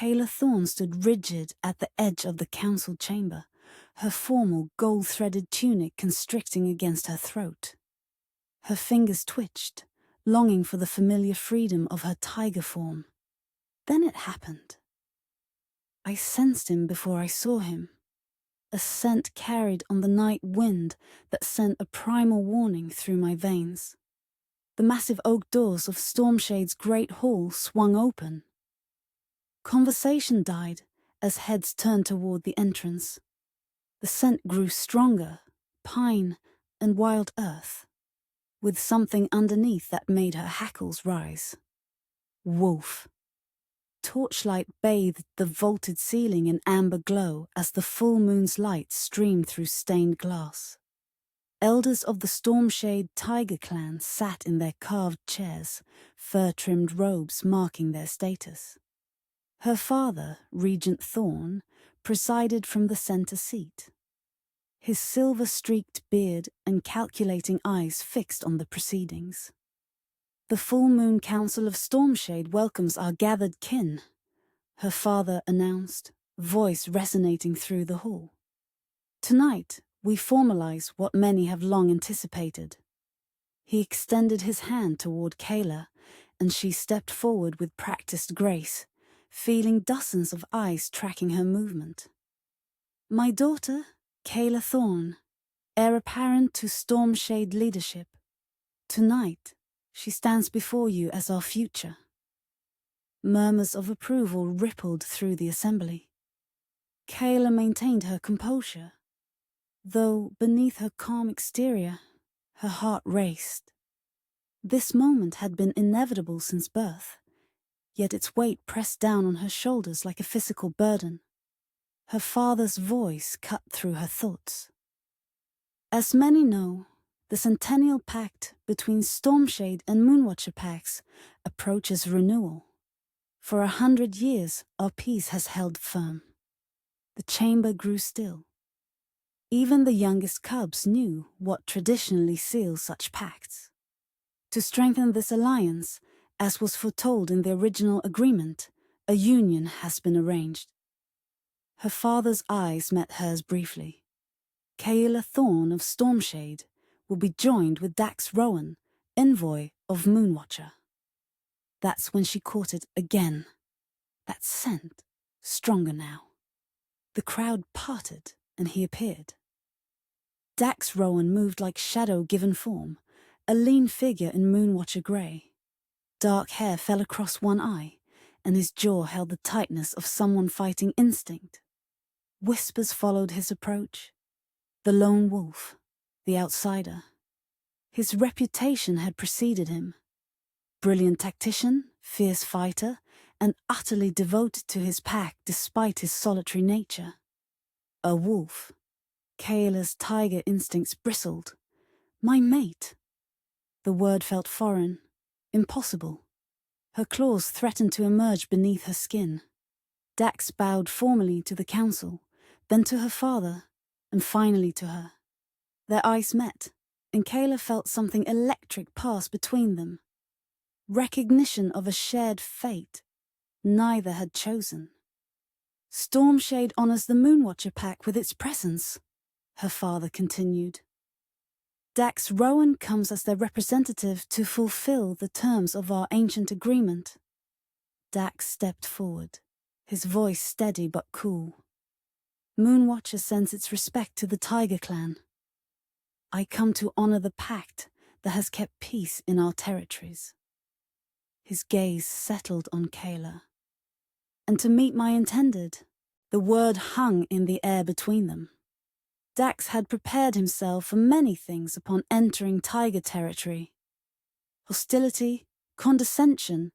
Kaela Thorne stood rigid at the edge of the council chamber, her formal gold-threaded tunic constricting against her throat. Her fingers twitched, longing for the familiar freedom of her tiger form. Then it happened. I sensed him before I saw him, a scent carried on the night wind that sent a primal warning through my veins. The massive oak doors of Stormshade's great hall swung open. Conversation died as heads turned toward the entrance. The scent grew stronger, pine and wild earth, with something underneath that made her hackles rise. Wolf. Torchlight bathed the vaulted ceiling in amber glow as the full moon's light streamed through stained glass. Elders of the Stormshade Tiger Clan sat in their carved chairs, fur-trimmed robes marking their status. Her father, Regent Thorne, presided from the center seat, his silver-streaked beard and calculating eyes fixed on the proceedings. "The full moon council of Stormshade welcomes our gathered kin," her father announced, voice resonating through the hall. "Tonight, we formalize what many have long anticipated." He extended his hand toward Kaela, and she stepped forward with practiced grace, feeling dozens of eyes tracking her movement. "My daughter, Kaela Thorne, heir apparent to Stormshade leadership. Tonight, she stands before you as our future." Murmurs of approval rippled through the assembly. Kaela maintained her composure, though beneath her calm exterior, her heart raced. This moment had been inevitable since birth, yet its weight pressed down on her shoulders like a physical burden. Her father's voice cut through her thoughts. "As many know, the centennial pact between Stormshade and Moonwatcher packs approaches renewal. For 100 years, our peace has held firm." The chamber grew still. Even the youngest cubs knew what traditionally seals such pacts. To strengthen this alliance, as was foretold in the original agreement, a union has been arranged. Her father's eyes met hers briefly. Kaela Thorne of Stormshade will be joined with Dax Rowan, envoy of Moonwatcher. That's when she caught it again. That scent, stronger now. The crowd parted, and he appeared. Dax Rowan moved like shadow given form, a lean figure in Moonwatcher grey. Dark hair fell across one eye, and his jaw held the tightness of someone fighting instinct. Whispers followed his approach. The lone wolf, the outsider. His reputation had preceded him. Brilliant tactician, fierce fighter, and utterly devoted to his pack despite his solitary nature. A wolf. Kaela's tiger instincts bristled. My mate. The word felt foreign, impossible. Her claws threatened to emerge beneath her skin. Dax bowed formally to the council, then to her father, and finally to her. Their eyes met, and Kaela felt something electric pass between them. Recognition of a shared fate neither had chosen. "Stormshade honors the Moonwatcher pack with its presence," her father continued. "Dax Rowan comes as their representative to fulfill the terms of our ancient agreement." Dax stepped forward, his voice steady but cool. "Moonwatcher sends its respect to the Tiger Clan. I come to honor the pact that has kept peace in our territories." His gaze settled on Kaela. "And to meet my intended," the word hung in the air between them. Dax had prepared himself for many things upon entering Tiger territory. Hostility, condescension,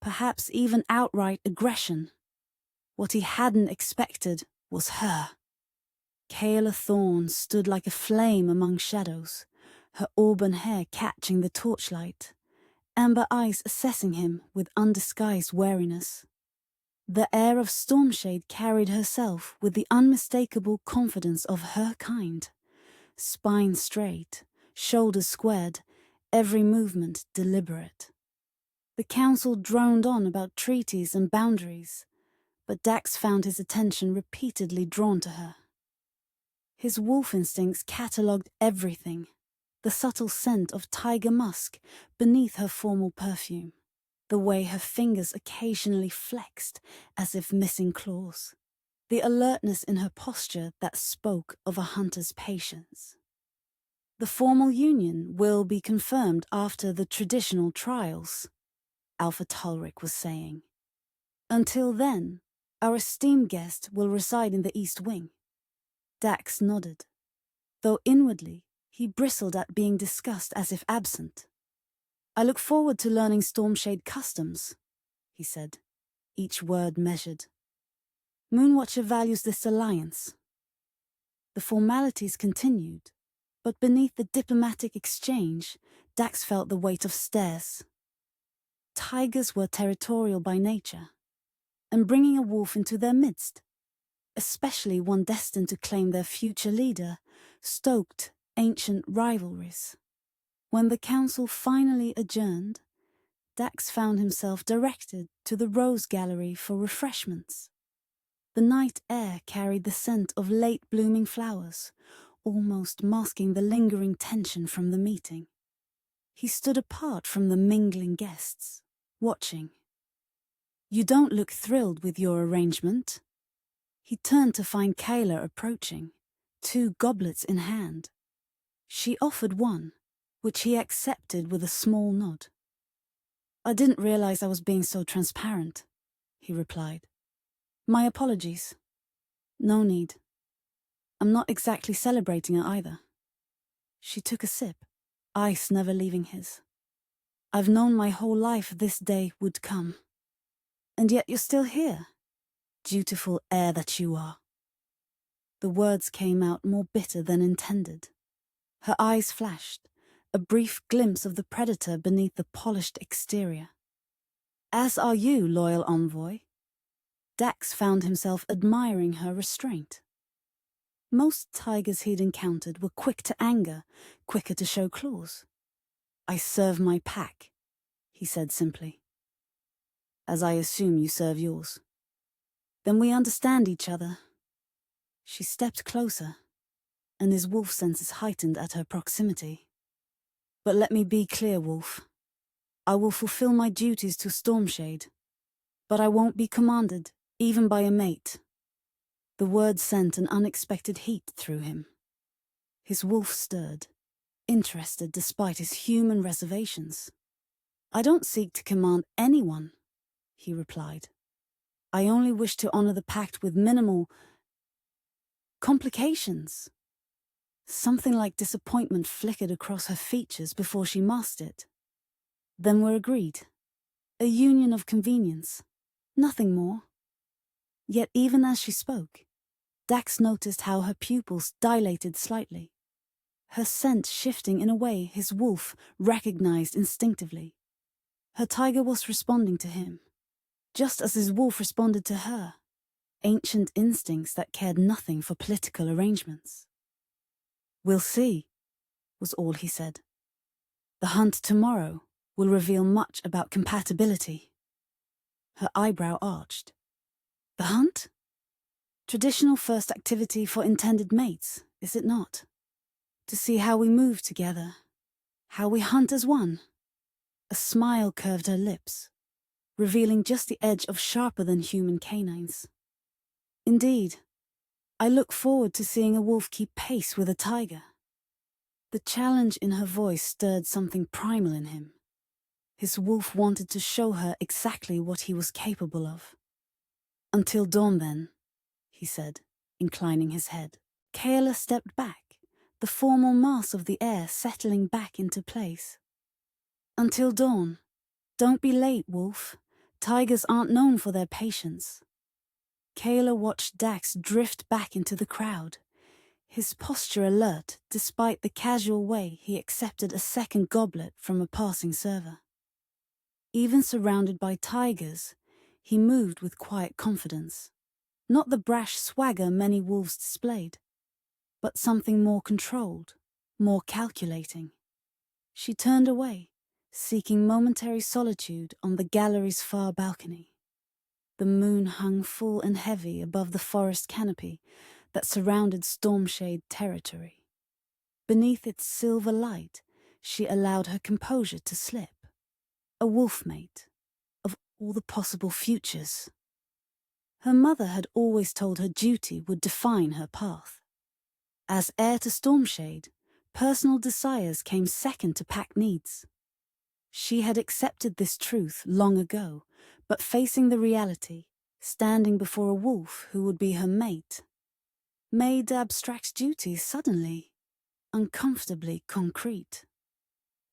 perhaps even outright aggression. What he hadn't expected was her. Kaela Thorne stood like a flame among shadows, her auburn hair catching the torchlight, amber eyes assessing him with undisguised wariness. The heir of Stormshade carried herself with the unmistakable confidence of her kind. Spine straight, shoulders squared, every movement deliberate. The council droned on about treaties and boundaries, but Dax found his attention repeatedly drawn to her. His wolf instincts catalogued everything, the subtle scent of tiger musk beneath her formal perfume, the way her fingers occasionally flexed as if missing claws, the alertness in her posture that spoke of a hunter's patience. The formal union will be confirmed after the traditional trials, Alpha Tulric was saying. Until then, our esteemed guest will reside in the East Wing. Dax nodded, though inwardly he bristled at being discussed as if absent. I look forward to learning Stormshade customs, he said, each word measured. Moonwatcher values this alliance. The formalities continued, but beneath the diplomatic exchange, Dax felt the weight of stares. Tigers were territorial by nature, and bringing a wolf into their midst, especially one destined to claim their future leader, stoked ancient rivalries. When the council finally adjourned, Dax found himself directed to the Rose Gallery for refreshments. The night air carried the scent of late-blooming flowers, almost masking the lingering tension from the meeting. He stood apart from the mingling guests, watching. You don't look thrilled with your arrangement. He turned to find Kaela approaching, 2 goblets in hand. She offered one, which he accepted with a small nod. I didn't realize I was being so transparent, he replied. My apologies. No need. I'm not exactly celebrating it either. She took a sip, ice never leaving his. I've known my whole life this day would come. And yet you're still here, dutiful heir that you are. The words came out more bitter than intended. Her eyes flashed, a brief glimpse of the predator beneath the polished exterior. As are you, loyal envoy. Dax found himself admiring her restraint. Most tigers he'd encountered were quick to anger, quicker to show claws. I serve my pack, he said simply. As I assume you serve yours. Then we understand each other. She stepped closer, and his wolf senses heightened at her proximity. But let me be clear, Wolf. I will fulfill my duties to Stormshade, but I won't be commanded, even by a mate. The words sent an unexpected heat through him. His wolf stirred, interested despite his human reservations. I don't seek to command anyone, he replied. I only wish to honor the pact with minimal complications. Something like disappointment flickered across her features before she masked it. Then we're agreed. A union of convenience. Nothing more. Yet even as she spoke, Dax noticed how her pupils dilated slightly, her scent shifting in a way his wolf recognized instinctively. Her tiger was responding to him, just as his wolf responded to her, ancient instincts that cared nothing for political arrangements. We'll see, was all he said. The hunt tomorrow will reveal much about compatibility. Her eyebrow arched. The hunt? Traditional first activity for intended mates, is it not? To see how we move together, how we hunt as one. A smile curved her lips, revealing just the edge of sharper than human canines. Indeed, I look forward to seeing a wolf keep pace with a tiger. The challenge in her voice stirred something primal in him. His wolf wanted to show her exactly what he was capable of. Until dawn then, he said, inclining his head. Kaela stepped back, the formal mass of the air settling back into place. Until dawn. Don't be late, Wolf. Tigers aren't known for their patience. Kaela watched Dax drift back into the crowd, his posture alert despite the casual way he accepted a second goblet from a passing server. Even surrounded by tigers, he moved with quiet confidence. Not the brash swagger many wolves displayed, but something more controlled, more calculating. She turned away, seeking momentary solitude on the gallery's far balcony. The moon hung full and heavy above the forest canopy that surrounded Stormshade territory. Beneath its silver light, she allowed her composure to slip. A wolf mate, of all the possible futures. Her mother had always told her duty would define her path. As heir to Stormshade, personal desires came second to pack needs. She had accepted this truth long ago, but facing the reality, standing before a wolf who would be her mate, made abstract duties suddenly, uncomfortably concrete.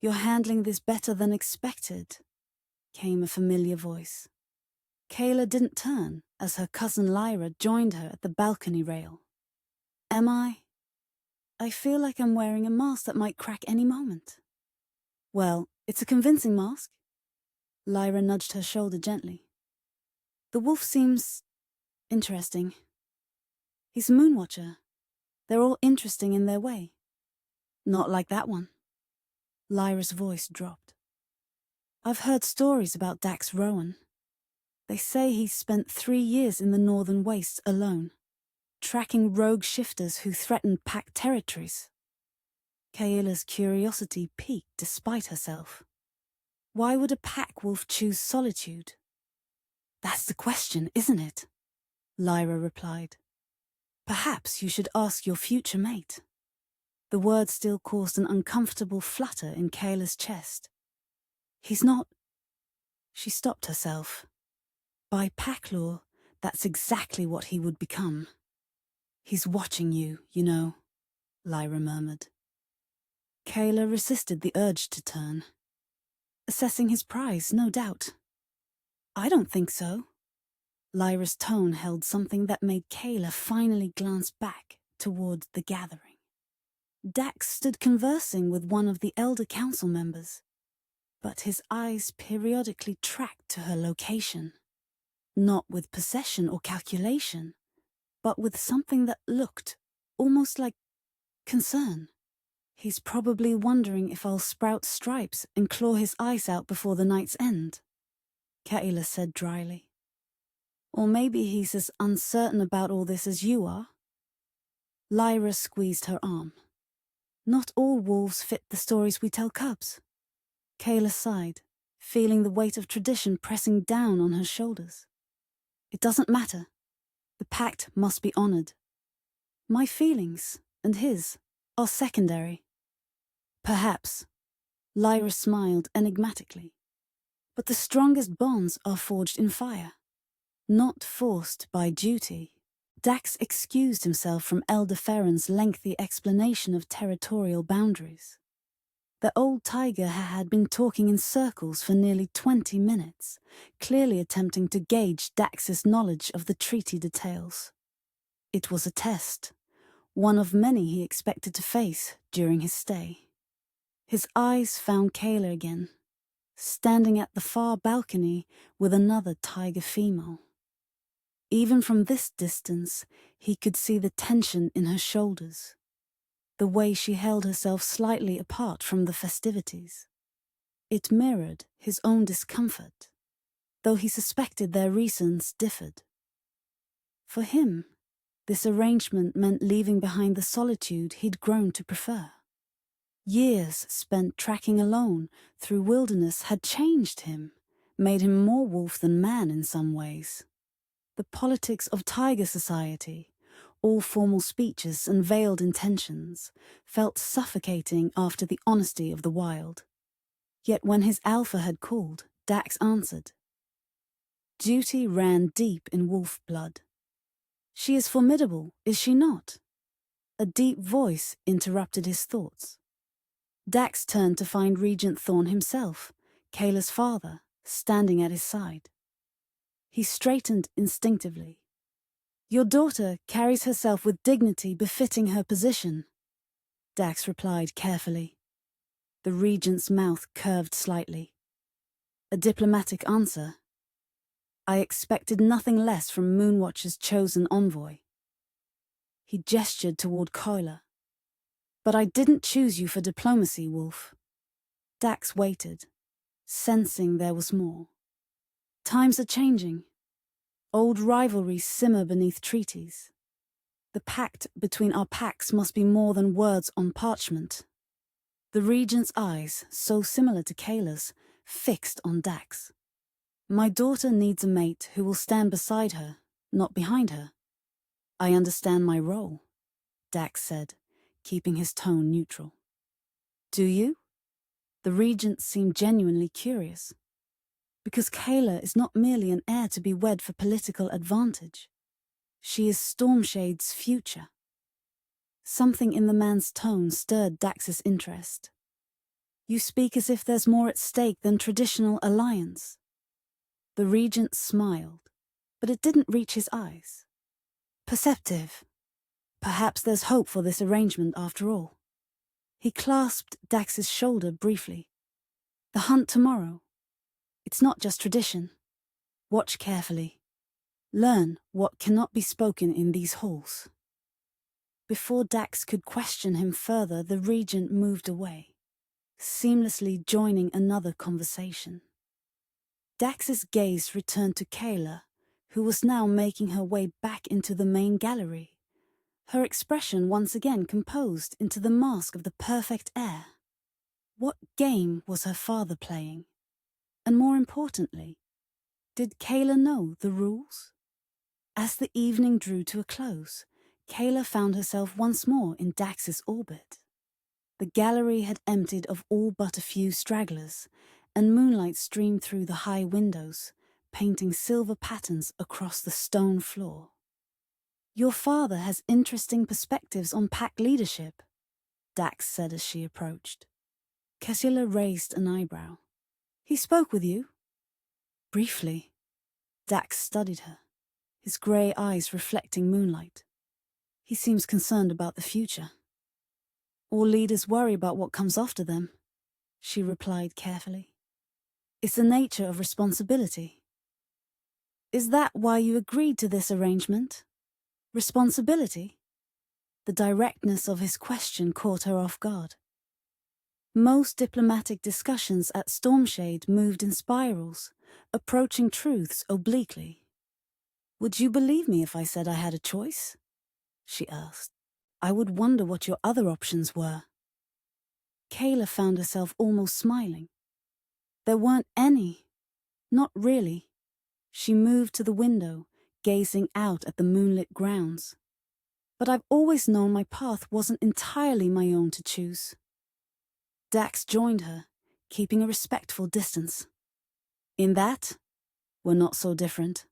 "You're handling this better than expected," came a familiar voice. Kaela didn't turn as her cousin Lyra joined her at the balcony rail. "Am I? I feel like I'm wearing a mask that might crack any moment." "Well, it's a convincing mask." Lyra nudged her shoulder gently. "The wolf seems interesting. He's a Moonwatcher. They're all interesting in their way. Not like that one." Lyra's voice dropped. "I've heard stories about Dax Rowan. They say he's spent 3 years in the Northern Wastes alone, tracking rogue shifters who threatened pact territories." Kaela's curiosity piqued despite herself. Why would a pack wolf choose solitude? "That's the question, isn't it?" Lyra replied. "Perhaps you should ask your future mate." The word still caused an uncomfortable flutter in Kaela's chest. "He's not..." She stopped herself. By pack law, that's exactly what he would become. "He's watching you, you know," Lyra murmured. Kaela resisted the urge to turn. "Assessing his prize, no doubt." "I don't think so." Lyra's tone held something that made Kaela finally glance back toward the gathering. Dax stood conversing with one of the elder council members, but his eyes periodically tracked to her location. Not with possession or calculation, but with something that looked almost like concern. "He's probably wondering if I'll sprout stripes and claw his eyes out before the night's end," Kaela said dryly. "Or maybe he's as uncertain about all this as you are." Lyra squeezed her arm. "Not all wolves fit the stories we tell cubs." Kaela sighed, feeling the weight of tradition pressing down on her shoulders. "It doesn't matter. The pact must be honored. My feelings, and his, are secondary." "Perhaps," Lyra smiled enigmatically. "But the strongest bonds are forged in fire, not forced by duty." Dax excused himself from Elder Ferren's lengthy explanation of territorial boundaries. The old tiger had been talking in circles for nearly 20 minutes, clearly attempting to gauge Dax's knowledge of the treaty details. It was a test, one of many he expected to face during his stay. His eyes found Kaela again, standing at the far balcony with another tiger female. Even from this distance, he could see the tension in her shoulders, the way she held herself slightly apart from the festivities. It mirrored his own discomfort, though he suspected their reasons differed. For him, this arrangement meant leaving behind the solitude he'd grown to prefer. Years spent tracking alone through wilderness had changed him, made him more wolf than man in some ways. The politics of tiger society, all formal speeches and veiled intentions, felt suffocating after the honesty of the wild. Yet when his alpha had called, Dax answered. Duty ran deep in wolf blood. "She is formidable, is she not?" A deep voice interrupted his thoughts. Dax turned to find Regent Thorne himself, Kaela's father, standing at his side. He straightened instinctively. "Your daughter carries herself with dignity befitting her position," Dax replied carefully. The regent's mouth curved slightly. A diplomatic answer. "I expected nothing less from Moonwatcher's chosen envoy." He gestured toward Kaela. "But I didn't choose you for diplomacy, Wolf." Dax waited, sensing there was more. "Times are changing. Old rivalries simmer beneath treaties. The pact between our packs must be more than words on parchment. The regent's eyes, so similar to Kaela's, fixed on Dax. My daughter needs a mate who will stand beside her, not behind her. I understand my role, Dax said, keeping his tone neutral. Do you? The regent seemed genuinely curious. Because Kaela is not merely an heir to be wed for political advantage. She is Stormshade's future. Something in the man's tone stirred Dax's interest. You speak as if there's more at stake than traditional alliance. The regent smiled, but it didn't reach his eyes. Perceptive. Perhaps there's hope for this arrangement after all. He clasped Dax's shoulder briefly. The hunt tomorrow. It's not just tradition. Watch carefully. Learn what cannot be spoken in these halls. Before Dax could question him further, the regent moved away, seamlessly joining another conversation. Dax's gaze returned to Kaela, who was now making her way back into the main gallery, her expression once again composed into the mask of the perfect heir. What game was her father playing? And more importantly, did Kaela know the rules? As the evening drew to a close, Kaela found herself once more in Dax's orbit. The gallery had emptied of all but a few stragglers, and moonlight streamed through the high windows, painting silver patterns across the stone floor. Your father has interesting perspectives on pack leadership, Dax said as she approached. Kaela raised an eyebrow. He spoke with you? Briefly. Dax studied her, his grey eyes reflecting moonlight. He seems concerned about the future. All leaders worry about what comes after them, she replied carefully. It's the nature of responsibility. Is that why you agreed to this arrangement? Responsibility? The directness of his question caught her off guard. Most diplomatic discussions at Stormshade moved in spirals, approaching truths obliquely. Would you believe me if I said I had a choice? She asked. I would wonder what your other options were. Kaela found herself almost smiling. There weren't any. Not really. She moved to the window, gazing out at the moonlit grounds. But I've always known my path wasn't entirely my own to choose. Dax joined her, keeping a respectful distance. In that, we're not so different.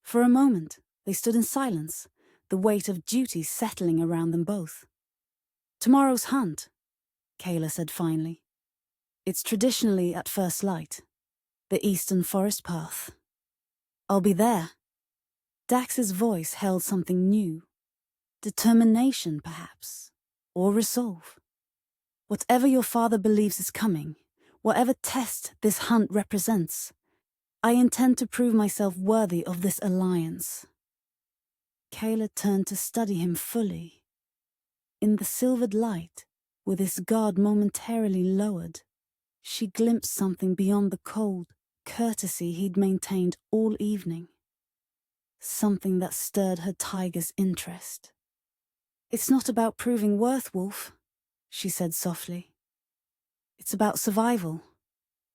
For a moment, they stood in silence, the weight of duty settling around them both. Tomorrow's hunt, Kaela said finally. It's traditionally at first light, the eastern forest path. I'll be there. Dax's voice held something new. Determination, perhaps, or resolve. Whatever your father believes is coming, whatever test this hunt represents, I intend to prove myself worthy of this alliance. Kaela turned to study him fully. In the silvered light, with his guard momentarily lowered, she glimpsed something beyond the cold courtesy he'd maintained all evening. Something that stirred her tiger's interest. It's not about proving worth, Wolf, she said softly. It's about survival.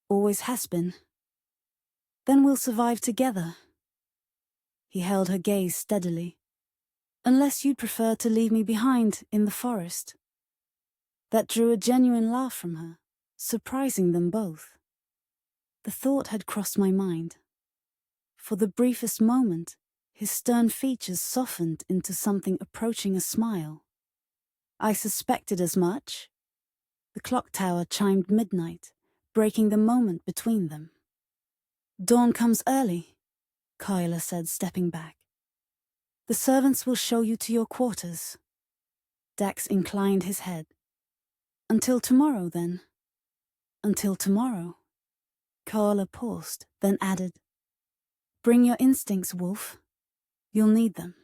Always has been. Then we'll survive together. He held her gaze steadily. Unless you'd prefer to leave me behind in the forest. That drew a genuine laugh from her, surprising them both. The thought had crossed my mind. For the briefest moment, his stern features softened into something approaching a smile. I suspected as much. The clock tower chimed midnight, breaking the moment between them. Dawn comes early, Kaela said, stepping back. The servants will show you to your quarters. Dax inclined his head. Until tomorrow, then. Until tomorrow. Kaela paused, then added, Bring your instincts, Wolf. You'll need them.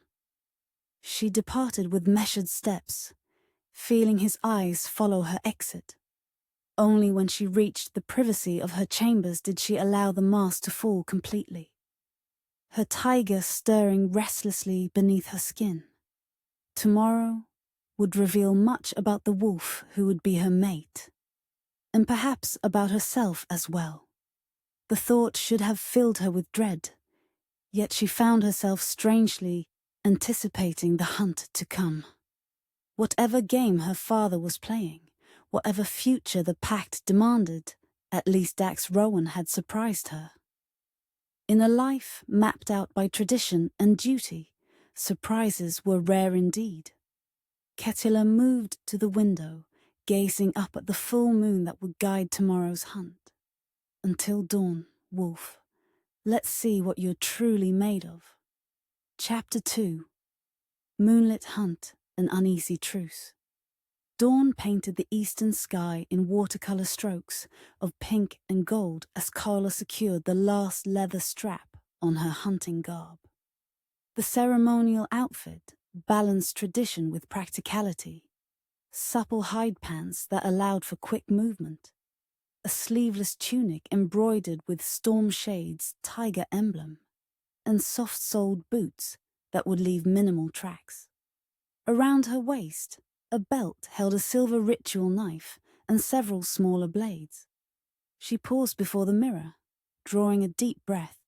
She departed with measured steps, feeling his eyes follow her exit. Only when she reached the privacy of her chambers did she allow the mask to fall completely. her tiger stirring restlessly beneath her skin. Tomorrow would reveal much about the wolf who would be her mate, and perhaps about herself as well. The thought should have filled her with dread, yet she found herself strangely anticipating the hunt to come. Whatever game her father was playing, whatever future the pact demanded, at least Dax Rowan had surprised her. In a life mapped out by tradition and duty, surprises were rare indeed. Kaela moved to the window, gazing up at the full moon that would guide tomorrow's hunt. Until dawn, wolf. Let's see what you're truly made of. Chapter 2. Moonlit Hunt, an Uneasy Truce. Dawn painted the eastern sky in watercolor strokes of pink and gold as Kaela secured the last leather strap on her hunting garb. The ceremonial outfit balanced tradition with practicality. Supple hide pants that allowed for quick movement. A sleeveless tunic embroidered with Stormshade's tiger emblem. And soft-soled boots that would leave minimal tracks. Around her waist, a belt held a silver ritual knife and several smaller blades. She paused before the mirror, drawing a deep breath.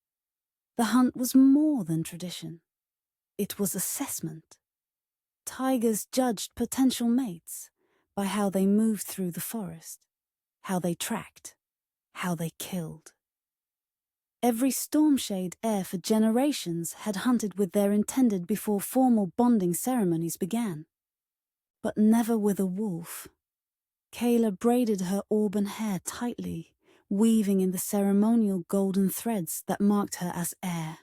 The hunt was more than tradition. It was assessment. Tigers judged potential mates by how they moved through the forest, how they tracked, how they killed. Every Stormshade heir for generations had hunted with their intended before formal bonding ceremonies began. But never with a wolf. Kaela braided her auburn hair tightly, weaving in the ceremonial golden threads that marked her as heir.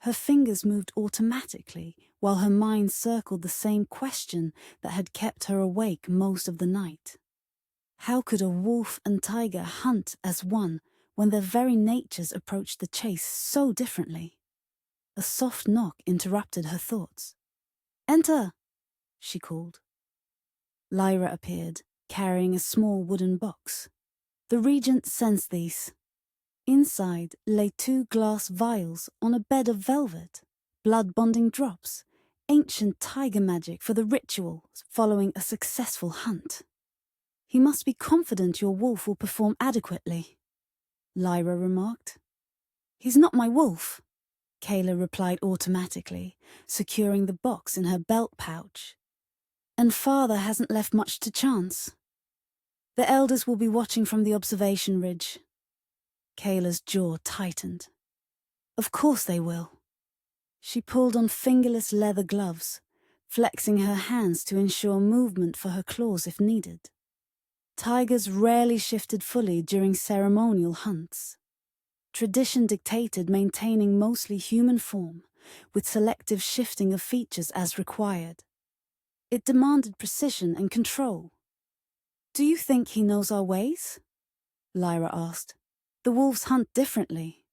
Her fingers moved automatically, while her mind circled the same question that had kept her awake most of the night. How could a wolf and tiger hunt as one when their very natures approached the chase so differently? A soft knock interrupted her thoughts. "Enter!" she called. Lyra appeared, carrying a small wooden box. The regent sensed these. Inside lay 2 glass vials on a bed of velvet, blood-bonding drops, ancient tiger magic for the ritual following a successful hunt. "He must be confident your wolf will perform adequately," Lyra remarked. "He's not my wolf," Kaela replied automatically, securing the box in her belt pouch. "And father hasn't left much to chance. The elders will be watching from the observation ridge." Kaela's jaw tightened. Of course they will. She pulled on fingerless leather gloves, flexing her hands to ensure movement for her claws if needed. Tigers rarely shifted fully during ceremonial hunts. Tradition dictated maintaining mostly human form, with selective shifting of features as required. It demanded precision and control. "Do you think he knows our ways?" Lyra asked. "The wolves hunt differently."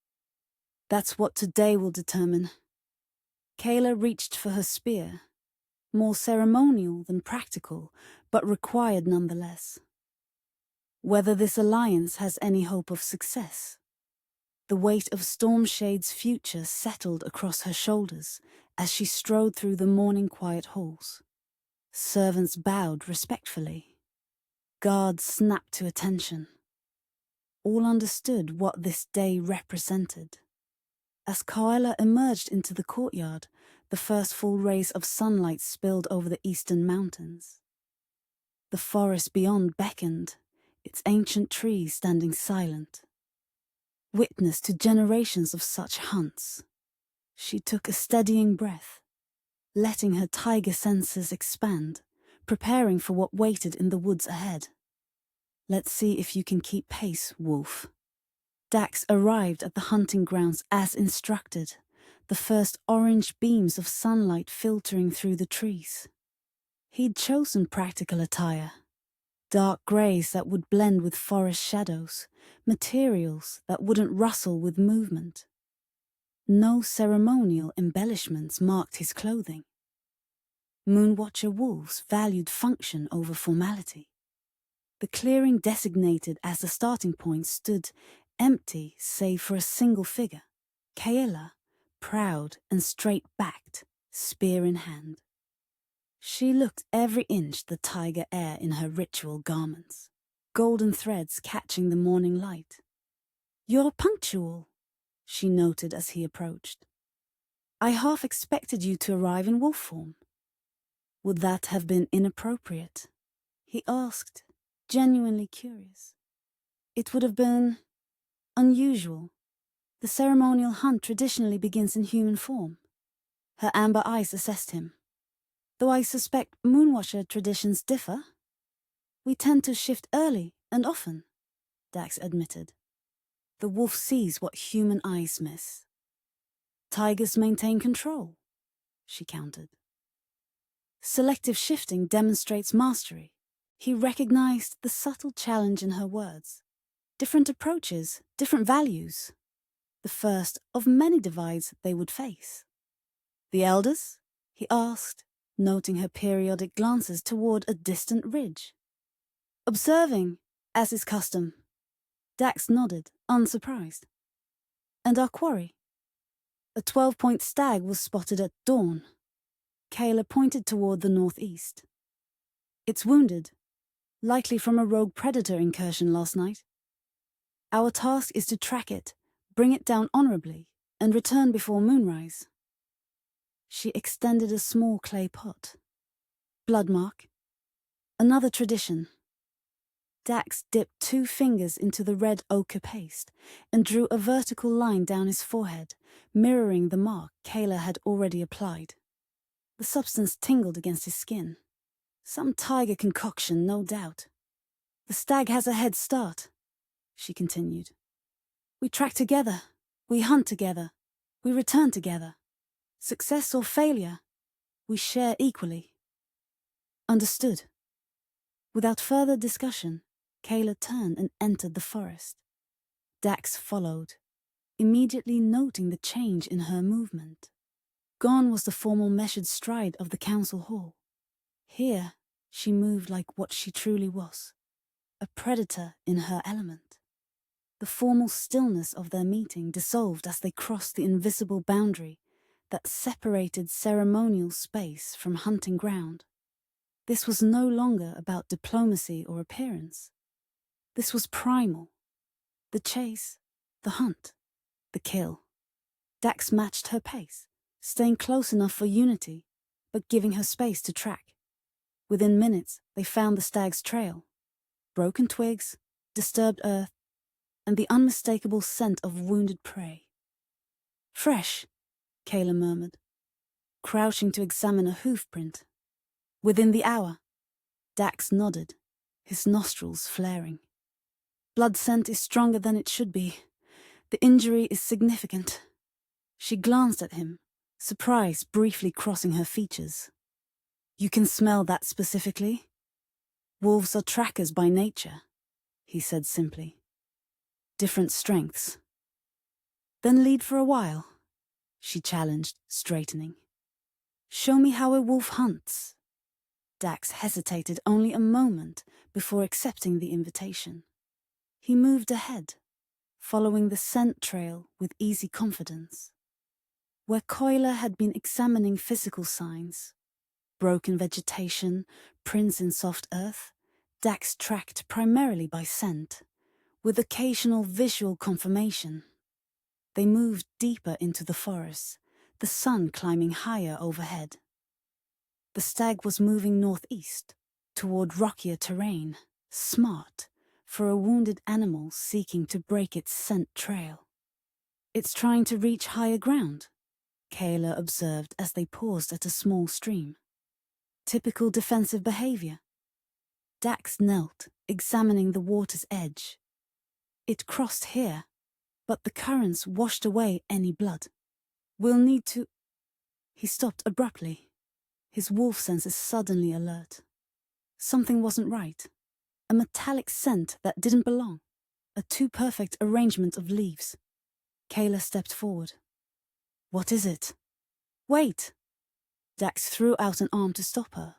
"That's what today will determine." Kaela reached for her spear, more ceremonial than practical, but required nonetheless. Whether this alliance has any hope of success. The weight of Stormshade's future settled across her shoulders as she strode through the morning quiet halls. Servants bowed respectfully. Guards snapped to attention. All understood what this day represented. As Kaela emerged into the courtyard, the first full rays of sunlight spilled over the eastern mountains. The forest beyond beckoned, its ancient trees standing silent. Witness to generations of such hunts. She took a steadying breath, letting her tiger senses expand, preparing for what waited in the woods ahead. "Let's see if you can keep pace, wolf." Dax arrived at the hunting grounds as instructed, the first orange beams of sunlight filtering through the trees. He'd chosen practical attire, dark greys that would blend with forest shadows, materials that wouldn't rustle with movement. No ceremonial embellishments marked his clothing. Moonwatcher wolves valued function over formality. The clearing designated as the starting point stood empty save for a single figure, Kaela, proud and straight-backed, spear in hand. She looked every inch the tiger heir in her ritual garments, golden threads catching the morning light. "You're punctual," she noted as he approached. "I half expected you to arrive in wolf form." "Would that have been inappropriate?" he asked, genuinely curious. "It would have been unusual. The ceremonial hunt traditionally begins in human form." Her amber eyes assessed him. "Though I suspect Moonwatcher traditions differ. We tend to shift early and often," Dax admitted. "The wolf sees what human eyes miss." "Tigers maintain control," she countered. "Selective shifting demonstrates mastery." He recognized the subtle challenge in her words. Different approaches, different values. The first of many divides they would face. "The elders?" he asked, noting her periodic glances toward a distant ridge. "Observing, as is custom." Dax nodded, unsurprised. "And our quarry?" "A 12-point stag was spotted at dawn." Kaela pointed toward the northeast. "It's wounded, likely from a rogue predator incursion last night. Our task is to track it, bring it down honorably, and return before moonrise." She extended a small clay pot. "Blood mark. Another tradition." Dax dipped 2 fingers into the red ochre paste and drew a vertical line down his forehead, mirroring the mark Kaela had already applied. The substance tingled against his skin. "Some tiger concoction, no doubt. The stag has a head start," she continued. "We track together, we hunt together, we return together. Success or failure, we share equally." "Understood." Without further discussion, Kaela turned and entered the forest. Dax followed, immediately noting the change in her movement. Gone was the formal measured stride of the council hall. Here, she moved like what she truly was, a predator in her element. The formal stillness of their meeting dissolved as they crossed the invisible boundary that separated ceremonial space from hunting ground. This was no longer about diplomacy or appearance. This was primal. The chase, the hunt, the kill. Dax matched her pace, staying close enough for unity, but giving her space to track. Within minutes, they found the stag's trail. Broken twigs, disturbed earth, and the unmistakable scent of wounded prey. "Fresh," Kaela murmured, crouching to examine a hoof print. "Within the hour." Dax nodded, his nostrils flaring. "Blood scent is stronger than it should be. The injury is significant." She glanced at him, surprise briefly crossing her features. "You can smell that specifically?" "Wolves are trackers by nature," he said simply. "Different strengths." "Then lead for a while," she challenged, straightening. "Show me how a wolf hunts." Dax hesitated only a moment before accepting the invitation. He moved ahead, following the scent trail with easy confidence. Where Kaela had been examining physical signs, broken vegetation, prints in soft earth, Dax tracked primarily by scent, with occasional visual confirmation. They moved deeper into the forest, the sun climbing higher overhead. The stag was moving northeast, toward rockier terrain, smart, for a wounded animal seeking to break its scent trail. "It's trying to reach higher ground," Kaela observed as they paused at a small stream. "Typical defensive behavior." Dax knelt, examining the water's edge. "It crossed here, but the currents washed away any blood. We'll need to—" He stopped abruptly, his wolf senses suddenly alert. Something wasn't right. A metallic scent that didn't belong. A too-perfect arrangement of leaves. Kaela stepped forward. "What is it?" "Wait!" Dax threw out an arm to stop her,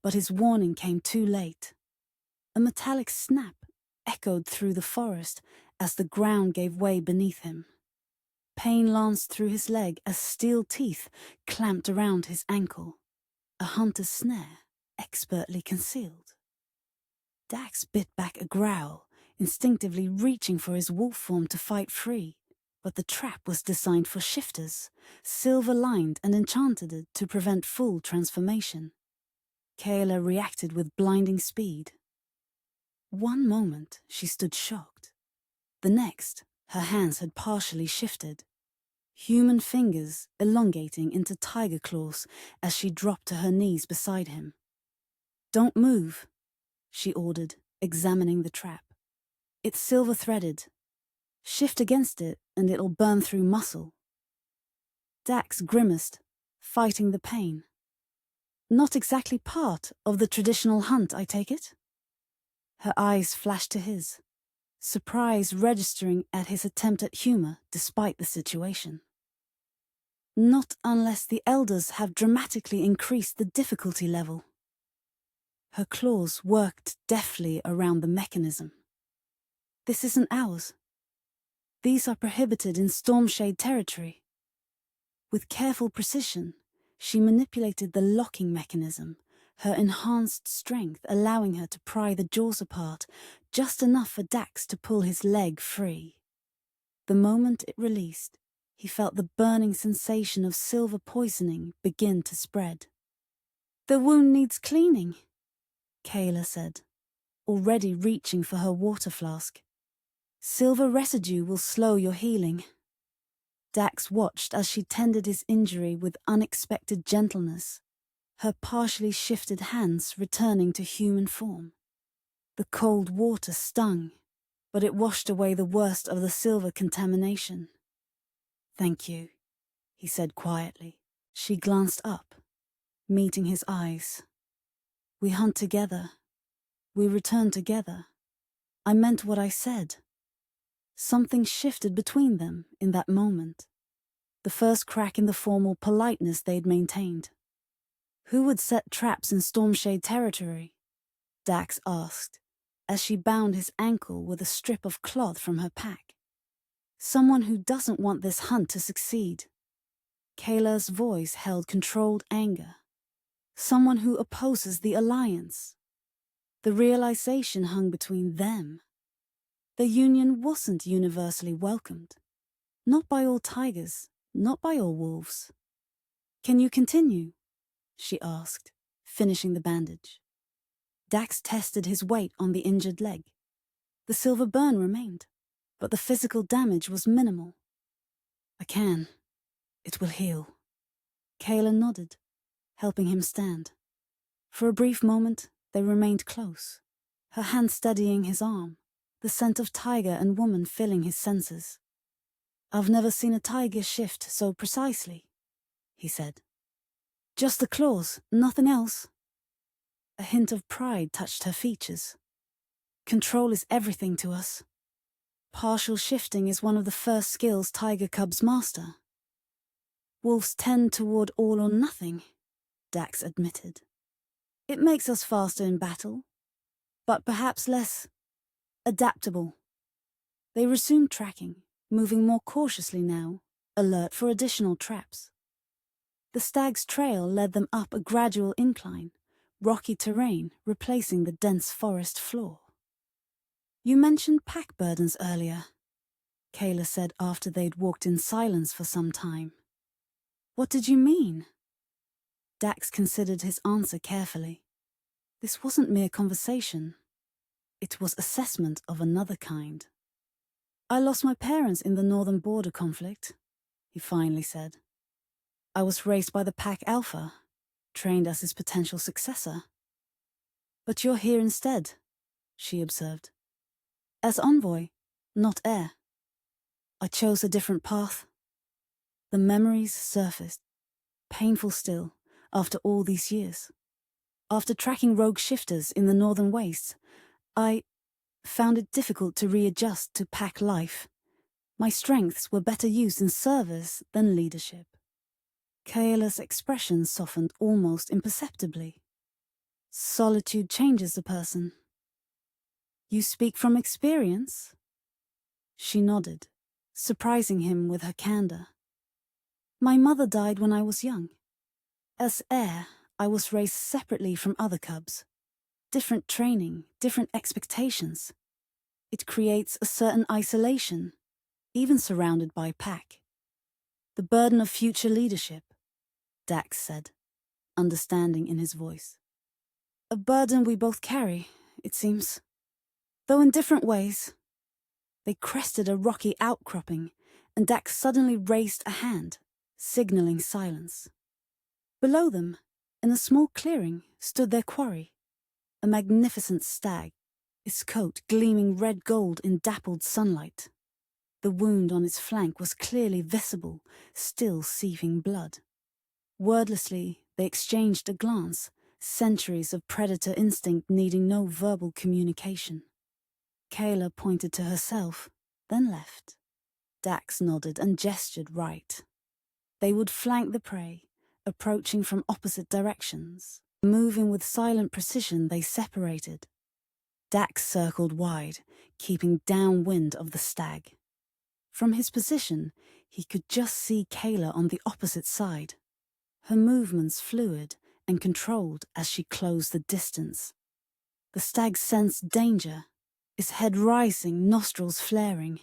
but his warning came too late. A metallic snap echoed through the forest as the ground gave way beneath him. Pain lanced through his leg as steel teeth clamped around his ankle. A hunter's snare, expertly concealed. Dax bit back a growl, instinctively reaching for his wolf form to fight free. But the trap was designed for shifters, silver-lined and enchanted to prevent full transformation. Kaela reacted with blinding speed. One moment, she stood shocked. The next, her hands had partially shifted, human fingers elongating into tiger claws as she dropped to her knees beside him. "Don't move," she ordered, examining the trap. "It's silver-threaded. Shift against it and it'll burn through muscle." Dax grimaced, fighting the pain. "Not exactly part of the traditional hunt, I take it?" Her eyes flashed to his, surprise registering at his attempt at humor despite the situation. "Not unless the elders have dramatically increased the difficulty level." Her claws worked deftly around the mechanism. "This isn't ours. These are prohibited in Stormshade territory." With careful precision, she manipulated the locking mechanism, her enhanced strength allowing her to pry the jaws apart just enough for Dax to pull his leg free. The moment it released, he felt the burning sensation of silver poisoning begin to spread. "The wound needs cleaning," Kaela said, already reaching for her water flask. "Silver residue will slow your healing." Dax watched as she tended his injury with unexpected gentleness, her partially shifted hands returning to human form. The cold water stung, but it washed away the worst of the silver contamination. "Thank you," he said quietly. She glanced up, meeting his eyes. "We hunt together. We return together. I meant what I said." Something shifted between them in that moment. The first crack in the formal politeness they'd maintained. "Who would set traps in Stormshade territory?" Dax asked, as she bound his ankle with a strip of cloth from her pack. "Someone who doesn't want this hunt to succeed." Kaela's voice held controlled anger. "Someone who opposes the alliance." The realization hung between them. The union wasn't universally welcomed. Not by all tigers, not by all wolves. "Can you continue?" she asked, finishing the bandage. Dax tested his weight on the injured leg. The silver burn remained, but the physical damage was minimal. "I can. It will heal." Kaela nodded, helping him stand. For a brief moment, they remained close, her hand steadying his arm, the scent of tiger and woman filling his senses. "I've never seen a tiger shift so precisely," he said. "Just the claws, nothing else." A hint of pride touched her features. "Control is everything to us. Partial shifting is one of the first skills tiger cubs master." "Wolves tend toward all or nothing," Dax admitted. "It makes us faster in battle, but perhaps less adaptable." They resumed tracking, moving more cautiously now, alert for additional traps. The stag's trail led them up a gradual incline, rocky terrain replacing the dense forest floor. "You mentioned pack burdens earlier," Kaela said after they'd walked in silence for some time. "What did you mean?" Dax considered his answer carefully. This wasn't mere conversation. It was assessment of another kind. "I lost my parents in the northern border conflict," he finally said. "I was raised by the Pack Alpha, trained as his potential successor." "But you're here instead," she observed. "As envoy, not heir." "I chose a different path." The memories surfaced, painful still, after all these years. After tracking rogue shifters in the northern wastes, I found it difficult to readjust to pack life. My strengths were better used in service than leadership. Kaela's expression softened almost imperceptibly. "Solitude changes a person." "You speak from experience?" She nodded, surprising him with her candor. My mother died when I was young. As heir, I was raised separately from other cubs. Different training, different expectations. It creates a certain isolation, even surrounded by pack. The burden of future leadership, Dax said, understanding in his voice. A burden we both carry, it seems. Though in different ways. They crested a rocky outcropping, and Dax suddenly raised a hand, signaling silence. Below them, in a small clearing, stood their quarry, a magnificent stag, its coat gleaming red gold in dappled sunlight. The wound on its flank was clearly visible, still seeping blood. Wordlessly, they exchanged a glance, centuries of predator instinct needing no verbal communication. Kaela pointed to herself, then left. Dax nodded and gestured right. They would flank the prey, approaching from opposite directions. Moving with silent precision, they separated. Dax circled wide, keeping downwind of the stag. From his position, he could just see Kaela on the opposite side. Her movements fluid and controlled as she closed the distance. The stag sensed danger, its head rising, nostrils flaring.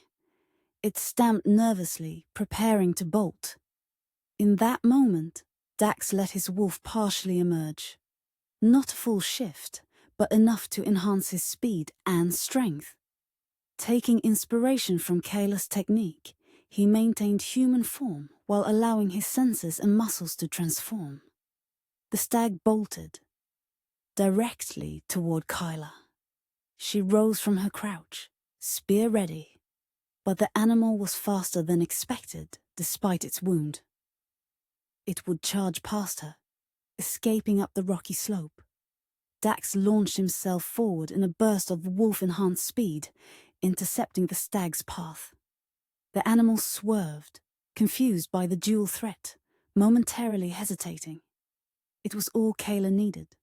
It stamped nervously, preparing to bolt. In that moment, Dax let his wolf partially emerge. Not a full shift, but enough to enhance his speed and strength. Taking inspiration from Kaela's technique, he maintained human form while allowing his senses and muscles to transform. The stag bolted, directly toward Kaela. She rose from her crouch, spear ready, but the animal was faster than expected despite its wound. It would charge past her, escaping up the rocky slope. Dax launched himself forward in a burst of wolf-enhanced speed, intercepting the stag's path. The animal swerved, confused by the dual threat, momentarily hesitating. It was all Kaela needed.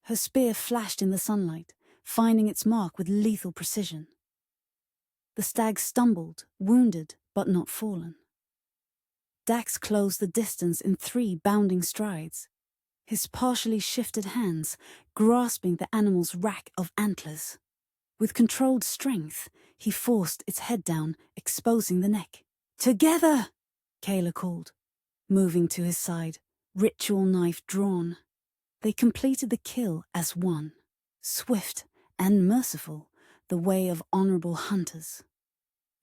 Her spear flashed in the sunlight, finding its mark with lethal precision. The stag stumbled, wounded but not fallen. Dax closed the distance in 3 bounding strides, his partially shifted hands grasping the animal's rack of antlers. With controlled strength, he forced its head down, exposing the neck. "Together!" Kaela called, moving to his side, ritual knife drawn. They completed the kill as one, swift and merciful, the way of honorable hunters.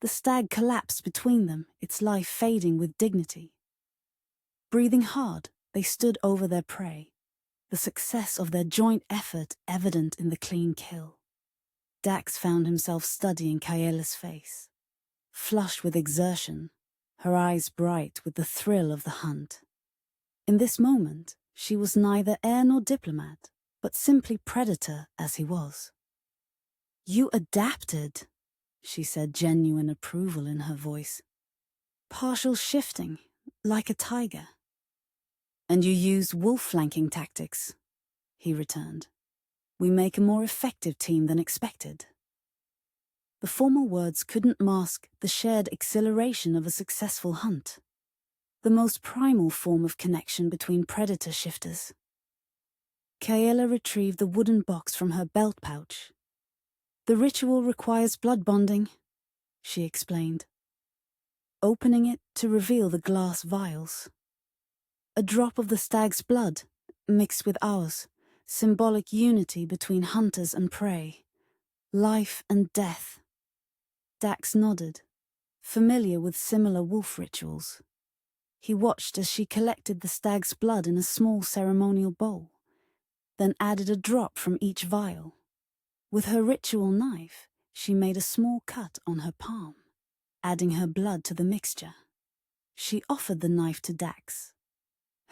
The stag collapsed between them, its life fading with dignity. Breathing hard, they stood over their prey, the success of their joint effort evident in the clean kill. Dax found himself studying Kaela's face, flushed with exertion, her eyes bright with the thrill of the hunt. In this moment, she was neither heir nor diplomat, but simply predator as he was. "You adapted," she said, genuine approval in her voice. "Partial shifting, like a tiger." "And you used wolf flanking tactics," he returned. "We make a more effective team than expected." The formal words couldn't mask the shared exhilaration of a successful hunt, the most primal form of connection between predator shifters. Kaela retrieved the wooden box from her belt pouch. "The ritual requires blood bonding," she explained, opening it to reveal the glass vials. A drop of the stag's blood, mixed with ours, symbolic unity between hunters and prey, life and death. Dax nodded, familiar with similar wolf rituals. He watched as she collected the stag's blood in a small ceremonial bowl, then added a drop from each vial. With her ritual knife, she made a small cut on her palm, adding her blood to the mixture. She offered the knife to Dax,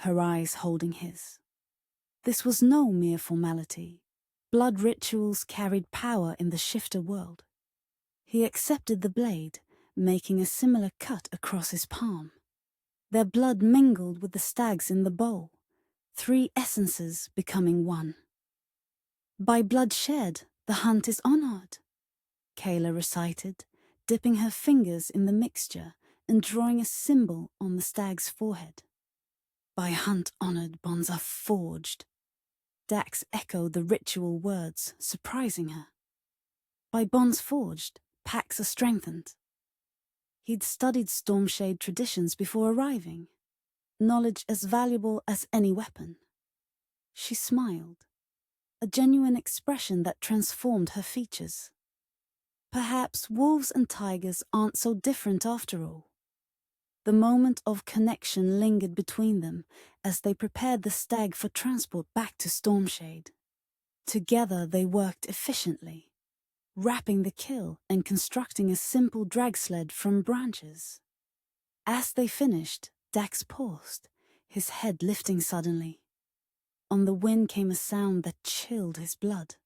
her eyes holding his. This was no mere formality. Blood rituals carried power in the shifter world. He accepted the blade, making a similar cut across his palm. Their blood mingled with the stag's in the bowl, 3 essences becoming one. "By blood shed, the hunt is honored," Kaela recited, dipping her fingers in the mixture and drawing a symbol on the stag's forehead. "By hunt-honored bonds are forged." Dax echoed the ritual words, surprising her. By bonds forged, pacts are strengthened. He'd studied Stormshade traditions before arriving, knowledge as valuable as any weapon. She smiled, a genuine expression that transformed her features. Perhaps wolves and tigers aren't so different after all. The moment of connection lingered between them as they prepared the stag for transport back to Stormshade. Together they worked efficiently, wrapping the kill and constructing a simple drag sled from branches. As they finished, Dax paused, his head lifting suddenly. On the wind came a sound that chilled his blood.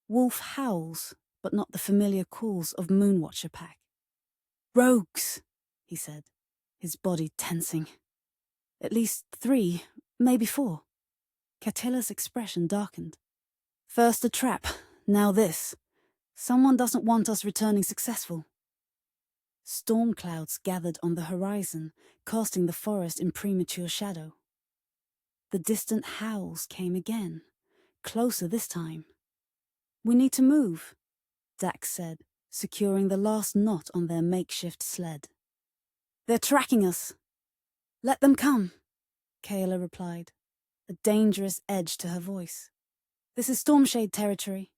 Wolf howls, but not the familiar calls of Moonwatcher Pack. "Rogues," he said, his body tensing. "At least 3, maybe 4. Kaela's expression darkened. "First a trap, now this. Someone doesn't want us returning successful." Storm clouds gathered on the horizon, casting the forest in premature shadow. The distant howls came again, closer this time. "We need to move," Dax said, securing the last knot on their makeshift sled. "They're tracking us." "Let them come," Kaela replied, a dangerous edge to her voice. "This is Stormshade territory."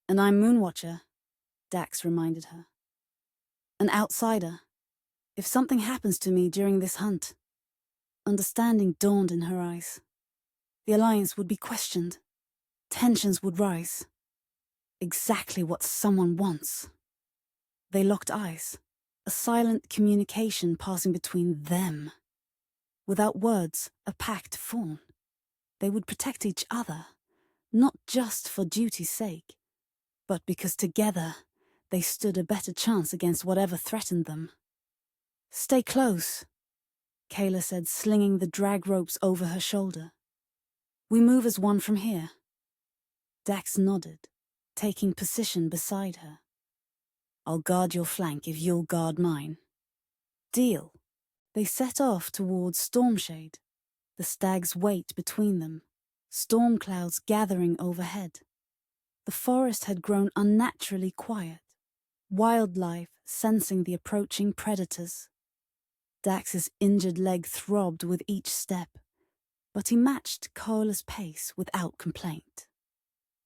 "And I'm Moonwatcher," Dax reminded her. "An outsider. If something happens to me during this hunt..." Understanding dawned in her eyes. The alliance would be questioned. Tensions would rise. Exactly what someone wants. They locked eyes, a silent communication passing between them. Without words, a pact formed. They would protect each other, not just for duty's sake, but because together they stood a better chance against whatever threatened them. "Stay close," Kaela said, slinging the drag ropes over her shoulder. "We move as one from here." Dax nodded, taking position beside her. "I'll guard your flank if you'll guard mine." "Deal." They set off towards Stormshade, the stag's weight between them, storm clouds gathering overhead. The forest had grown unnaturally quiet, wildlife sensing the approaching predators. Dax's injured leg throbbed with each step, but he matched Kaela's pace without complaint.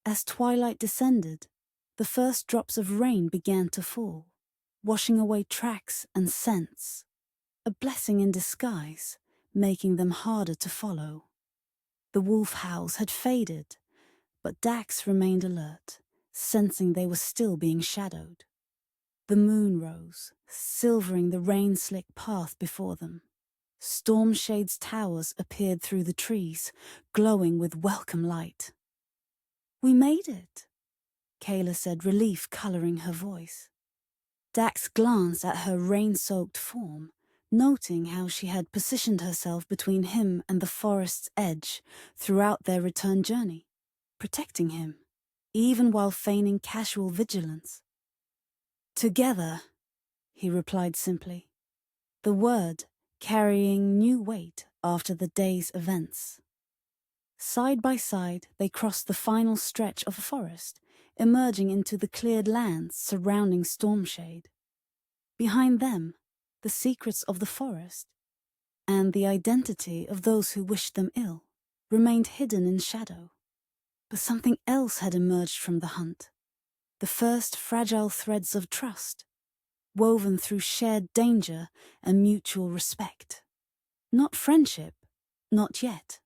As twilight descended, the first drops of rain began to fall, washing away tracks and scents, a blessing in disguise, making them harder to follow. The wolf howls had faded, but Dax remained alert, sensing they were still being shadowed. The moon rose, silvering the rain-slick path before them. Stormshade's towers appeared through the trees, glowing with welcome light. "We made it," Kaela said, relief coloring her voice. Dax glanced at her rain-soaked form, noting how she had positioned herself between him and the forest's edge throughout their return journey, protecting him, even while feigning casual vigilance. "Together," he replied simply, the word carrying new weight after the day's events. Side by side, they crossed the final stretch of forest, emerging into the cleared lands surrounding Stormshade. Behind them, the secrets of the forest, and the identity of those who wished them ill, remained hidden in shadow. But something else had emerged from the hunt, the first fragile threads of trust, woven through shared danger and mutual respect. Not friendship, not yet.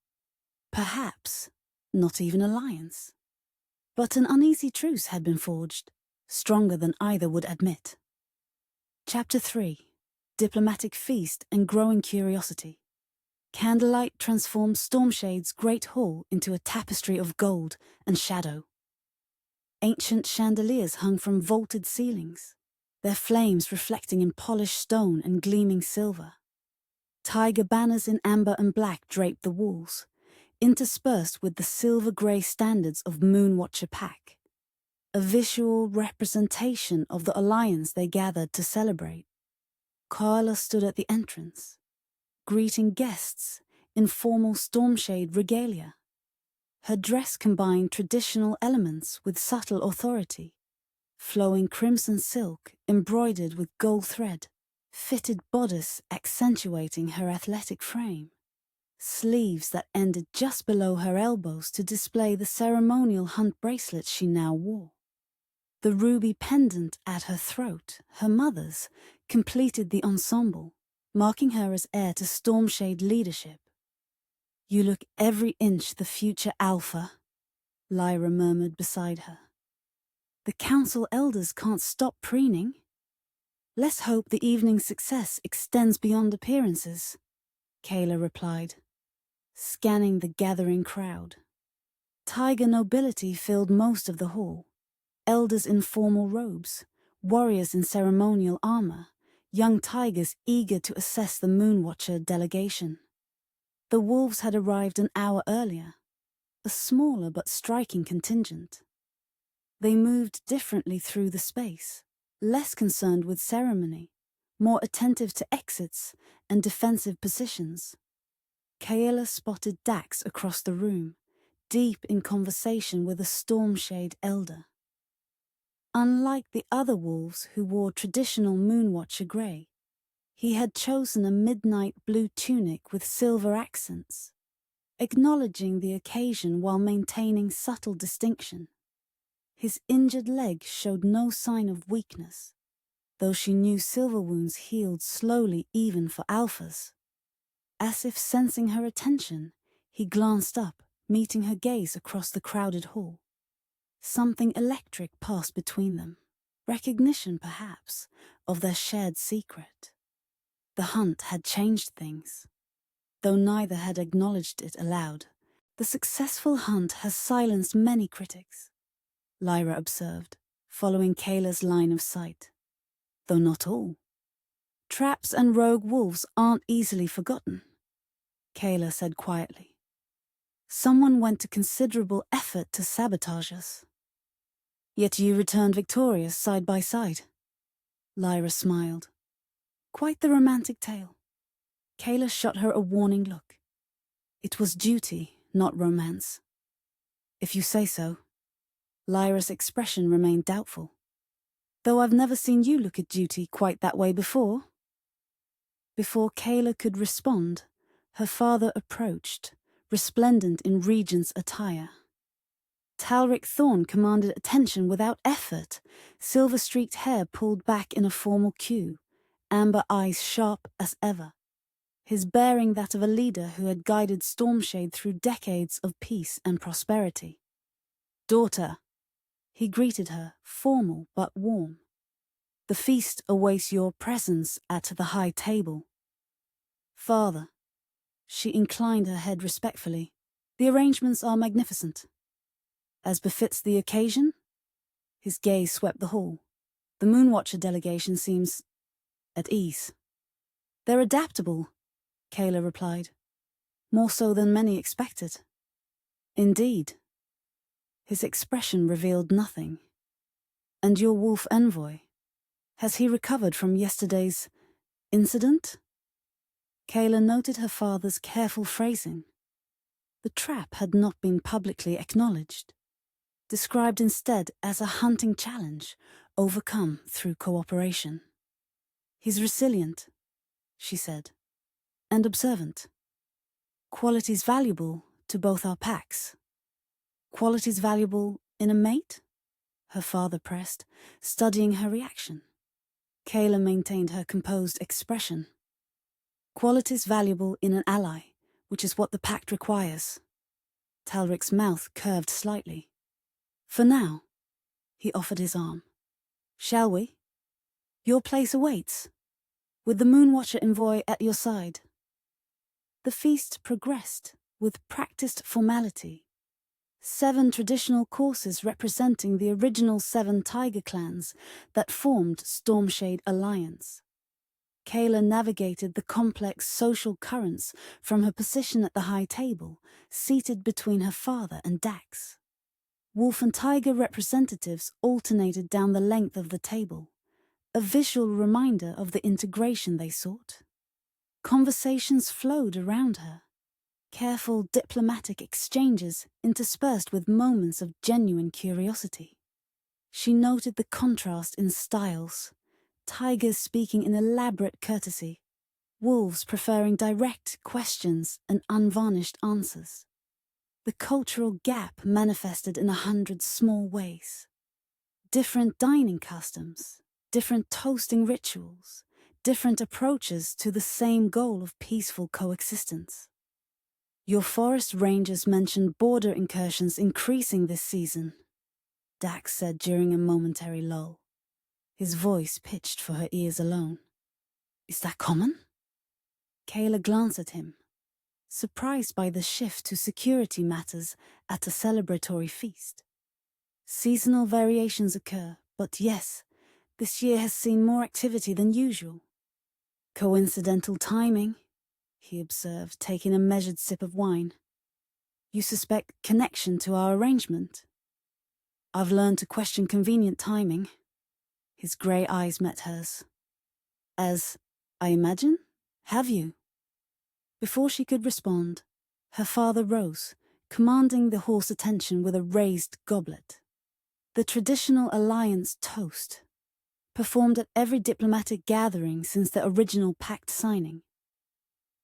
Perhaps not even alliance. But an uneasy truce had been forged, stronger than either would admit. Chapter 3. Diplomatic Feast and Growing Curiosity. Candlelight transformed Stormshade's great hall into a tapestry of gold and shadow. Ancient chandeliers hung from vaulted ceilings, their flames reflecting in polished stone and gleaming silver. Tiger banners in amber and black draped the walls, interspersed with the silver-grey standards of Moonwatcher Pack. a visual representation of the alliance they gathered to celebrate. Kaela stood at the entrance, greeting guests in formal Stormshade regalia. Her dress combined traditional elements with subtle authority. Flowing crimson silk embroidered with gold thread, fitted bodice accentuating her athletic frame. Sleeves that ended just below her elbows to display the ceremonial hunt bracelet she now wore. The ruby pendant at her throat, her mother's, completed the ensemble, marking her as heir to Stormshade leadership. "You look every inch the future alpha," Lyra murmured beside her. "The council elders can't stop preening. Let's hope the evening's success extends beyond appearances," Kaela replied, scanning the gathering crowd. Tiger nobility filled most of the hall. Elders in formal robes, warriors in ceremonial armor, young tigers eager to assess the Moonwatcher delegation. The wolves had arrived an hour earlier, a smaller but striking contingent. They moved differently through the space, less concerned with ceremony, more attentive to exits and defensive positions. Kaela spotted Dax across the room, deep in conversation with a Stormshade elder. Unlike the other wolves who wore traditional Moonwatcher grey, he had chosen a midnight blue tunic with silver accents, acknowledging the occasion while maintaining subtle distinction. His injured leg showed no sign of weakness, though she knew silver wounds healed slowly even for alphas. As if sensing her attention, he glanced up, meeting her gaze across the crowded hall. Something electric passed between them, recognition perhaps of their shared secret. The hunt had changed things. Though neither had acknowledged it aloud, the successful hunt has silenced many critics, Lyra observed, following Kaela's line of sight. Though not all. Traps and rogue wolves aren't easily forgotten, Kaela said quietly. Someone went to considerable effort to sabotage us. Yet you returned victorious side by side. Lyra smiled. Quite the romantic tale. Kaela shot her a warning look. It was duty, not romance. If you say so. Lyra's expression remained doubtful. Though I've never seen you look at duty quite that way before. Before Kaela could respond, her father approached, resplendent in regent's attire. Talric Thorne commanded attention without effort, silver-streaked hair pulled back in a formal queue, amber eyes sharp as ever. His bearing that of a leader who had guided Stormshade through decades of peace and prosperity. "Daughter," he greeted her, formal but warm. "The feast awaits your presence at the high table." "Father," she inclined her head respectfully, "the arrangements are magnificent." "As befits the occasion?" His gaze swept the hall. "The Moonwatcher delegation seems at ease." "They're adaptable," Kaela replied. "More so than many expected." "Indeed." His expression revealed nothing. "And your wolf envoy? Has he recovered from yesterday's incident?" Kaela noted her father's careful phrasing. The trap had not been publicly acknowledged, described instead as a hunting challenge overcome through cooperation. "He's resilient," she said, "and observant. Qualities valuable to both our packs." "Qualities valuable in a mate?" her father pressed, studying her reaction. Kaela maintained her composed expression. "Qualities valuable in an ally, which is what the pact requires." Talric's mouth curved slightly. "For now," he offered his arm. "Shall we? Your place awaits, with the Moonwatcher envoy at your side." The feast progressed with practiced formality. 7 traditional courses representing the original 7 tiger clans that formed Stormshade Alliance. Kaela navigated the complex social currents from her position at the high table, seated between her father and Dax. Wolf and tiger representatives alternated down the length of the table, a visual reminder of the integration they sought. Conversations flowed around her, careful diplomatic exchanges interspersed with moments of genuine curiosity. She noted the contrast in styles, tigers speaking in elaborate courtesy, wolves preferring direct questions and unvarnished answers. The cultural gap manifested in 100 small ways. Different dining customs, different toasting rituals, different approaches to the same goal of peaceful coexistence. Your forest rangers mentioned border incursions increasing this season, Dax said during a momentary lull, his voice pitched for her ears alone. Is that common? Kaela glanced at him, surprised by the shift to security matters at a celebratory feast. Seasonal variations occur, but yes, this year has seen more activity than usual. Coincidental timing, he observed, taking a measured sip of wine. You suspect connection to our arrangement? I've learned to question convenient timing. His grey eyes met hers. As, I imagine? Have you? Before she could respond, her father rose, commanding the hall's attention with a raised goblet. The traditional alliance toast, performed at every diplomatic gathering since the original pact signing.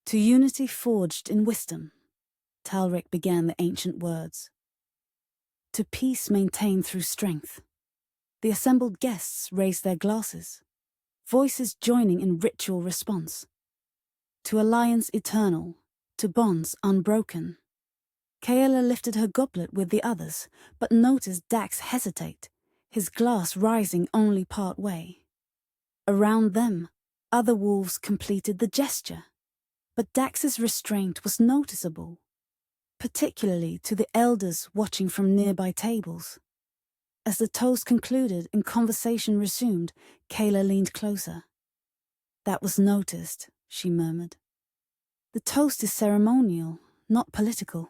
To unity forged in wisdom, Talric began the ancient words. To peace maintained through strength. The assembled guests raised their glasses, voices joining in ritual response. To alliance eternal, to bonds unbroken. Kaela lifted her goblet with the others, but noticed Dax hesitate, his glass rising only part way. Around them, other wolves completed the gesture, but Dax's restraint was noticeable, particularly to the elders watching from nearby tables. As the toast concluded and conversation resumed, Kaela leaned closer. That was noticed, she murmured. The toast is ceremonial, not political.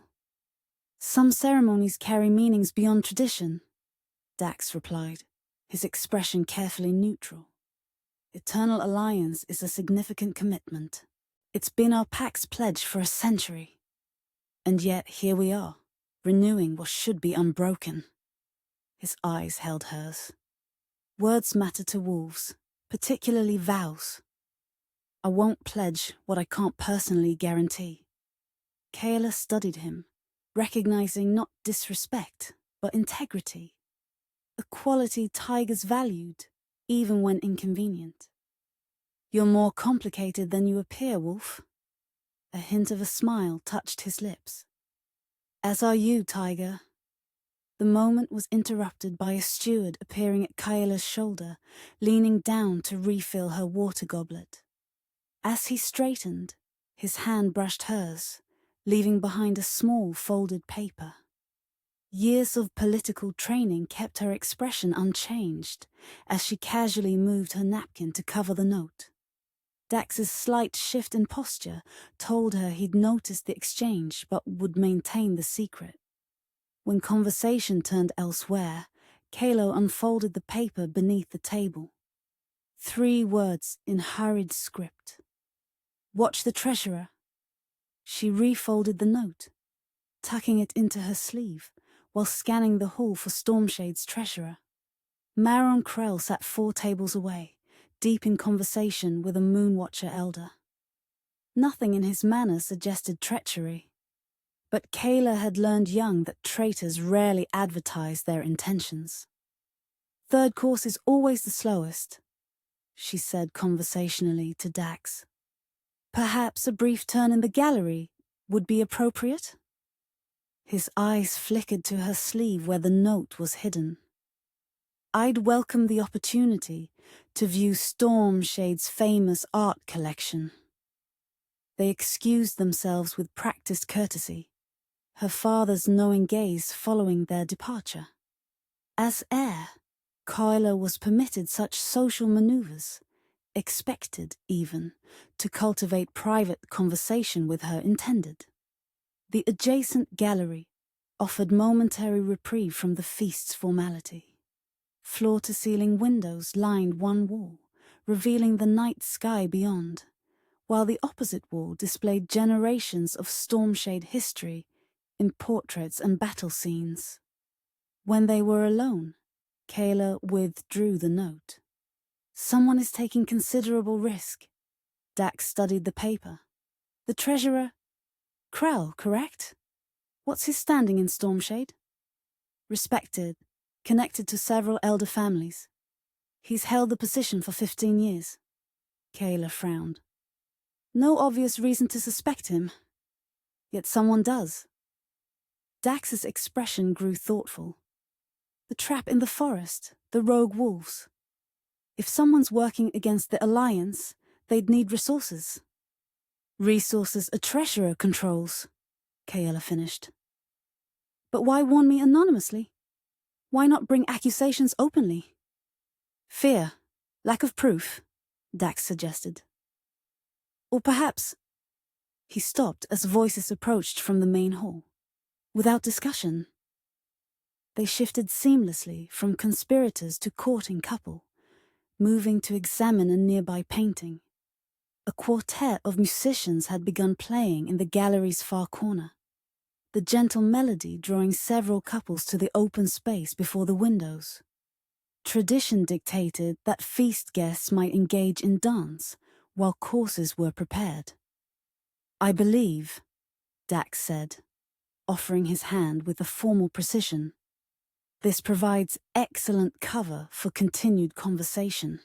Some ceremonies carry meanings beyond tradition, Dax replied, his expression carefully neutral. Eternal alliance is a significant commitment. It's been our pact's pledge for a century. And yet here we are, renewing what should be unbroken. His eyes held hers. Words matter to wolves, particularly vows. I won't pledge what I can't personally guarantee. Kaela studied him, recognizing not disrespect, but integrity. A quality tigers valued, even when inconvenient. You're more complicated than you appear, Wolf. A hint of a smile touched his lips. As are you, Tiger. The moment was interrupted by a steward appearing at Kaela's shoulder, leaning down to refill her water goblet. As he straightened, his hand brushed hers, leaving behind a small folded paper. Years of political training kept her expression unchanged as she casually moved her napkin to cover the note. Dax's slight shift in posture told her he'd noticed the exchange but would maintain the secret. When conversation turned elsewhere, Kaela unfolded the paper beneath the table. 3 words in hurried script. Watch the treasurer. She refolded the note, tucking it into her sleeve, while scanning the hall for Stormshade's treasurer. Maron Krell sat 4 tables away, deep in conversation with a Moonwatcher elder. Nothing in his manner suggested treachery, but Kaela had learned young that traitors rarely advertise their intentions. 3rd course is always the slowest, she said conversationally to Dax. Perhaps a brief turn in the gallery would be appropriate? His eyes flickered to her sleeve where the note was hidden. I'd welcome the opportunity to view Stormshade's famous art collection. They excused themselves with practiced courtesy, her father's knowing gaze following their departure. As heir, Kaela was permitted such social maneuvers, expected, even, to cultivate private conversation with her intended. The adjacent gallery, offered momentary reprieve from the feast's formality. Floor-to-ceiling windows lined one wall, revealing the night sky beyond, while the opposite wall displayed generations of Stormshade history in portraits and battle scenes. When they were alone, Kaela withdrew the note. Someone is taking considerable risk. Dax studied the paper. The treasurer? Krell, correct? What's his standing in Stormshade? Respected, connected to several elder families. He's held the position for 15 years. Kaela frowned. No obvious reason to suspect him. Yet someone does. Dax's expression grew thoughtful. The trap in the forest, the rogue wolves. If someone's working against the Alliance, they'd need resources. Resources a treasurer controls, Kaela finished. But why warn me anonymously? Why not bring accusations openly? Fear, lack of proof, Dax suggested. Or perhaps... He stopped as voices approached from the main hall. Without discussion. They shifted seamlessly from conspirators to courting couple, moving to examine a nearby painting. A quartet of musicians had begun playing in the gallery's far corner, the gentle melody drawing several couples to the open space before the windows. Tradition dictated that feast guests might engage in dance while courses were prepared. I believe, Dax said, offering his hand with a formal precision. This provides excellent cover for continued conversation.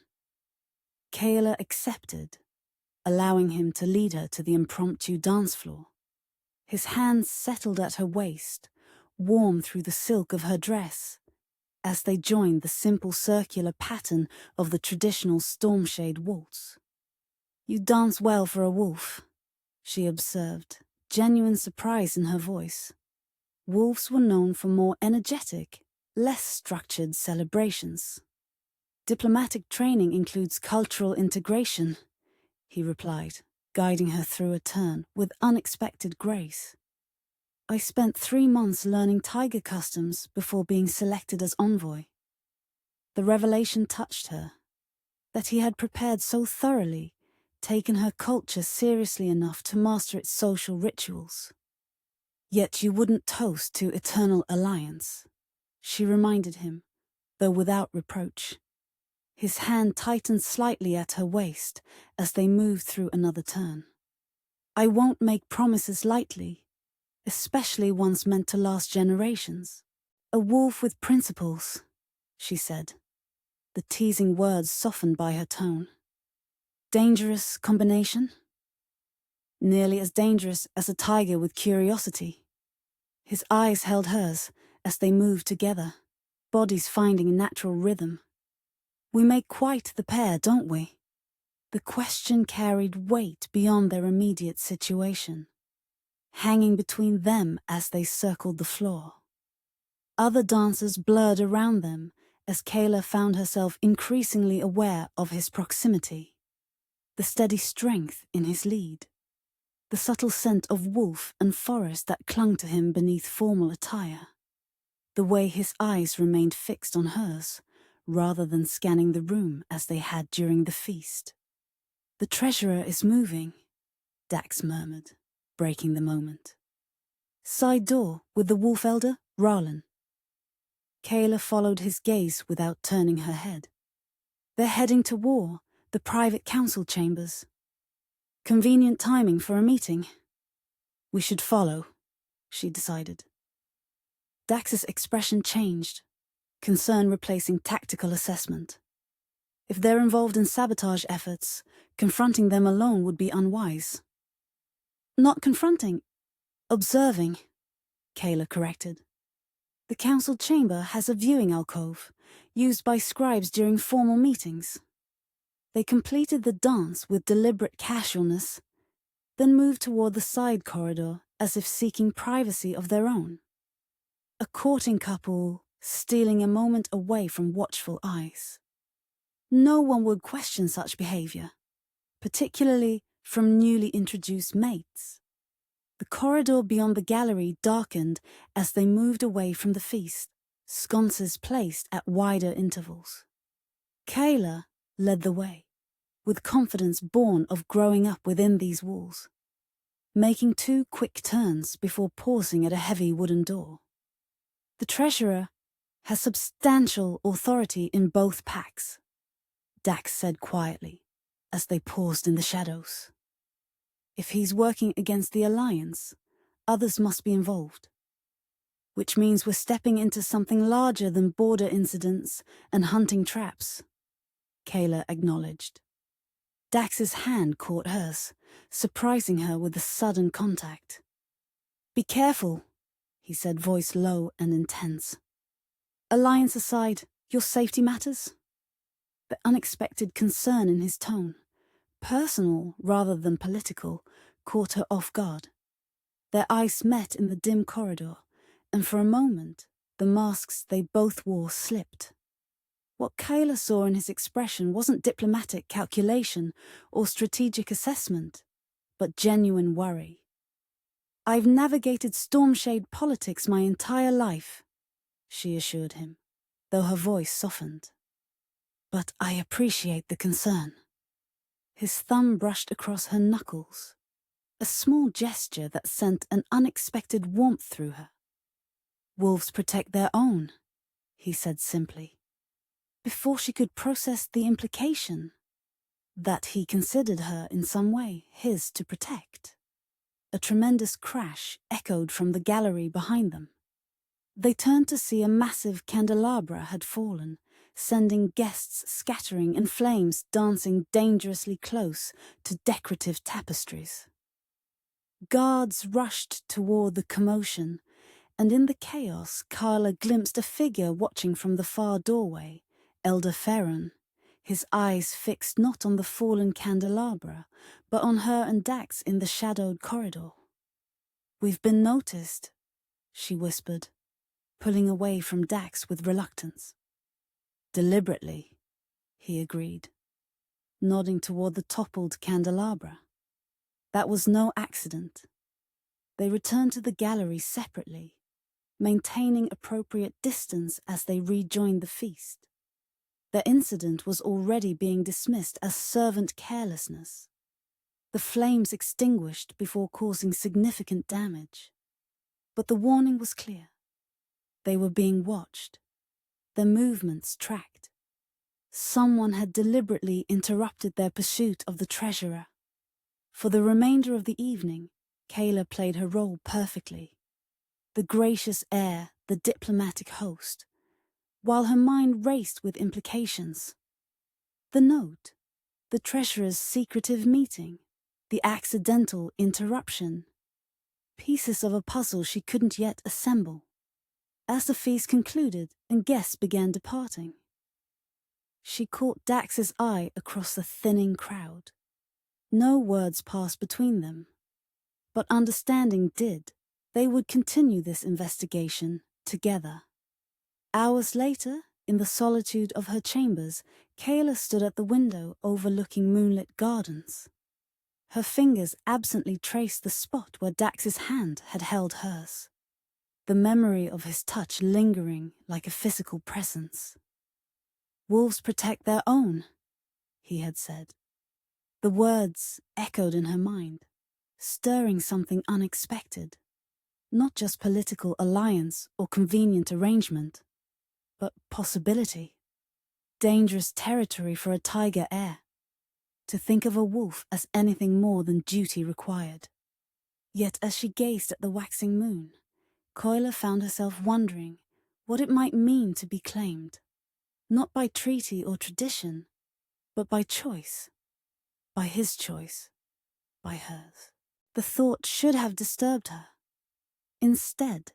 Kaela accepted, allowing him to lead her to the impromptu dance floor. His hands settled at her waist, warm through the silk of her dress, as they joined the simple circular pattern of the traditional Stormshade waltz. You dance well for a wolf, she observed, genuine surprise in her voice. Wolves were known for more energetic, less structured celebrations. Diplomatic training includes cultural integration, he replied, guiding her through a turn with unexpected grace. I spent 3 months learning tiger customs before being selected as envoy. The revelation touched her, that he had prepared so thoroughly, taken her culture seriously enough to master its social rituals. Yet you wouldn't toast to eternal alliance, she reminded him, though without reproach. His hand tightened slightly at her waist as they moved through another turn. I won't make promises lightly, especially ones meant to last generations. A wolf with principles, she said, the teasing words softened by her tone. Dangerous combination? Nearly as dangerous as a tiger with curiosity. His eyes held hers as they moved together, bodies finding a natural rhythm. We make quite the pair, don't we? The question carried weight beyond their immediate situation, hanging between them as they circled the floor. Other dancers blurred around them as Kaela found herself increasingly aware of his proximity. The steady strength in his lead, the subtle scent of wolf and forest that clung to him beneath formal attire, the way his eyes remained fixed on hers, rather than scanning the room as they had during the feast. The treasurer is moving, Dax murmured, breaking the moment. Side door with the wolf elder, Rowan. Kaela followed his gaze without turning her head. They're heading to war, the private council chambers. Convenient timing for a meeting. We should follow, she decided. Dax's expression changed, concern replacing tactical assessment. If they're involved in sabotage efforts, confronting them alone would be unwise. Not confronting, observing, Kaela corrected. The council chamber has a viewing alcove, used by scribes during formal meetings. They completed the dance with deliberate casualness, then moved toward the side corridor as if seeking privacy of their own. A courting couple stealing a moment away from watchful eyes. No one would question such behavior, particularly from newly introduced mates. The corridor beyond the gallery darkened as they moved away from the feast, sconces placed at wider intervals. Kaela led the way, with confidence born of growing up within these walls, making 2 quick turns before pausing at a heavy wooden door. The treasurer has substantial authority in both packs, Dax said quietly, as they paused in the shadows. If he's working against the Alliance, others must be involved. Which means we're stepping into something larger than border incidents and hunting traps, Kaela acknowledged. Dax's hand caught hers, surprising her with the sudden contact. "Be careful," he said, voice low and intense. "Alliance aside, your safety matters?" The unexpected concern in his tone, personal rather than political, caught her off guard. Their eyes met in the dim corridor, and for a moment, the masks they both wore slipped. What Kaela saw in his expression wasn't diplomatic calculation or strategic assessment, but genuine worry. "I've navigated Stormshade politics my entire life," she assured him, though her voice softened. "But I appreciate the concern." His thumb brushed across her knuckles, a small gesture that sent an unexpected warmth through her. "Wolves protect their own," he said simply, before she could process the implication that he considered her in some way his to protect. A tremendous crash echoed from the gallery behind them. They turned to see a massive candelabra had fallen, sending guests scattering and flames dancing dangerously close to decorative tapestries. Guards rushed toward the commotion, and in the chaos Kaela glimpsed a figure watching from the far doorway, Elder Ferron, his eyes fixed not on the fallen candelabra, but on her and Dax in the shadowed corridor. "We've been noticed," she whispered, pulling away from Dax with reluctance. "Deliberately," he agreed, nodding toward the toppled candelabra. That was no accident. They returned to the gallery separately, maintaining appropriate distance as they rejoined the feast. The incident was already being dismissed as servant carelessness, the flames extinguished before causing significant damage. But the warning was clear. They were being watched, their movements tracked. Someone had deliberately interrupted their pursuit of the treasurer. For the remainder of the evening, Kaela played her role perfectly. The gracious heir, the diplomatic host, while her mind raced with implications. The note, the treasurer's secretive meeting, the accidental interruption. Pieces of a puzzle she couldn't yet assemble. As the feast concluded and guests began departing, she caught Dax's eye across the thinning crowd. No words passed between them, but understanding did. They would continue this investigation together. Hours later, in the solitude of her chambers, Kaela stood at the window overlooking moonlit gardens. Her fingers absently traced the spot where Dax's hand had held hers, the memory of his touch lingering like a physical presence. "Wolves protect their own," he had said. The words echoed in her mind, stirring something unexpected. Not just political alliance or convenient arrangement, but possibility. Dangerous territory for a tiger heir. To think of a wolf as anything more than duty required. Yet as she gazed at the waxing moon, Kaela found herself wondering what it might mean to be claimed, not by treaty or tradition, but by choice. By his choice, by hers. The thought should have disturbed her. Instead,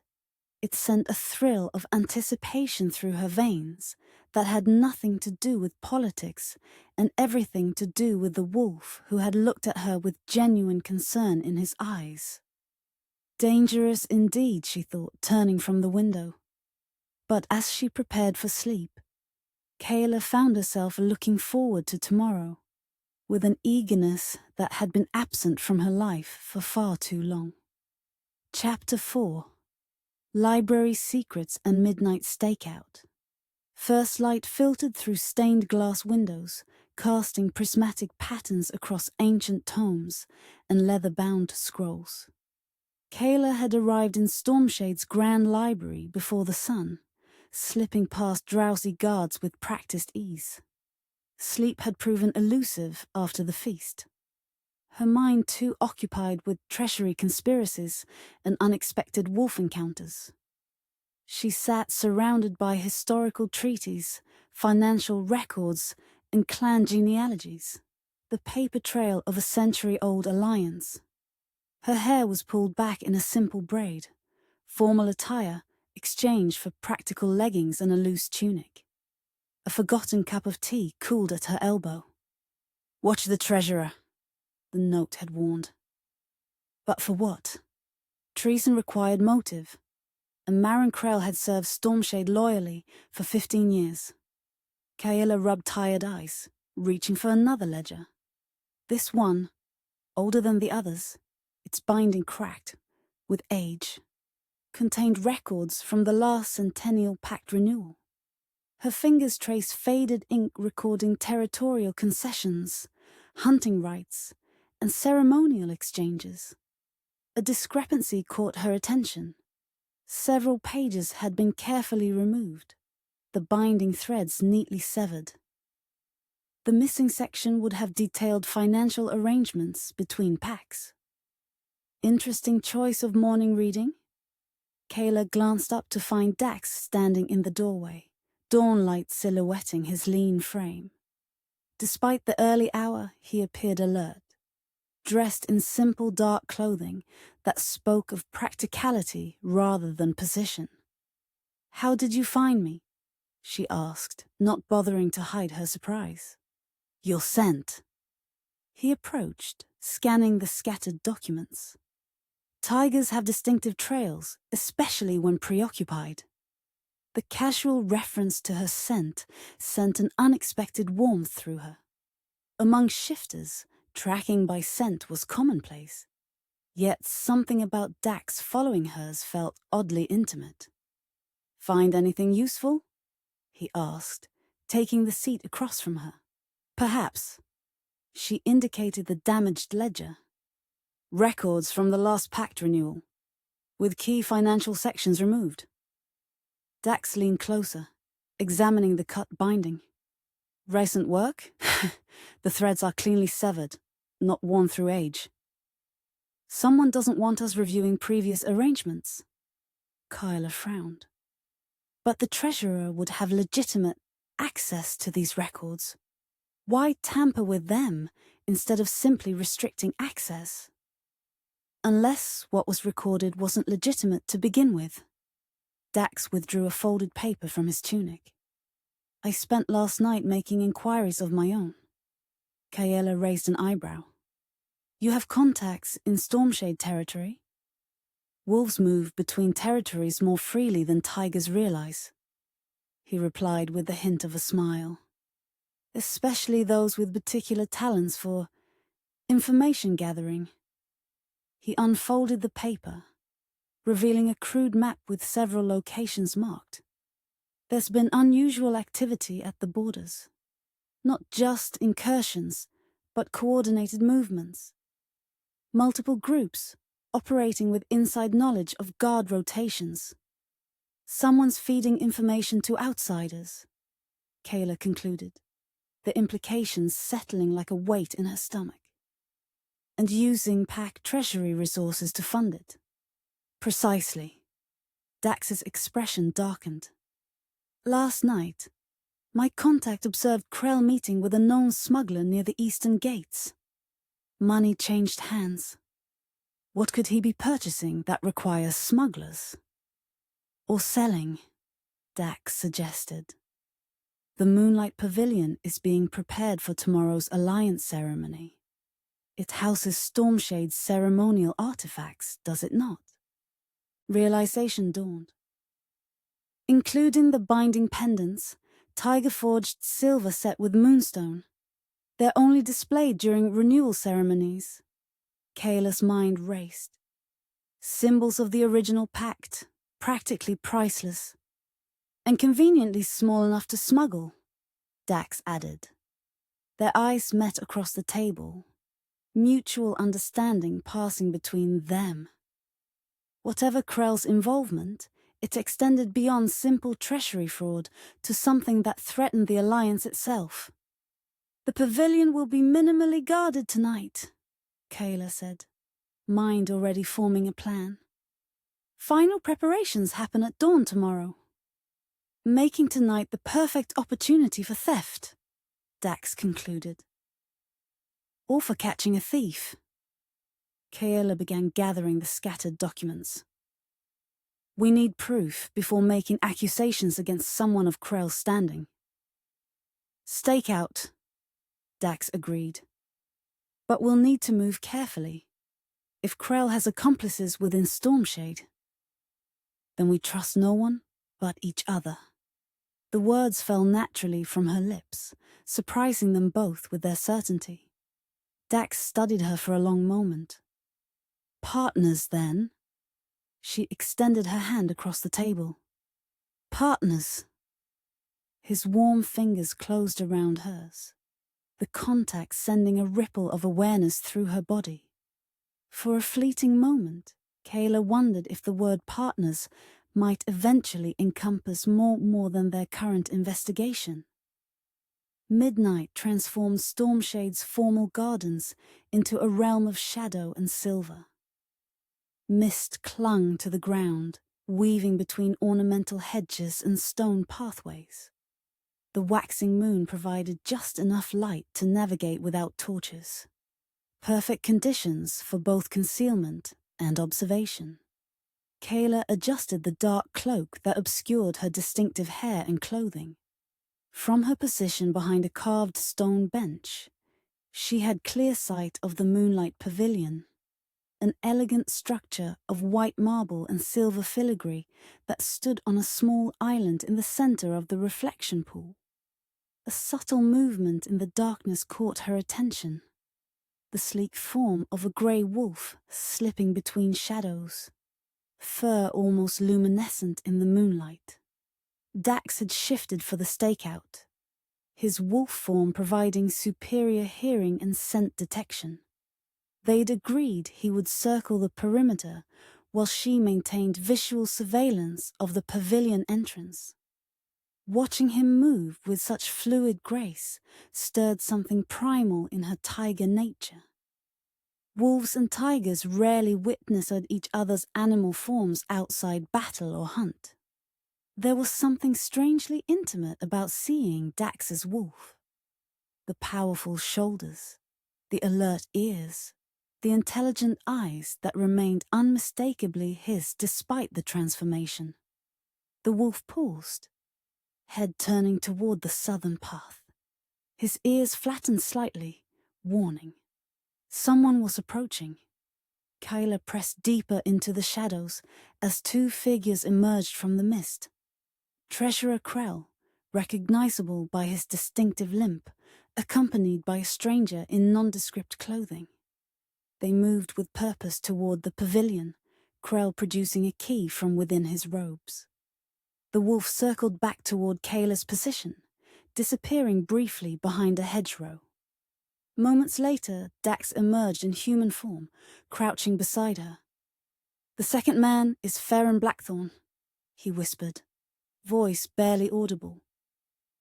it sent a thrill of anticipation through her veins that had nothing to do with politics and everything to do with the wolf who had looked at her with genuine concern in his eyes. Dangerous indeed, she thought, turning from the window. But as she prepared for sleep, Kaela found herself looking forward to tomorrow, with an eagerness that had been absent from her life for far too long. Chapter 4. Library Secrets and Midnight Stakeout. First light filtered through stained glass windows, casting prismatic patterns across ancient tomes and leather-bound scrolls. Kaela had arrived in Stormshade's grand library before the sun, slipping past drowsy guards with practiced ease. Sleep had proven elusive after the feast. Her mind too occupied with treasury conspiracies and unexpected wolf encounters. She sat surrounded by historical treaties, financial records, and clan genealogies, the paper trail of a century-old alliance. Her hair was pulled back in a simple braid, formal attire exchanged for practical leggings and a loose tunic. A forgotten cup of tea cooled at her elbow. "Watch the treasurer," the note had warned. But for what? Treason required motive, and Maren Krell had served Stormshade loyally for 15 years. Kaela rubbed tired eyes, reaching for another ledger. This one, older than the others, its binding cracked with age, contained records from the last centennial pact renewal. Her fingers traced faded ink recording territorial concessions, hunting rights, and ceremonial exchanges. A discrepancy caught her attention. Several pages had been carefully removed, the binding threads neatly severed. The missing section would have detailed financial arrangements between packs. Interesting choice of morning reading. Kaela glanced up to find Dax standing in the doorway, dawnlight silhouetting his lean frame. Despite the early hour, he appeared alert, dressed in simple dark clothing that spoke of practicality rather than position. "How did you find me?" she asked, not bothering to hide her surprise. "Your scent." He approached, scanning the scattered documents. Tigers have distinctive trails, especially when preoccupied. The casual reference to her scent sent an unexpected warmth through her. Among shifters, tracking by scent was commonplace. Yet something about Dax following hers felt oddly intimate. "Find anything useful?" he asked, taking the seat across from her. "Perhaps." She indicated the damaged ledger. "Records from the last pact renewal, with key financial sections removed." Dax leaned closer, examining the cut binding. "Recent work? The threads are cleanly severed, not worn through age." "Someone doesn't want us reviewing previous arrangements." Kaela frowned. "But the treasurer would have legitimate access to these records. Why tamper with them instead of simply restricting access? Unless what was recorded wasn't legitimate to begin with." Dax withdrew a folded paper from his tunic. "I spent last night making inquiries of my own." Kaela raised an eyebrow. "You have contacts in Stormshade territory?" "Wolves move between territories more freely than tigers realize," he replied with the hint of a smile. "Especially those with particular talents for information gathering." He unfolded the paper, revealing a crude map with several locations marked. "There's been unusual activity at the borders. Not just incursions, but coordinated movements. Multiple groups operating with inside knowledge of guard rotations. Someone's feeding information to outsiders," Kaela concluded, the implications settling like a weight in her stomach. "And using pack treasury resources to fund it." "Precisely." Dax's expression darkened. "Last night, my contact observed Krell meeting with a known smuggler near the eastern gates. Money changed hands. What could he be purchasing that requires smugglers? Or selling?" Dax suggested. "The Moonlight Pavilion is being prepared for tomorrow's alliance ceremony. It houses Stormshade's ceremonial artifacts, does it not?" Realization dawned. "Including the binding pendants, tiger-forged silver set with moonstone. They're only displayed during renewal ceremonies." Kaela's mind raced. Symbols of the original pact, practically priceless. And conveniently small enough to smuggle, Dax added. Their eyes met across the table, mutual understanding passing between them. Whatever Krell's involvement, it extended beyond simple treasury fraud to something that threatened the Alliance itself. The pavilion will be minimally guarded tonight, Kaela said, mind already forming a plan. Final preparations happen at dawn tomorrow. Making tonight the perfect opportunity for theft, Dax concluded. Or for catching a thief. Kaela began gathering the scattered documents. We need proof before making accusations against someone of Krell's standing. Stakeout, Dax agreed. But we'll need to move carefully. If Krell has accomplices within Stormshade, then we trust no one but each other. The words fell naturally from her lips, surprising them both with their certainty. Dax studied her for a long moment. Partners, then? She extended her hand across the table. Partners. His warm fingers closed around hers, the contact sending a ripple of awareness through her body. For a fleeting moment, Kaela wondered if the word partners might eventually encompass more than their current investigation. Midnight transformed Stormshade's formal gardens into a realm of shadow and silver. Mist clung to the ground, weaving between ornamental hedges and stone pathways. The waxing moon provided just enough light to navigate without torches. Perfect conditions for both concealment and observation. Kaela adjusted the dark cloak that obscured her distinctive hair and clothing. From her position behind a carved stone bench, she had clear sight of the Moonlight Pavilion, an elegant structure of white marble and silver filigree that stood on a small island in the center of the reflection pool. A subtle movement in the darkness caught her attention. The sleek form of a grey wolf slipping between shadows, fur almost luminescent in the moonlight. Dax had shifted for the stakeout, his wolf form providing superior hearing and scent detection. They'd agreed he would circle the perimeter while she maintained visual surveillance of the pavilion entrance. Watching him move with such fluid grace stirred something primal in her tiger nature. Wolves and tigers rarely witnessed each other's animal forms outside battle or hunt. There was something strangely intimate about seeing Dax's wolf. The powerful shoulders, the alert ears, the intelligent eyes that remained unmistakably his despite the transformation. The wolf paused, head turning toward the southern path. His ears flattened slightly, warning. Someone was approaching. Kaela pressed deeper into the shadows as two figures emerged from the mist. Treasurer Krell, recognizable by his distinctive limp, accompanied by a stranger in nondescript clothing. They moved with purpose toward the pavilion, Krell producing a key from within his robes. The wolf circled back toward Kaela's position, disappearing briefly behind a hedgerow. Moments later, Dax emerged in human form, crouching beside her. "The second man is Farron Blackthorne," he whispered, voice barely audible.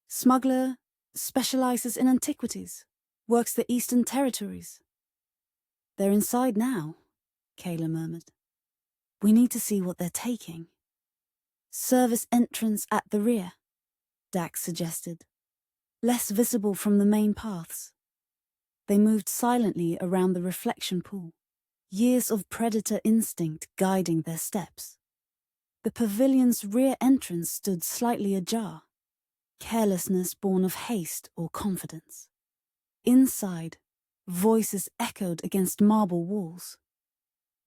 "Smuggler, specializes in antiquities, works the Eastern Territories." "They're inside now," Kaela murmured. "We need to see what they're taking." "Service entrance at the rear," Dax suggested, less visible from the main paths. They moved silently around the reflection pool, years of predator instinct guiding their steps. The pavilion's rear entrance stood slightly ajar, carelessness born of haste or confidence. Inside, voices echoed against marble walls.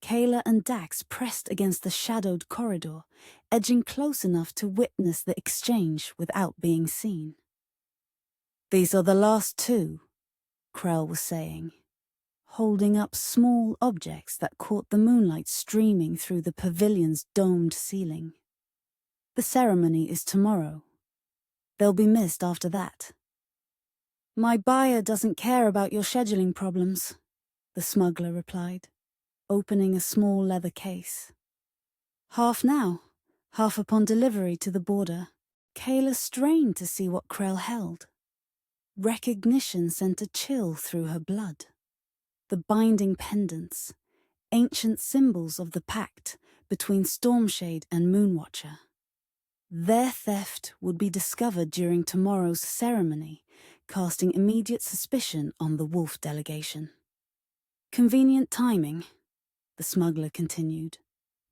Kaela and Dax pressed against the shadowed corridor, edging close enough to witness the exchange without being seen. "These are the last two," Krell was saying, holding up small objects that caught the moonlight streaming through the pavilion's domed ceiling. The ceremony is tomorrow. They'll be missed after that. My buyer doesn't care about your scheduling problems, the smuggler replied, opening a small leather case. Half now, half upon delivery to the border. Kaela strained to see what Krell held. Recognition sent a chill through her blood. The binding pendants, ancient symbols of the pact between Stormshade and Moonwatcher. Their theft would be discovered during tomorrow's ceremony, casting immediate suspicion on the Wolf delegation. Convenient timing, the smuggler continued,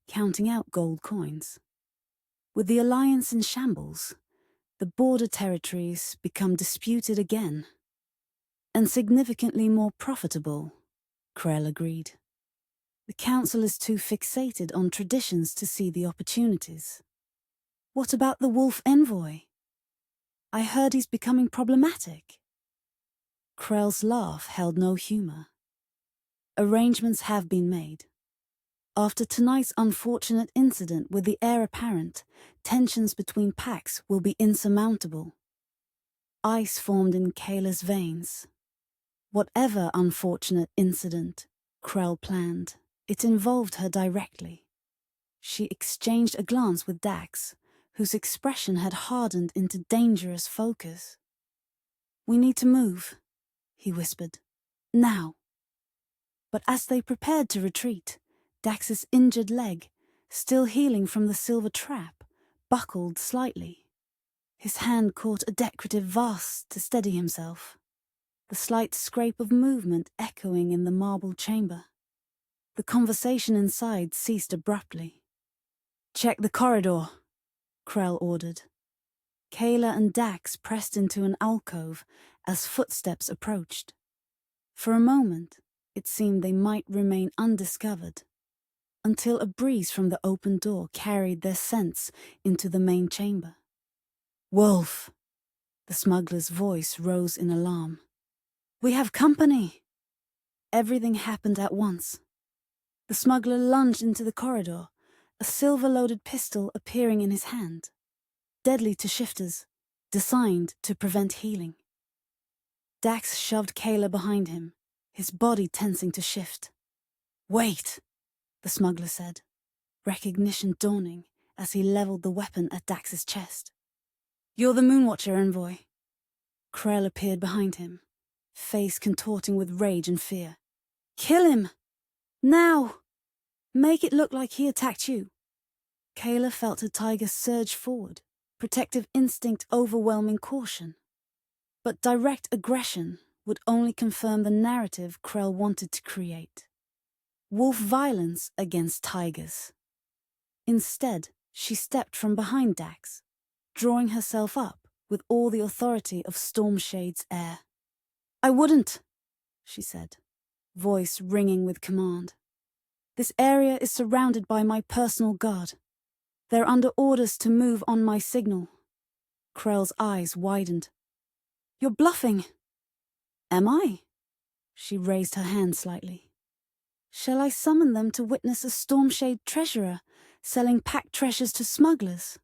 counting out gold coins. With the alliance in shambles, the border territories become disputed again. And significantly more profitable, Krell agreed. The council is too fixated on traditions to see the opportunities. What about the Wolf envoy? I heard he's becoming problematic. Krell's laugh held no humor. Arrangements have been made. After tonight's unfortunate incident with the heir apparent, tensions between packs will be insurmountable. Ice formed in Kaela's veins. Whatever unfortunate incident Krell planned, it involved her directly. She exchanged a glance with Dax, whose expression had hardened into dangerous focus. "We need to move," he whispered. "Now." But as they prepared to retreat, Dax's injured leg, still healing from the silver trap, buckled slightly. His hand caught a decorative vase to steady himself, the slight scrape of movement echoing in the marble chamber. The conversation inside ceased abruptly. "Check the corridor," Krell ordered. Kaela and Dax pressed into an alcove as footsteps approached. For a moment, it seemed they might remain undiscovered, until a breeze from the open door carried their scents into the main chamber. "Wolf!" The smuggler's voice rose in alarm. "We have company!" Everything happened at once. The smuggler lunged into the corridor, a silver-loaded pistol appearing in his hand. Deadly to shifters, designed to prevent healing. Dax shoved Kaela behind him, his body tensing to shift. "Wait!" the smuggler said, recognition dawning as he leveled the weapon at Dax's chest. "You're the Moonwatcher envoy." Krell appeared behind him, face contorting with rage and fear. "Kill him! Now! Make it look like he attacked you." Kaela felt her tiger surge forward, protective instinct overwhelming caution. But direct aggression would only confirm the narrative Krell wanted to create. Wolf violence against tigers. Instead, she stepped from behind Dax, drawing herself up with all the authority of Stormshade's heir. "I wouldn't," she said, voice ringing with command. "This area is surrounded by my personal guard. They're under orders to move on my signal." Krell's eyes widened. "You're bluffing." "Am I?" She raised her hand slightly. "Shall I summon them to witness a Stormshade treasurer selling packed treasures to smugglers?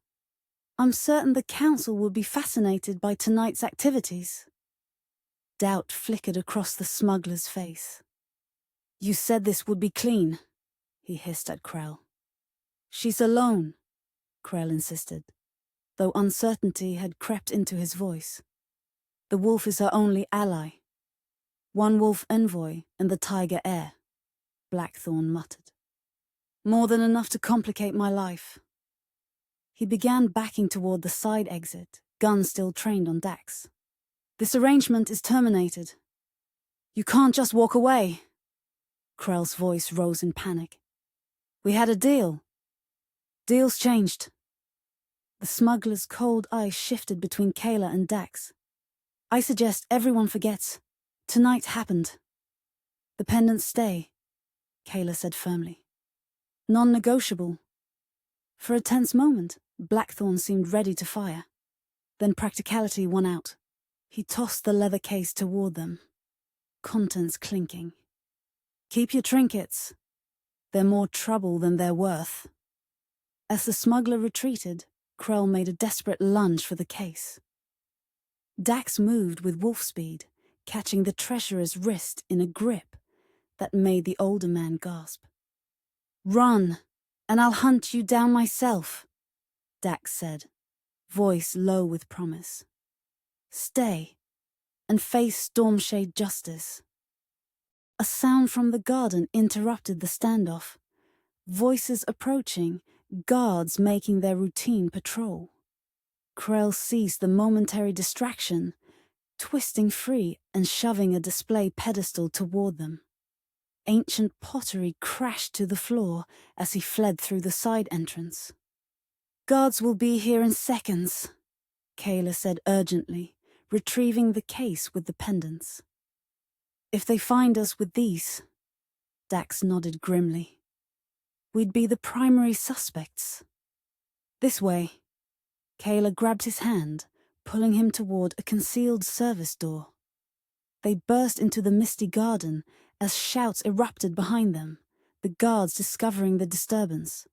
I'm certain the council will be fascinated by tonight's activities." Doubt flickered across the smuggler's face. "You said this would be clean," he hissed at Krell. "She's alone," Krell insisted, though uncertainty had crept into his voice. "The wolf is her only ally. One wolf envoy and the tiger heir," Blackthorne muttered. "More than enough to complicate my life." He began backing toward the side exit, gun still trained on Dax. "This arrangement is terminated. You can't just walk away." Krell's voice rose in panic. "We had a deal." "Deal's changed." The smuggler's cold eyes shifted between Kaela and Dax. "I suggest everyone forgets. Tonight happened." "The pendants stay," Kaela said firmly. "Non-negotiable." For a tense moment, Blackthorne seemed ready to fire. Then practicality won out. He tossed the leather case toward them, contents clinking. Keep your trinkets. They're more trouble than they're worth. As the smuggler retreated, Krell made a desperate lunge for the case. Dax moved with wolf speed, catching the treasurer's wrist in a grip that made the older man gasp. "Run, and I'll hunt you down myself," Dax said, voice low with promise. "Stay, and face Stormshade justice." A sound from the garden interrupted the standoff. Voices approaching, guards making their routine patrol. Krell seized the momentary distraction, twisting free and shoving a display pedestal toward them. Ancient pottery crashed to the floor as he fled through the side entrance. "Guards will be here in seconds," Kaela said urgently, retrieving the case with the pendants. "If they find us with these," Dax nodded grimly, "we'd be the primary suspects." "This way." Kaela grabbed his hand, pulling him toward a concealed service door. They burst into the misty garden as shouts erupted behind them, the guards discovering the disturbance.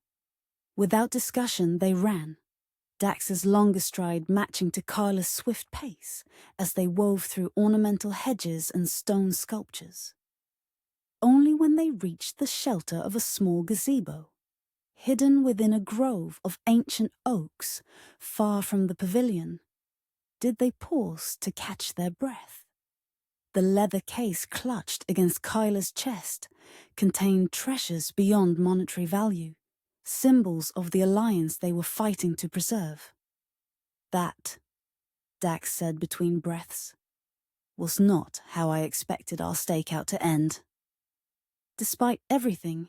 Without discussion, they ran, Dax's longer stride matching to Kaela's swift pace as they wove through ornamental hedges and stone sculptures. Only when they reached the shelter of a small gazebo, hidden within a grove of ancient oaks far from the pavilion, did they pause to catch their breath. The leather case clutched against Kaela's chest contained treasures beyond monetary value, symbols of the alliance they were fighting to preserve. "That," Dax said between breaths, "was not how I expected our stakeout to end." Despite everything,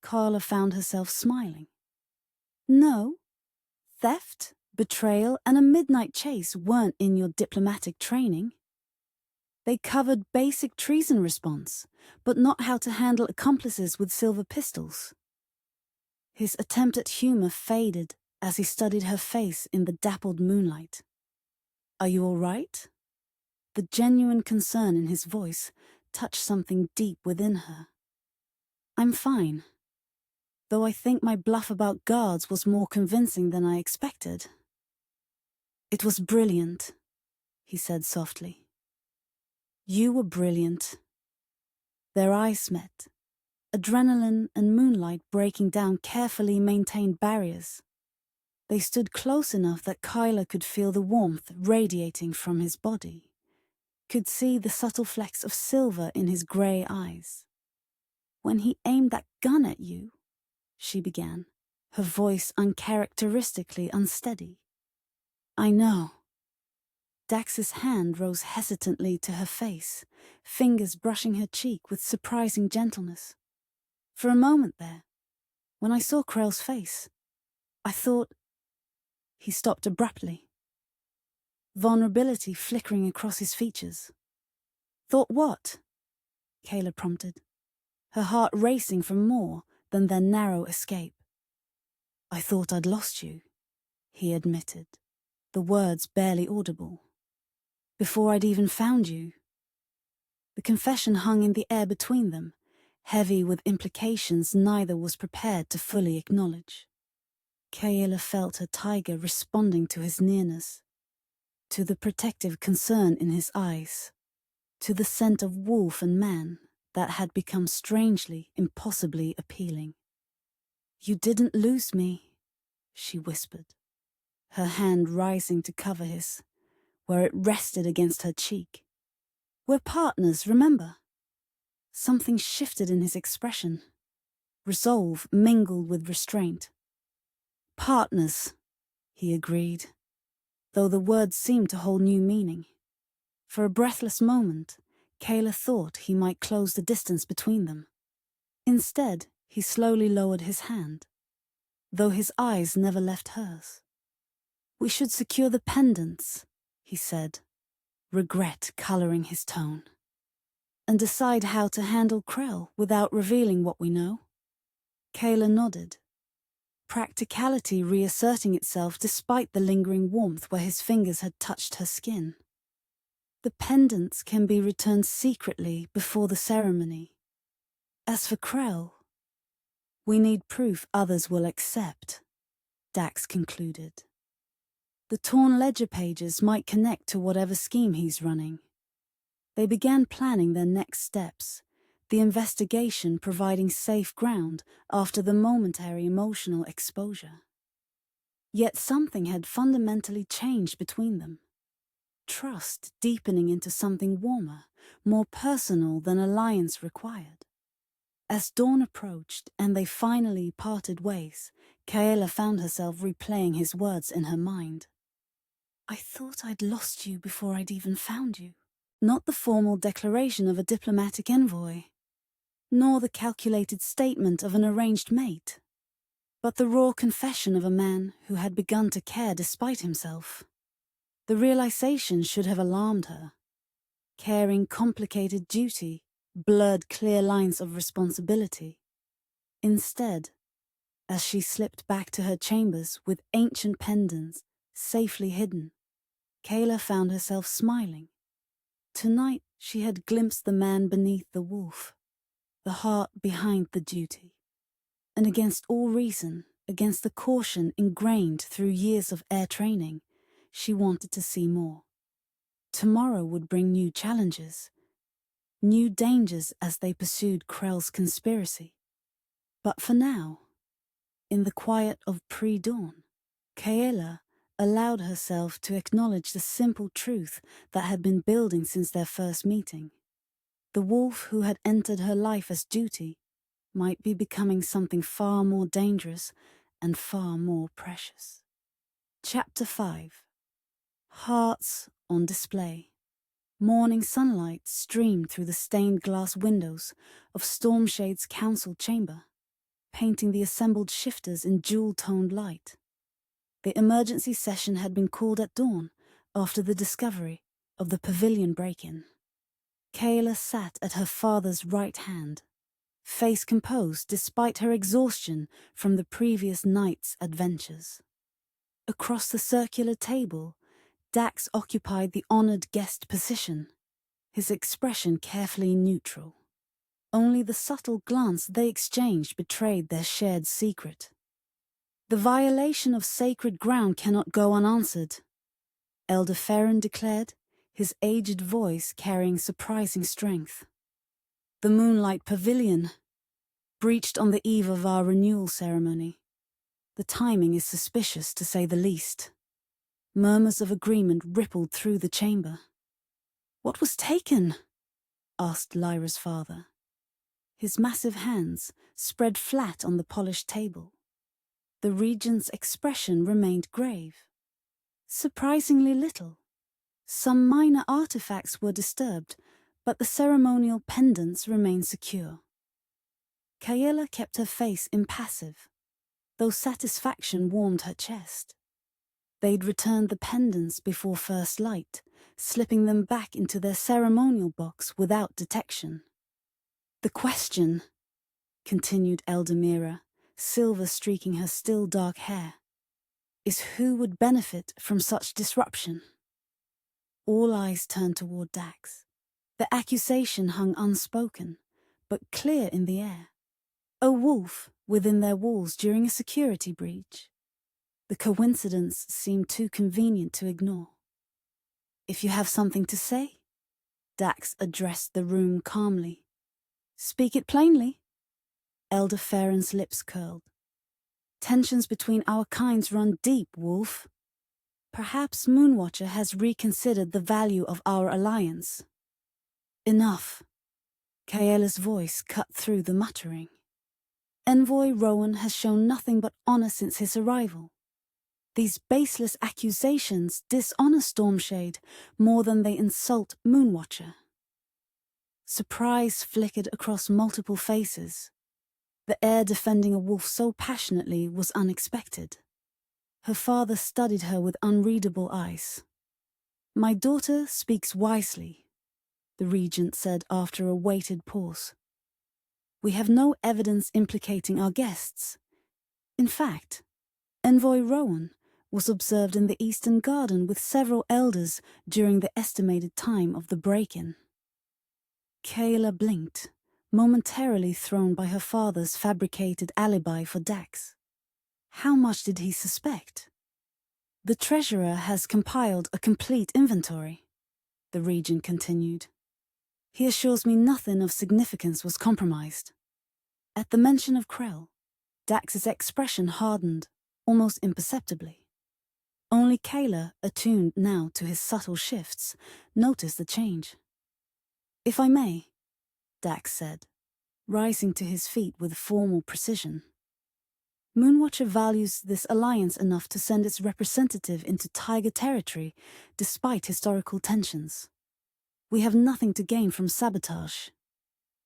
Kaela found herself smiling. "No, theft, betrayal, and a midnight chase weren't in your diplomatic training. They covered basic treason response, but not how to handle accomplices with silver pistols." His attempt at humor faded as he studied her face in the dappled moonlight. "Are you all right?" The genuine concern in his voice touched something deep within her. "I'm fine, though I think my bluff about guards was more convincing than I expected." "It was brilliant," he said softly. "You were brilliant." Their eyes met, adrenaline and moonlight breaking down carefully maintained barriers. They stood close enough that Kaela could feel the warmth radiating from his body, could see the subtle flecks of silver in his grey eyes. "When he aimed that gun at you," she began, her voice uncharacteristically unsteady. "I know." Dax's hand rose hesitantly to her face, fingers brushing her cheek with surprising gentleness. "For a moment there, when I saw Krell's face, I thought—" He stopped abruptly, vulnerability flickering across his features. "Thought what?" Kaela prompted, her heart racing for more than their narrow escape. "I thought I'd lost you," he admitted, the words barely audible. "Before I'd even found you." The confession hung in the air between them, heavy with implications neither was prepared to fully acknowledge. Kaela felt her tiger responding to his nearness, to the protective concern in his eyes, to the scent of wolf and man that had become strangely, impossibly appealing. "You didn't lose me," she whispered, her hand rising to cover his, where it rested against her cheek. "We're partners, remember?" Something shifted in his expression. Resolve mingled with restraint. "Partners," he agreed, though the words seemed to hold new meaning. For a breathless moment, Kaela thought he might close the distance between them. Instead, he slowly lowered his hand, though his eyes never left hers. "We should secure the pendants," he said, regret coloring his tone. "And decide how to handle Krell without revealing what we know." Kaela nodded, practicality reasserting itself despite the lingering warmth where his fingers had touched her skin. "The pendants can be returned secretly before the ceremony. As for Krell, we need proof others will accept, Dax concluded. The torn ledger pages might connect to whatever scheme he's running. They began planning their next steps, the investigation providing safe ground after the momentary emotional exposure. Yet something had fundamentally changed between them. Trust deepening into something warmer, more personal than alliance required. As dawn approached and they finally parted ways, Kaela found herself replaying his words in her mind. I thought I'd lost you before I'd even found you. Not the formal declaration of a diplomatic envoy, nor the calculated statement of an arranged mate, but the raw confession of a man who had begun to care despite himself. The realization should have alarmed her. Caring complicated duty, blurred clear lines of responsibility. Instead, as she slipped back to her chambers with ancient pendants safely hidden, Kaela found herself smiling. Tonight she had glimpsed the man beneath the wolf, the heart behind the duty. And against all reason, against the caution ingrained through years of heir training, she wanted to see more. Tomorrow would bring new challenges, new dangers as they pursued Krell's conspiracy. But for now, in the quiet of pre-dawn, Kaela allowed herself to acknowledge the simple truth that had been building since their first meeting. The wolf who had entered her life as duty might be becoming something far more dangerous and far more precious. Chapter 5. Hearts on display. Morning sunlight streamed through the stained glass windows of Stormshade's council chamber, painting the assembled shifters in jewel-toned light. The emergency session had been called at dawn after the discovery of the pavilion break-in. Kaela sat at her father's right hand, face composed despite her exhaustion from the previous night's adventures. Across the circular table, Dax occupied the honored guest position, his expression carefully neutral. Only the subtle glance they exchanged betrayed their shared secret. The violation of sacred ground cannot go unanswered, Elder Ferren declared, his aged voice carrying surprising strength. The Moonlight Pavilion, breached on the eve of our renewal ceremony. The timing is suspicious, to say the least. Murmurs of agreement rippled through the chamber. What was taken? Asked Lyra's father. His massive hands spread flat on the polished table. The regent's expression remained grave. Surprisingly little. Some minor artifacts were disturbed, but the ceremonial pendants remained secure. Kaela kept her face impassive, though satisfaction warmed her chest. They'd returned the pendants before first light, slipping them back into their ceremonial box without detection. The question, continued Eldamira, silver streaking her still dark hair, is who would benefit from such disruption? All eyes turned toward Dax. The accusation hung unspoken, but clear in the air. A wolf within their walls during a security breach. The coincidence seemed too convenient to ignore. If you have something to say, Dax addressed the room calmly. Speak it plainly. Elder Ferren's lips curled. Tensions between our kinds run deep, Wolf. Perhaps Moonwatcher has reconsidered the value of our alliance. Enough. Kaela's voice cut through the muttering. Envoy Rowan has shown nothing but honor since his arrival. These baseless accusations dishonor Stormshade more than they insult Moonwatcher. Surprise flickered across multiple faces. The heir defending a wolf so passionately was unexpected. Her father studied her with unreadable eyes. My daughter speaks wisely, the regent said after a weighted pause. We have no evidence implicating our guests. In fact, Envoy Rowan was observed in the Eastern Garden with several elders during the estimated time of the break-in. Kaela blinked, momentarily thrown by her father's fabricated alibi for Dax. How much did he suspect? The treasurer has compiled a complete inventory, the regent continued. He assures me nothing of significance was compromised. At the mention of Krell, Dax's expression hardened, almost imperceptibly. Only Kaela, attuned now to his subtle shifts, noticed the change. If I may, Dax said, rising to his feet with formal precision. Moonwatcher values this alliance enough to send its representative into Tiger territory despite historical tensions. We have nothing to gain from sabotage.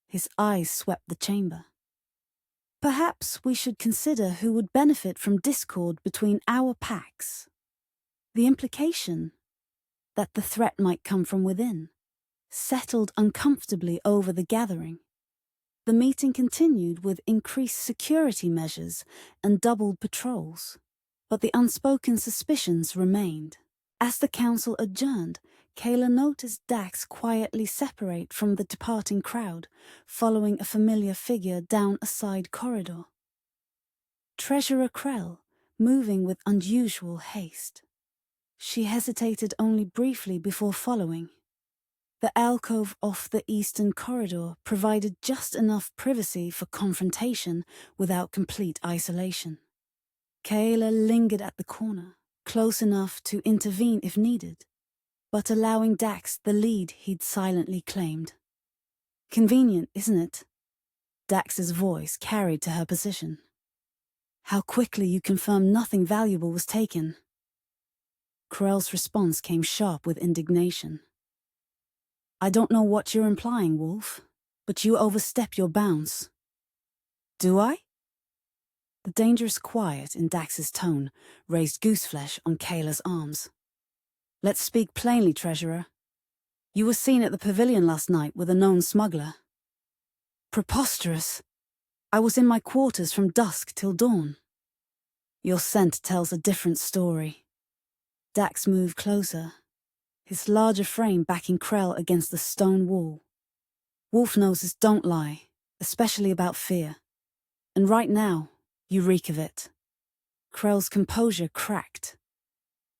His eyes swept the chamber. Perhaps we should consider who would benefit from discord between our packs. The implication that the threat might come from within settled uncomfortably over the gathering. The meeting continued with increased security measures and doubled patrols, but the unspoken suspicions remained. As the council adjourned, Kaela noticed Dax quietly separate from the departing crowd, following a familiar figure down a side corridor. Treasurer Krell, moving with unusual haste. She hesitated only briefly before following. The alcove off the eastern corridor provided just enough privacy for confrontation without complete isolation. Kaela lingered at the corner, close enough to intervene if needed, but allowing Dax the lead he'd silently claimed. Convenient, isn't it? Dax's voice carried to her position. How quickly you confirmed nothing valuable was taken. Krell's response came sharp with indignation. I don't know what you're implying, Wolf, but you overstep your bounds. Do I? The dangerous quiet in Dax's tone raised gooseflesh on Kaela's arms. Let's speak plainly, Treasurer. You were seen at the pavilion last night with a known smuggler. Preposterous. I was in my quarters from dusk till dawn. Your scent tells a different story. Dax moved closer, his larger frame backing Krell against the stone wall. Wolf noses don't lie, especially about fear. And right now, you reek of it. Krell's composure cracked.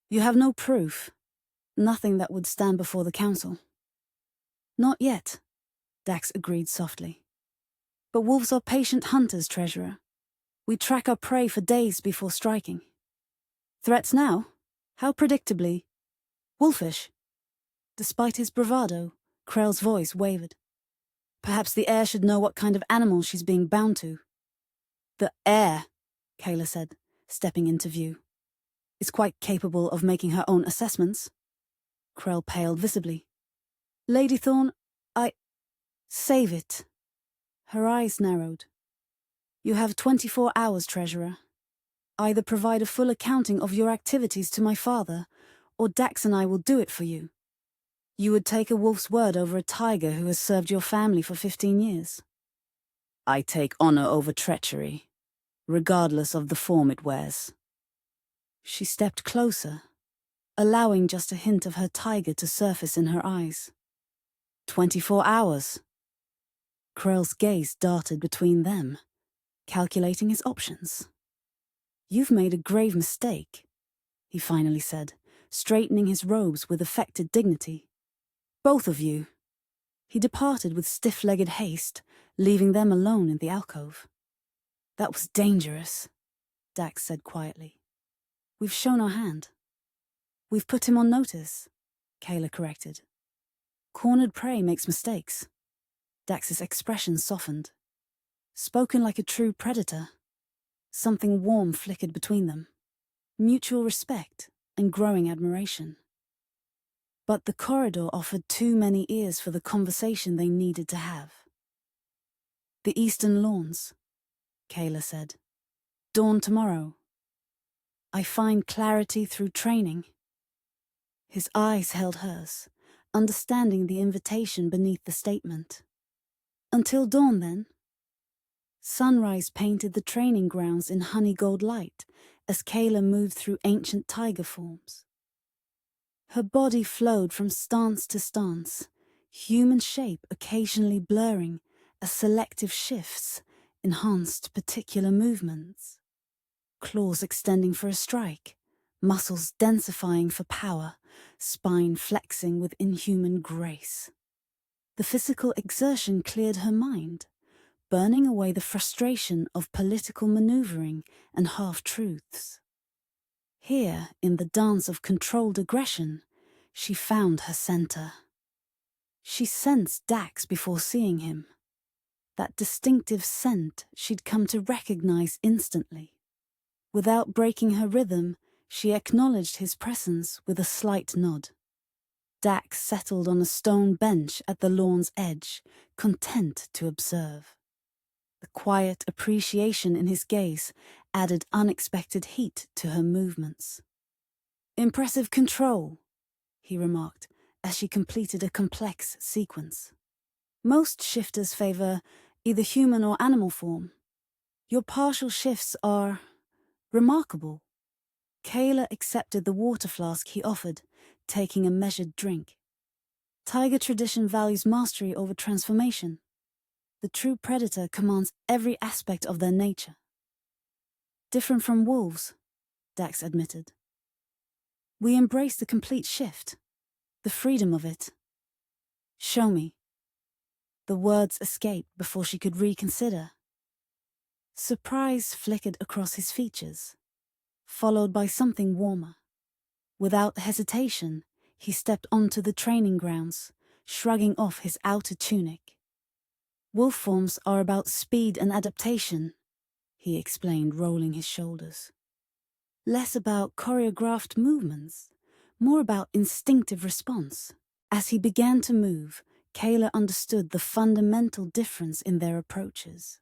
You have no proof. Nothing that would stand before the council. Not yet, Dax agreed softly. But wolves are patient hunters, Treasurer. We track our prey for days before striking. Threats now? How predictably wolfish. Despite his bravado, Krell's voice wavered. Perhaps the heir should know what kind of animal she's being bound to. The heir, Kaela said, stepping into view, is quite capable of making her own assessments. Krell paled visibly. Lady Thorne, Save it. Her eyes narrowed. You have 24 hours, Treasurer. Either provide a full accounting of your activities to my father, or Dax and I will do it for you. You would take a wolf's word over a tiger who has served your family for 15 years. I take honor over treachery, regardless of the form it wears. She stepped closer, allowing just a hint of her tiger to surface in her eyes. 24 hours. Krell's gaze darted between them, calculating his options. You've made a grave mistake, he finally said, straightening his robes with affected dignity. Both of you. He departed with stiff-legged haste, leaving them alone in the alcove. That was dangerous, Dax said quietly. We've shown our hand. We've put him on notice, Kaela corrected. Cornered prey makes mistakes. Dax's expression softened. Spoken like a true predator. Something warm flickered between them. Mutual respect and growing admiration. But the corridor offered too many ears for the conversation they needed to have. The eastern lawns, Kaela said. Dawn tomorrow. I find clarity through training. His eyes held hers, understanding the invitation beneath the statement. Until dawn, then. Sunrise painted the training grounds in honey gold light as Kaela moved through ancient tiger forms. Her body flowed from stance to stance, human shape occasionally blurring as selective shifts enhanced particular movements. Claws extending for a strike, muscles densifying for power, spine flexing with inhuman grace. The physical exertion cleared her mind, burning away the frustration of political maneuvering and half-truths. Here, in the dance of controlled aggression, she found her center. She sensed Dax before seeing him. That distinctive scent she'd come to recognize instantly. Without breaking her rhythm, she acknowledged his presence with a slight nod. Dax settled on a stone bench at the lawn's edge, content to observe. The quiet appreciation in his gaze added unexpected heat to her movements. "Impressive control," he remarked as she completed a complex sequence. "Most shifters favor either human or animal form. Your partial shifts are remarkable." Kaela accepted the water flask he offered, taking a measured drink. Tiger tradition values mastery over transformation. The true predator commands every aspect of their nature. "Different from wolves," Dax admitted. "We embrace the complete shift, the freedom of it." "Show me." The words escaped before she could reconsider. Surprise flickered across his features, followed by something warmer. Without hesitation, he stepped onto the training grounds, shrugging off his outer tunic. "Wolf forms are about speed and adaptation," he explained, rolling his shoulders. "Less about choreographed movements, more about instinctive response." As he began to move, Kaela understood the fundamental difference in their approaches.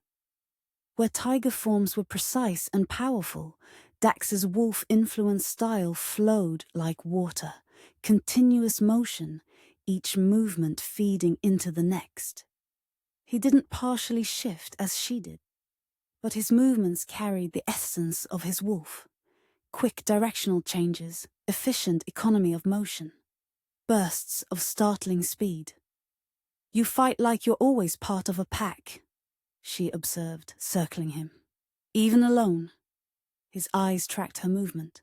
Where tiger forms were precise and powerful, Dax's wolf-influenced style flowed like water, continuous motion, each movement feeding into the next. He didn't partially shift as she did, but his movements carried the essence of his wolf. Quick directional changes, efficient economy of motion, bursts of startling speed. "You fight like you're always part of a pack," she observed, circling him. "Even alone." His eyes tracked her movement.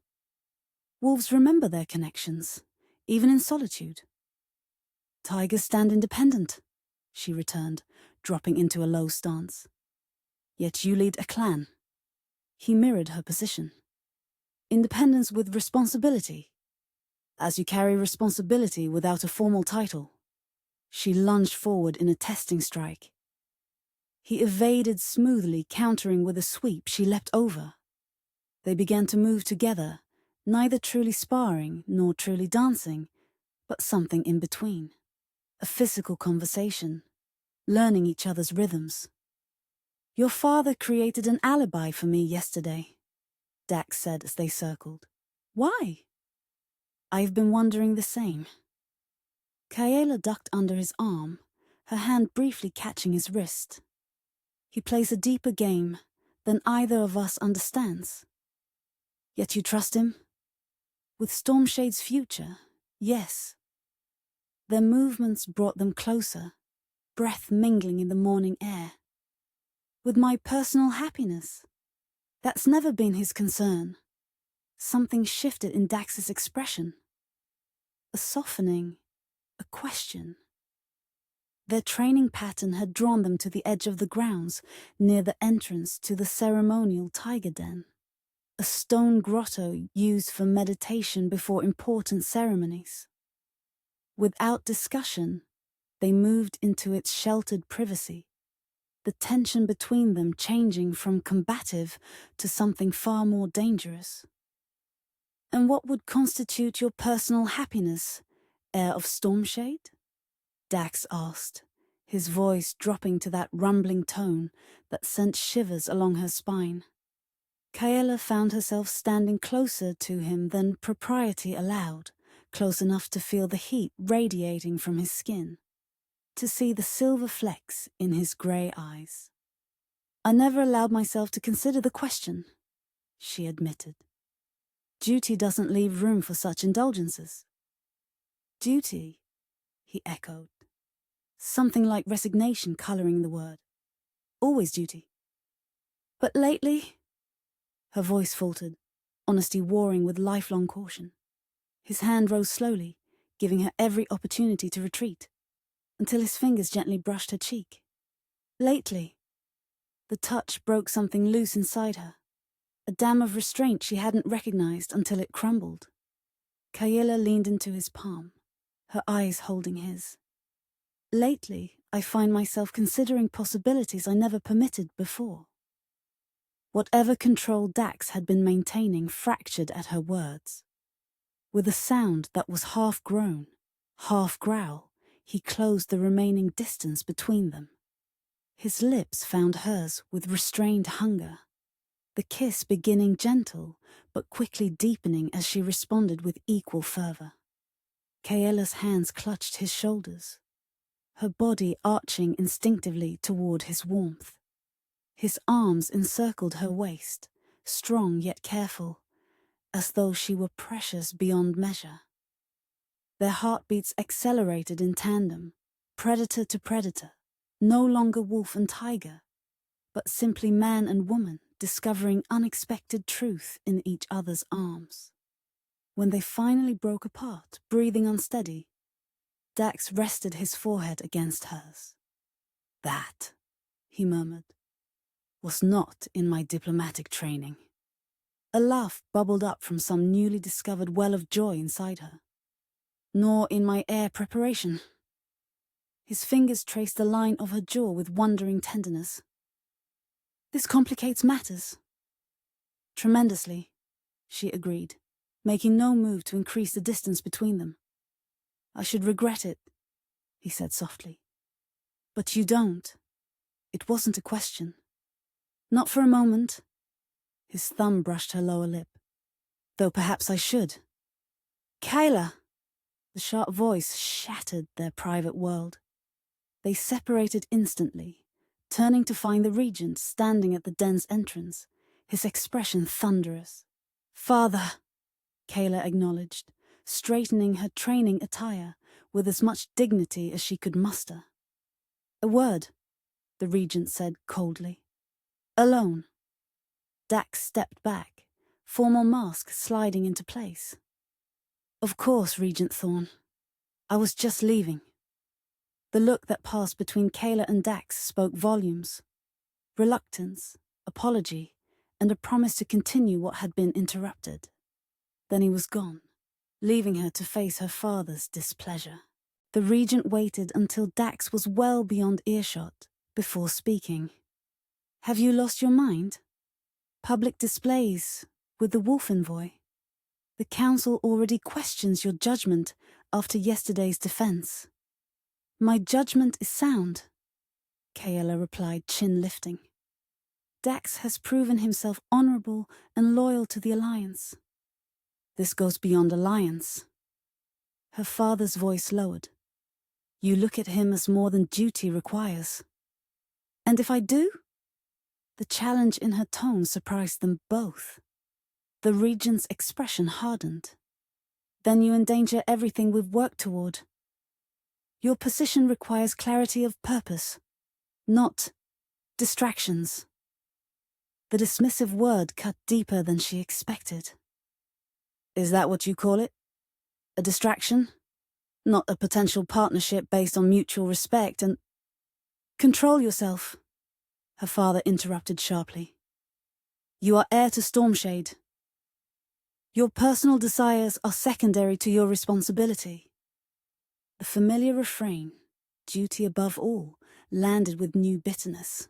"Wolves remember their connections, even in solitude." "Tigers stand independent," she returned, dropping into a low stance. "Yet you lead a clan." He mirrored her position. "Independence with responsibility, as you carry responsibility without a formal title." She lunged forward in a testing strike. He evaded smoothly, countering with a sweep. She leapt over. They began to move together, neither truly sparring nor truly dancing, but something in between. A physical conversation, learning each other's rhythms. "Your father created an alibi for me yesterday," Dax said as they circled. "Why?" "I've been wondering the same." Kaela ducked under his arm, her hand briefly catching his wrist. "He plays a deeper game than either of us understands." "Yet you trust him?" "With Stormshade's future, yes." Their movements brought them closer, breath mingling in the morning air. "With my personal happiness?" That's never been his concern. Something shifted in Dax's expression. A softening, a question. Their training pattern had drawn them to the edge of the grounds, near the entrance to the ceremonial tiger den. A stone grotto used for meditation before important ceremonies. Without discussion, they moved into its sheltered privacy, the tension between them changing from combative to something far more dangerous. "And what would constitute your personal happiness, heir of Stormshade?" Dax asked, his voice dropping to that rumbling tone that sent shivers along her spine. Kaela found herself standing closer to him than propriety allowed, close enough to feel the heat radiating from his skin, to see the silver flecks in his grey eyes. "I never allowed myself to consider the question," she admitted. "Duty doesn't leave room for such indulgences." "Duty?" he echoed, something like resignation colouring the word. always duty. But lately, her voice faltered, honesty warring with lifelong caution. His hand rose slowly, giving her every opportunity to retreat, until his fingers gently brushed her cheek. Lately, the touch broke something loose inside her, a dam of restraint she hadn't recognized until it crumbled. Kaela leaned into his palm, her eyes holding his. Lately, I find myself considering possibilities I never permitted before. Whatever control Dax had been maintaining fractured at her words. With a sound that was half groan, half growl, he closed the remaining distance between them. His lips found hers with restrained hunger, the kiss beginning gentle but quickly deepening as she responded with equal fervor. Kaela's hands clutched his shoulders, her body arching instinctively toward his warmth. His arms encircled her waist, strong yet careful, as though she were precious beyond measure. Their heartbeats accelerated in tandem, predator to predator, no longer wolf and tiger, but simply man and woman discovering unexpected truth in each other's arms. When they finally broke apart, breathing unsteady, Dax rested his forehead against hers. "That," he murmured, "was not in my diplomatic training." A laugh bubbled up from some newly discovered well of joy inside her. "Nor in my heir preparation." His fingers traced the line of her jaw with wondering tenderness. "This complicates matters." "Tremendously," she agreed, making no move to increase the distance between them. "I should regret it," he said softly. "But you don't. It wasn't a question." "Not for a moment." His thumb brushed her lower lip. "Though perhaps I should." "Kaela!" The sharp voice shattered their private world. They separated instantly, turning to find the regent standing at the den's entrance, his expression thunderous. "Father," Kaela acknowledged, straightening her training attire with as much dignity as she could muster. "A word," the regent said coldly. "Alone." Dax stepped back, formal mask sliding into place. "Of course, Regent Thorne. I was just leaving." The look that passed between Kaela and Dax spoke volumes. Reluctance, apology, and a promise to continue what had been interrupted. Then he was gone, leaving her to face her father's displeasure. The regent waited until Dax was well beyond earshot before speaking. "Have you lost your mind? Public displays with the wolf envoy. The council already questions your judgment after yesterday's defense." "My judgment is sound," Kaela replied, chin lifting. "Dax has proven himself honorable and loyal to the Alliance." "This goes beyond alliance." Her father's voice lowered. "You look at him as more than duty requires." "And if I do?" The challenge in her tone surprised them both. The regent's expression hardened. "Then you endanger everything we've worked toward. Your position requires clarity of purpose, not distractions." The dismissive word cut deeper than she expected. "Is that what you call it? A distraction? Not a potential partnership based on mutual respect and—" "Control yourself," her father interrupted sharply. "You are heir to Stormshade. Your personal desires are secondary to your responsibility." The familiar refrain, duty above all, landed with new bitterness.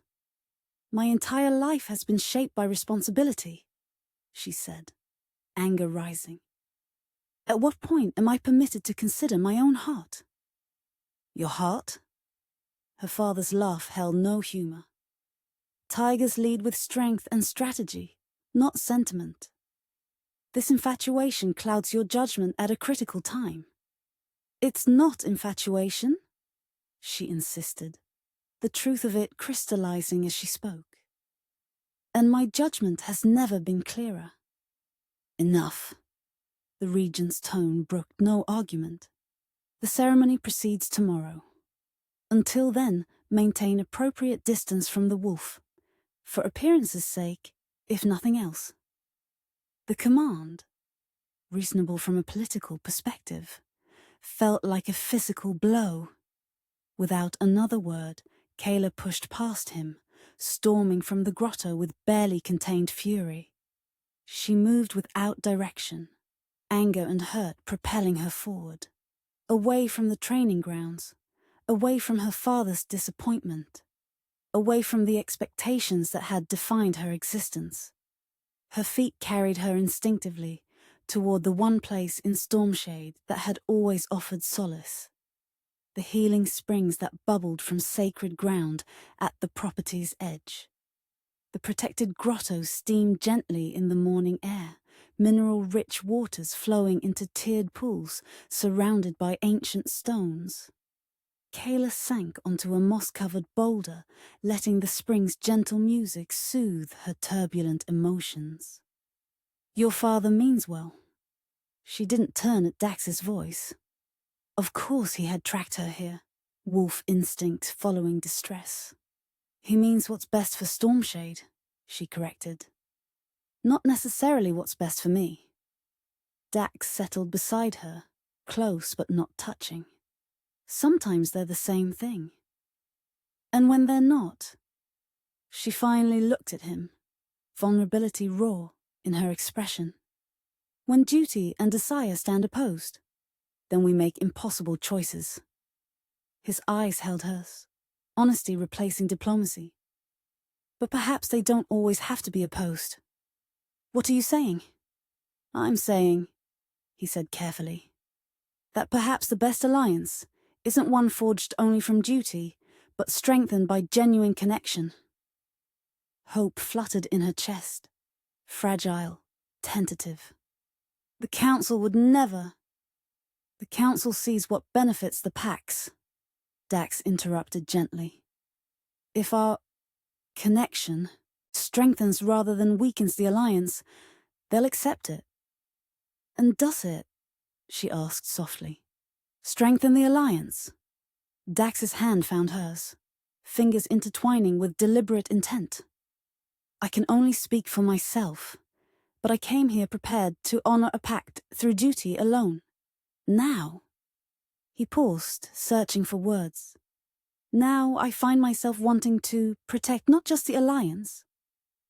"My entire life has been shaped by responsibility," she said, anger rising. "At what point am I permitted to consider my own heart?" "Your heart?" Her father's laugh held no humor. "Tigers lead with strength and strategy, not sentiment. This infatuation clouds your judgment at a critical time." "It's not infatuation," she insisted, the truth of it crystallizing as she spoke. "And my judgment has never been clearer." "Enough." The regent's tone brooked no argument. "The ceremony proceeds tomorrow. Until then, maintain appropriate distance from the wolf, for appearance's sake, if nothing else. The command, reasonable from a political perspective, felt like a physical blow. Without another word, Kaela pushed past him, storming from the grotto with barely contained fury. She moved without direction, anger and hurt propelling her forward, away from the training grounds, away from her father's disappointment, away from the expectations that had defined her existence. Her feet carried her instinctively toward the one place in Stormshade that had always offered solace. The healing springs that bubbled from sacred ground at the property's edge. The protected grottos steamed gently in the morning air, mineral-rich waters flowing into tiered pools surrounded by ancient stones. Kaela sank onto a moss-covered boulder, letting the spring's gentle music soothe her turbulent emotions. "Your father means well." She didn't turn at Dax's voice. Of course he had tracked her here, wolf instinct following distress. "He means what's best for Stormshade," she corrected. "Not necessarily what's best for me." Dax settled beside her, close but not touching. Sometimes they're the same thing. And when they're not, she finally looked at him, vulnerability raw in her expression. "When duty and desire stand opposed, then we make impossible choices." His eyes held hers, honesty replacing diplomacy. "But perhaps they don't always have to be opposed." "What are you saying?" "I'm saying," he said carefully, "that perhaps the best alliance isn't one forged only from duty, but strengthened by genuine connection." Hope fluttered in her chest, fragile, tentative. "The Council would never—" "The Council sees what benefits the pacts," Dax interrupted gently. "If our connection strengthens rather than weakens the alliance, they'll accept it." "And does it?" she asked softly. "Strengthen the alliance?" Dax's hand found hers, fingers intertwining with deliberate intent. "I can only speak for myself, but I came here prepared to honor a pact through duty alone. Now," he paused, searching for words, "now I find myself wanting to protect not just the alliance,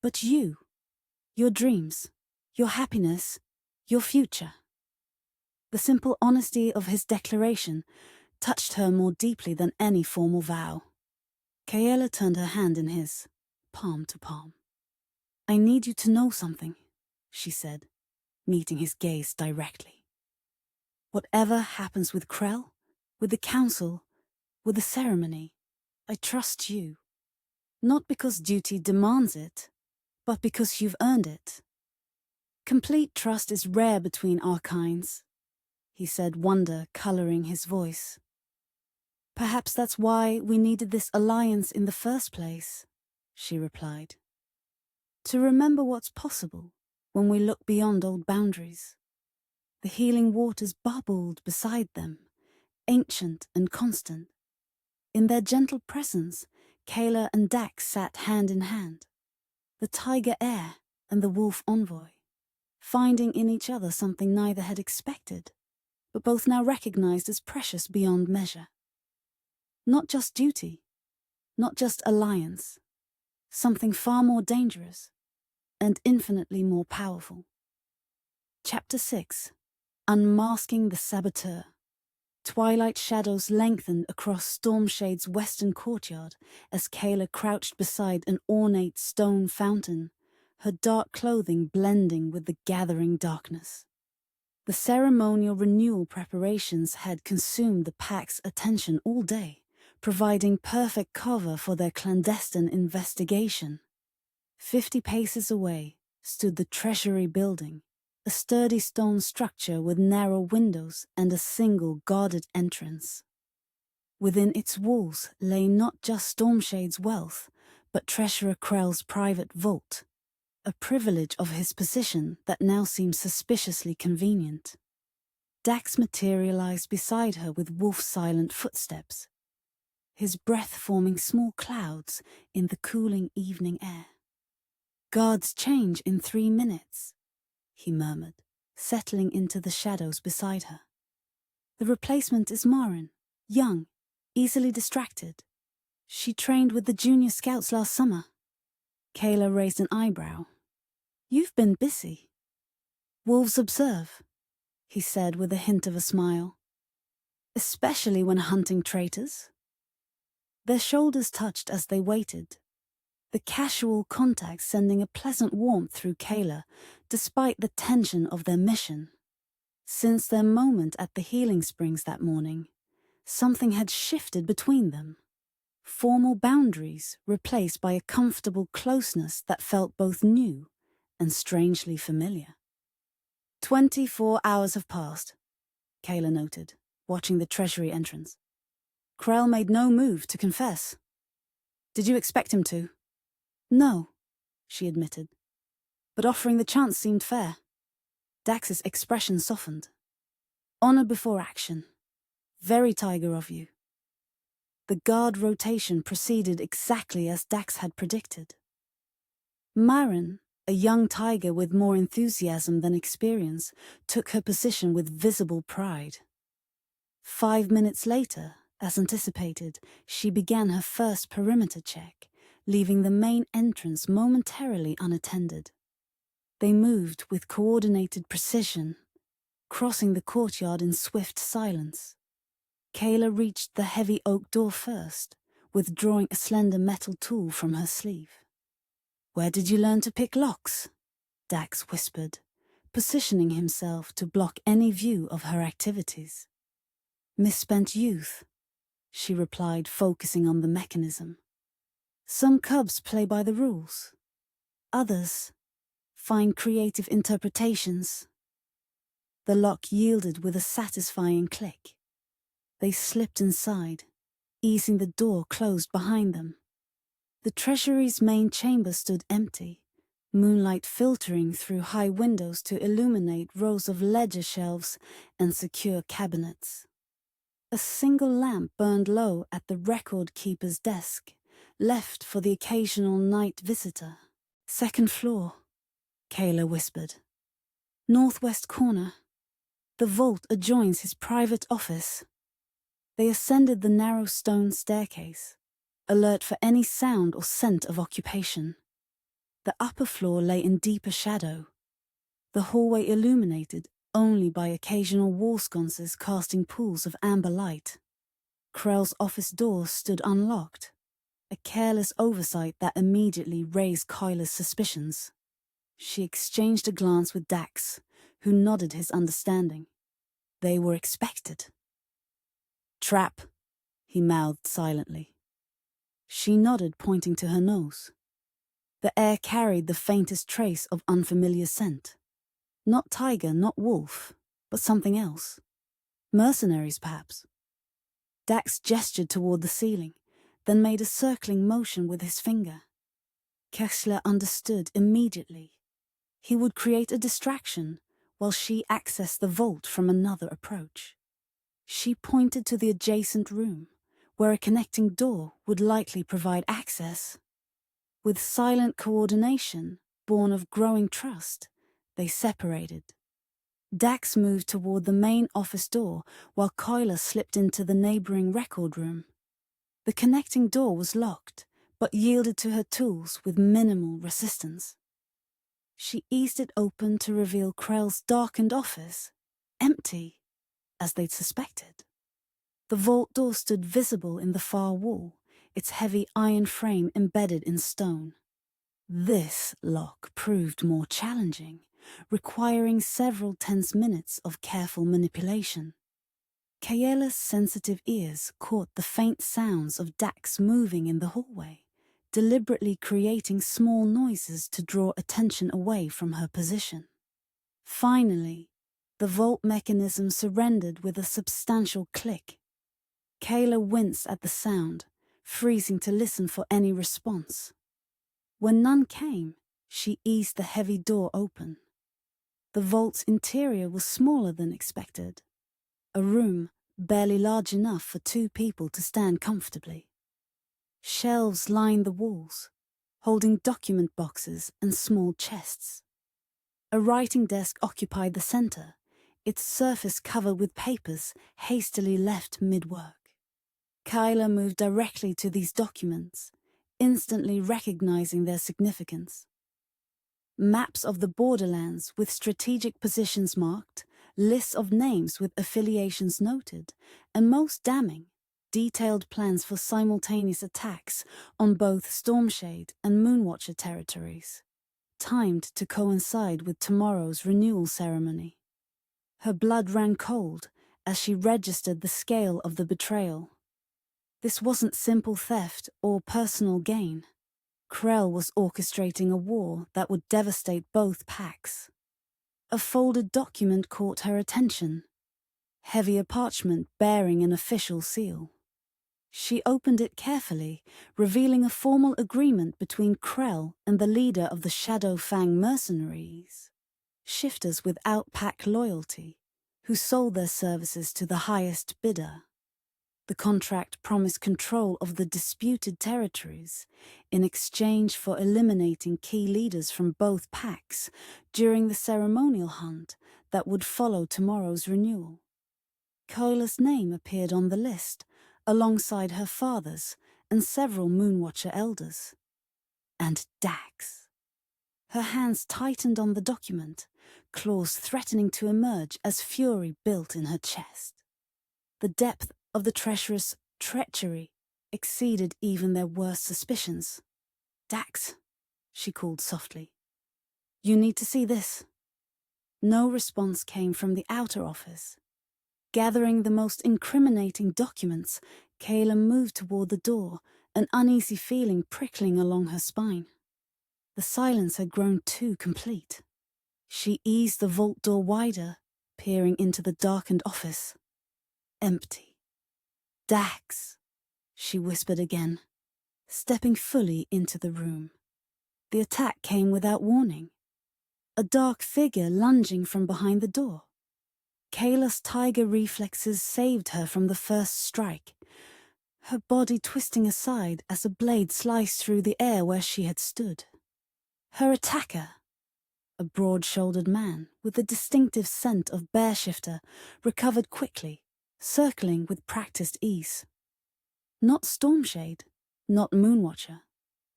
but you, your dreams, your happiness, your future." The simple honesty of his declaration touched her more deeply than any formal vow. Kaela turned her hand in his, palm to palm. "I need you to know something," she said, meeting his gaze directly. "Whatever happens with Krell, with the Council, with the ceremony, I trust you. Not because duty demands it, but because you've earned it. Complete trust is rare between our kinds," he said, wonder coloring his voice. "Perhaps that's why we needed this alliance in the first place," she replied. "To remember what's possible when we look beyond old boundaries." The healing waters bubbled beside them, ancient and constant. In their gentle presence, Kaela and Dax sat hand in hand, the tiger heir and the wolf envoy, finding in each other something neither had expected, but both now recognized as precious beyond measure. Not just duty, not just alliance, something far more dangerous and infinitely more powerful. Chapter 6. Unmasking the Saboteur. Twilight shadows lengthened across Stormshade's western courtyard as Kaela crouched beside an ornate stone fountain, her dark clothing blending with the gathering darkness. The ceremonial renewal preparations had consumed the pack's attention all day, providing perfect cover for their clandestine investigation. 50 paces away stood the Treasury building, a sturdy stone structure with narrow windows and a single guarded entrance. Within its walls lay not just Stormshade's wealth, but Treasurer Krell's private vault, a privilege of his position that now seemed suspiciously convenient. Dax materialized beside her with wolf-silent footsteps, his breath forming small clouds in the cooling evening air. "Guards change in 3 minutes," he murmured, settling into the shadows beside her. "The replacement is Marin, young, easily distracted. She trained with the junior scouts last summer." Kaela raised an eyebrow. "You've been busy." "Wolves observe," he said with a hint of a smile. "Especially when hunting traitors." Their shoulders touched as they waited, the casual contact sending a pleasant warmth through Kaela, despite the tension of their mission. Since their moment at the healing springs that morning, something had shifted between them. Formal boundaries replaced by a comfortable closeness that felt both new and strangely familiar. 24 hours have passed, Kaela noted, watching the treasury entrance. Krell made no move to confess. "Did you expect him to?" "No," she admitted. "But offering the chance seemed fair." Dax's expression softened. "Honor before action. Very Tiger of you." The guard rotation proceeded exactly as Dax had predicted. Marin, a young tiger with more enthusiasm than experience, took her position with visible pride. 5 minutes later, as anticipated, she began her first perimeter check, leaving the main entrance momentarily unattended. They moved with coordinated precision, crossing the courtyard in swift silence. Kaela reached the heavy oak door first, withdrawing a slender metal tool from her sleeve. "Where did you learn to pick locks?" Dax whispered, positioning himself to block any view of her activities. "Misspent youth," she replied, focusing on the mechanism. "Some cubs play by the rules. Others find creative interpretations." The lock yielded with a satisfying click. They slipped inside, easing the door closed behind them. The treasury's main chamber stood empty, moonlight filtering through high windows to illuminate rows of ledger shelves and secure cabinets. A single lamp burned low at the record keeper's desk, left for the occasional night visitor. "Second floor," Kaela whispered. "Northwest corner. The vault adjoins his private office." They ascended the narrow stone staircase, alert for any sound or scent of occupation. The upper floor lay in deeper shadow, the hallway illuminated only by occasional wall sconces casting pools of amber light. Krell's office door stood unlocked, a careless oversight that immediately raised Kaela's suspicions. She exchanged a glance with Dax, who nodded his understanding. They were expected. "Trap," he mouthed silently. She nodded, pointing to her nose. The air carried the faintest trace of unfamiliar scent. Not tiger, not wolf, but something else. Mercenaries, perhaps. Dax gestured toward the ceiling, then made a circling motion with his finger. Kessler understood immediately. He would create a distraction, while she accessed the vault from another approach. She pointed to the adjacent room, where a connecting door would likely provide access. With silent coordination, born of growing trust, they separated. Dax moved toward the main office door, while Kaela slipped into the neighboring record room. The connecting door was locked, but yielded to her tools with minimal resistance. She eased it open to reveal Krell's darkened office, empty, as they'd suspected. The vault door stood visible in the far wall, its heavy iron frame embedded in stone. This lock proved more challenging, requiring several tense minutes of careful manipulation. Kaela's sensitive ears caught the faint sounds of Dax moving in the hallway, deliberately creating small noises to draw attention away from her position. Finally, the vault mechanism surrendered with a substantial click. Kaela winced at the sound, freezing to listen for any response. When none came, she eased the heavy door open. The vault's interior was smaller than expected. A room barely large enough for two people to stand comfortably. Shelves lined the walls, holding document boxes and small chests. A writing desk occupied the center, its surface covered with papers hastily left mid-work. Kaela moved directly to these documents, instantly recognizing their significance. Maps of the borderlands with strategic positions marked, lists of names with affiliations noted, and most damning, detailed plans for simultaneous attacks on both Stormshade and Moonwatcher territories, timed to coincide with tomorrow's renewal ceremony. Her blood ran cold as she registered the scale of the betrayal. This wasn't simple theft or personal gain. Krell was orchestrating a war that would devastate both packs. A folded document caught her attention, heavier parchment bearing an official seal. She opened it carefully, revealing a formal agreement between Krell and the leader of the Shadow Fang mercenaries, shifters without pack loyalty, who sold their services to the highest bidder. The contract promised control of the disputed territories in exchange for eliminating key leaders from both packs during the ceremonial hunt that would follow tomorrow's renewal. Kaela's name appeared on the list, alongside her father's and several Moonwatcher elders. And Dax. Her hands tightened on the document, claws threatening to emerge as fury built in her chest. The depth of the treacherous treachery exceeded even their worst suspicions. "Dax," she called softly. "You need to see this." No response came from the outer office. Gathering the most incriminating documents, Kaela moved toward the door, an uneasy feeling prickling along her spine. The silence had grown too complete. She eased the vault door wider, peering into the darkened office. Empty. "Dax," she whispered again, stepping fully into the room. The attack came without warning. A dark figure lunging from behind the door. Kaela's tiger reflexes saved her from the first strike, her body twisting aside as a blade sliced through the air where she had stood. Her attacker, a broad-shouldered man with a distinctive scent of bear shifter, recovered quickly, circling with practiced ease. Not Stormshade, not Moonwatcher,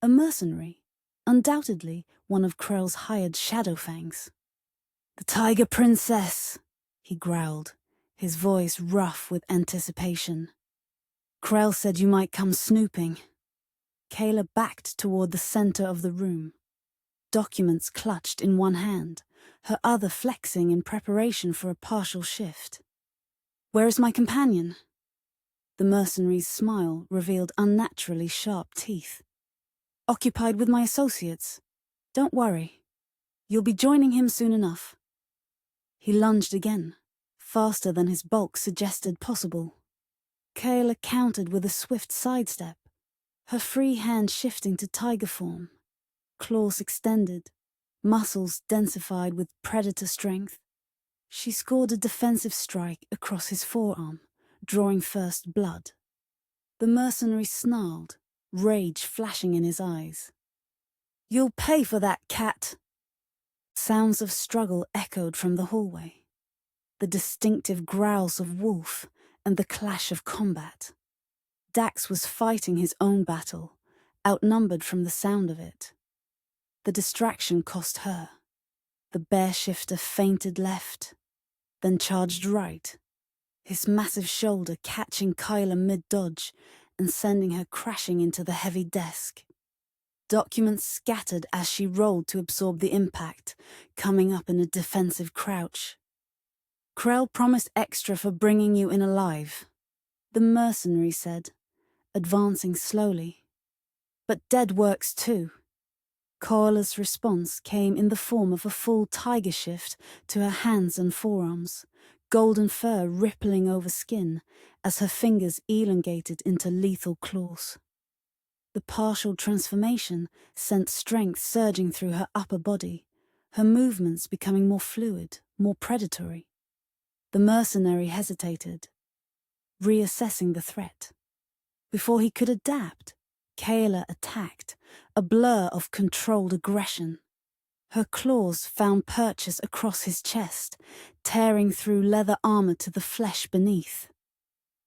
a mercenary, undoubtedly one of Krell's hired Shadowfangs. "The Tiger Princess," he growled, his voice rough with anticipation. "Krell said you might come snooping." Kaela backed toward the center of the room, documents clutched in one hand, her other flexing in preparation for a partial shift. "Where is my companion?" The mercenary's smile revealed unnaturally sharp teeth. "Occupied with my associates. Don't worry. You'll be joining him soon enough." He lunged again, faster than his bulk suggested possible. Kaela countered with a swift sidestep, her free hand shifting to tiger form, claws extended, muscles densified with predator strength. She scored a defensive strike across his forearm, drawing first blood. The mercenary snarled, rage flashing in his eyes. "You'll pay for that, cat!" Sounds of struggle echoed from the hallway, the distinctive growls of wolf and the clash of combat. Dax was fighting his own battle, outnumbered from the sound of it. The distraction cost her. The bear shifter feinted left, then charged right, his massive shoulder catching Kaela mid-dodge and sending her crashing into the heavy desk. Documents scattered as she rolled to absorb the impact, coming up in a defensive crouch. "Krell promised extra for bringing you in alive," the mercenary said, advancing slowly. "But dead works too." Kaela's response came in the form of a full tiger shift to her hands and forearms, golden fur rippling over skin as her fingers elongated into lethal claws. The partial transformation sent strength surging through her upper body, her movements becoming more fluid, more predatory. The mercenary hesitated. reassessing the threat. Before he could adapt, Kaela attacked, a blur of controlled aggression. Her claws found purchase across his chest, tearing through leather armor to the flesh beneath.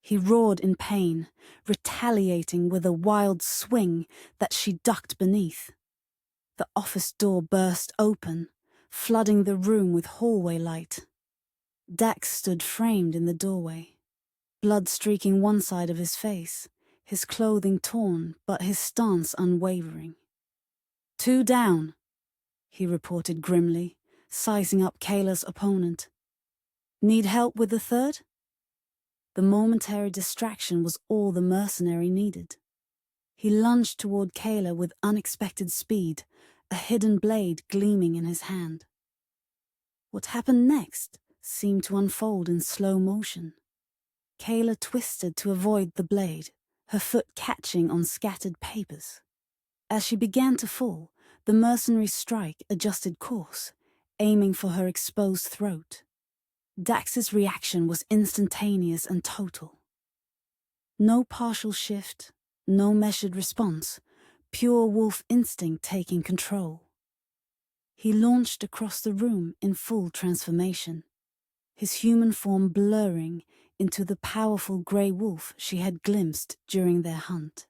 He roared in pain, retaliating with a wild swing that she ducked beneath. The office door burst open, flooding the room with hallway light. Dax stood framed in the doorway, blood streaking one side of his face, his clothing torn but his stance unwavering. "Two down," he reported grimly, sizing up Kaela's opponent. "Need help with the third?" The momentary distraction was all the mercenary needed. He lunged toward Kaela with unexpected speed, a hidden blade gleaming in his hand. What happened next seemed to unfold in slow motion. Kaela twisted to avoid the blade, her foot catching on scattered papers. As she began to fall, the mercenary's strike adjusted course, aiming for her exposed throat. Dax's reaction was instantaneous and total. No partial shift, no measured response, pure wolf instinct taking control. He launched across the room in full transformation, his human form blurring into the powerful grey wolf she had glimpsed during their hunt.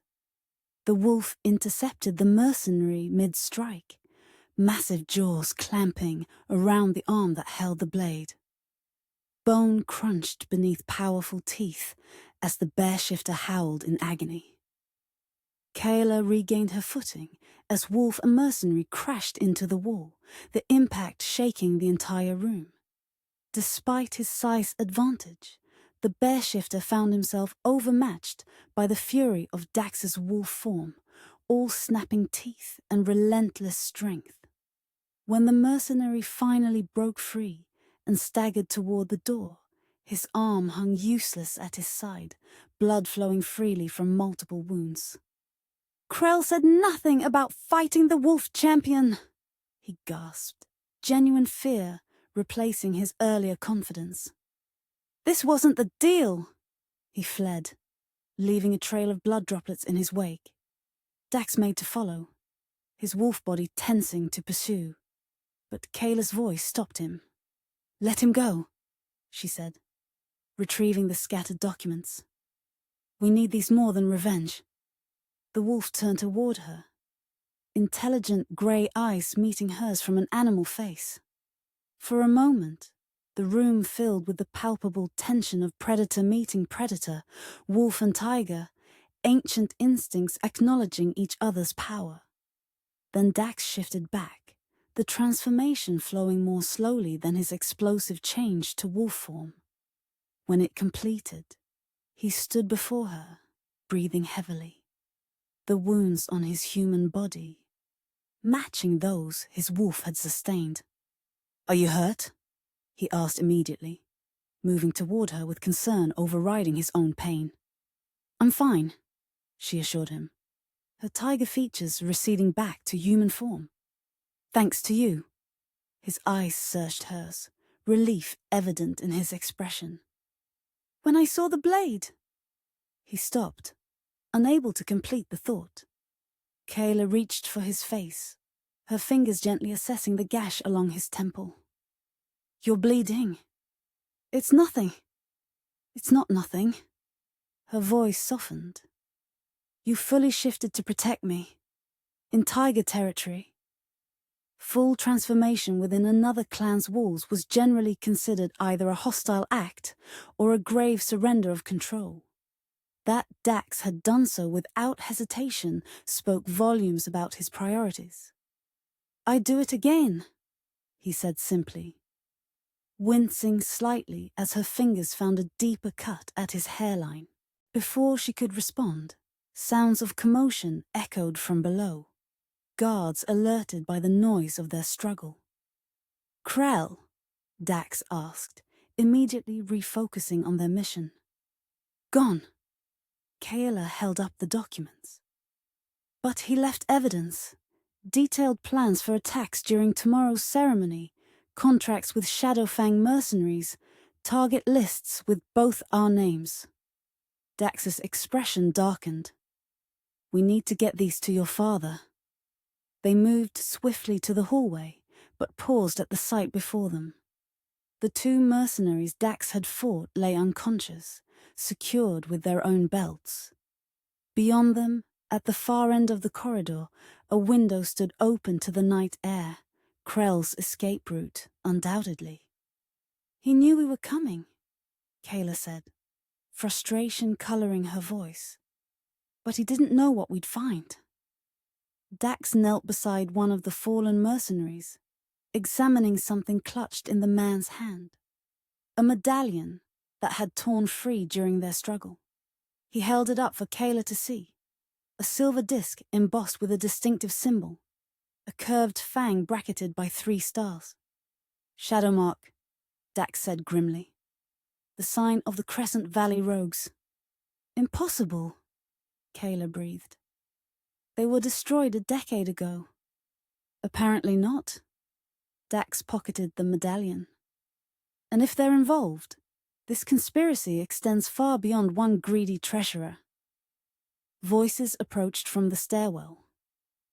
The wolf intercepted the mercenary mid-strike, massive jaws clamping around the arm that held the blade. Bone crunched beneath powerful teeth as the bear shifter howled in agony. Kaela regained her footing as wolf and mercenary crashed into the wall, the impact shaking the entire room. Despite his size advantage, the bear shifter found himself overmatched by the fury of Dax's wolf form, all snapping teeth and relentless strength. When the mercenary finally broke free and staggered toward the door, his arm hung useless at his side, blood flowing freely from multiple wounds. "Krell said nothing about fighting the wolf champion," he gasped, genuine fear replacing his earlier confidence. "This wasn't the deal." He fled, leaving a trail of blood droplets in his wake. Dax made to follow, his wolf body tensing to pursue, but Kaela's voice stopped him. "Let him go," she said, retrieving the scattered documents. "We need these more than revenge." The wolf turned toward her, intelligent grey eyes meeting hers from an animal face. For a moment, the room filled with the palpable tension of predator meeting predator, wolf and tiger, ancient instincts acknowledging each other's power. Then Dax shifted back, the transformation flowing more slowly than his explosive change to wolf form. When it completed, he stood before her, breathing heavily, the wounds on his human body matching those his wolf had sustained. "Are you hurt?" he asked immediately, moving toward her with concern overriding his own pain. "I'm fine," she assured him, her tiger features receding back to human form. "Thanks to you." His eyes searched hers, relief evident in his expression. "When I saw the blade..." He stopped, unable to complete the thought. Kaela reached for his face, her fingers gently assessing the gash along his temple. "You're bleeding." "It's nothing." "It's not nothing." Her voice softened. "You fully shifted to protect me. In tiger territory." Full transformation within another clan's walls was generally considered either a hostile act or a grave surrender of control. That Dax had done so without hesitation spoke volumes about his priorities. "I'd do it again," he said simply, wincing slightly as her fingers found a deeper cut at his hairline. Before she could respond, sounds of commotion echoed from below, guards alerted by the noise of their struggle. "Krell?" Dax asked, immediately refocusing on their mission. "Gone." Kaela held up the documents. "But he left evidence, detailed plans for attacks during tomorrow's ceremony, contracts with Shadowfang mercenaries, target lists with both our names." Dax's expression darkened. We need to get these to your father. They moved swiftly to the hallway, but paused at the sight before them. The two mercenaries Dax had fought lay unconscious, secured with their own belts. Beyond them, at the far end of the corridor, a window stood open to the night air, Krell's escape route, undoubtedly. He knew we were coming, Kaela said, frustration coloring her voice. But he didn't know what we'd find. Dax knelt beside one of the fallen mercenaries, examining something clutched in the man's hand. A medallion that had torn free during their struggle. He held it up for Kaela to see. A silver disc embossed with a distinctive symbol, a curved fang bracketed by 3 stars. Shadow mark, Dax said grimly. The sign of the Crescent Valley Rogues. Impossible, Kaela breathed. They were destroyed a decade ago. Apparently not. Dax pocketed the medallion. And if they're involved, this conspiracy extends far beyond one greedy treasurer. Voices approached from the stairwell.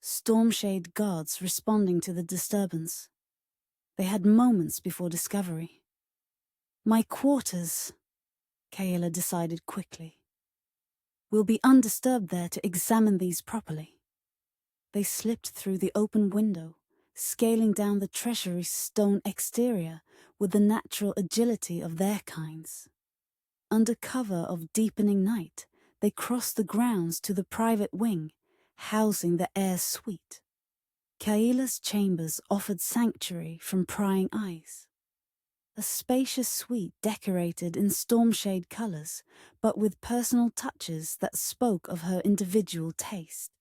Stormshade guards responding to the disturbance. They had moments before discovery. My quarters, Kaela decided quickly. We'll be undisturbed there to examine these properly. They slipped through the open window, scaling down the treasury's stone exterior with the natural agility of their kinds. Under cover of deepening night, they crossed the grounds to the private wing, housing the heir's suite. Kaela's chambers offered sanctuary from prying eyes. A spacious suite decorated in stormshade colours, but with personal touches that spoke of her individual taste.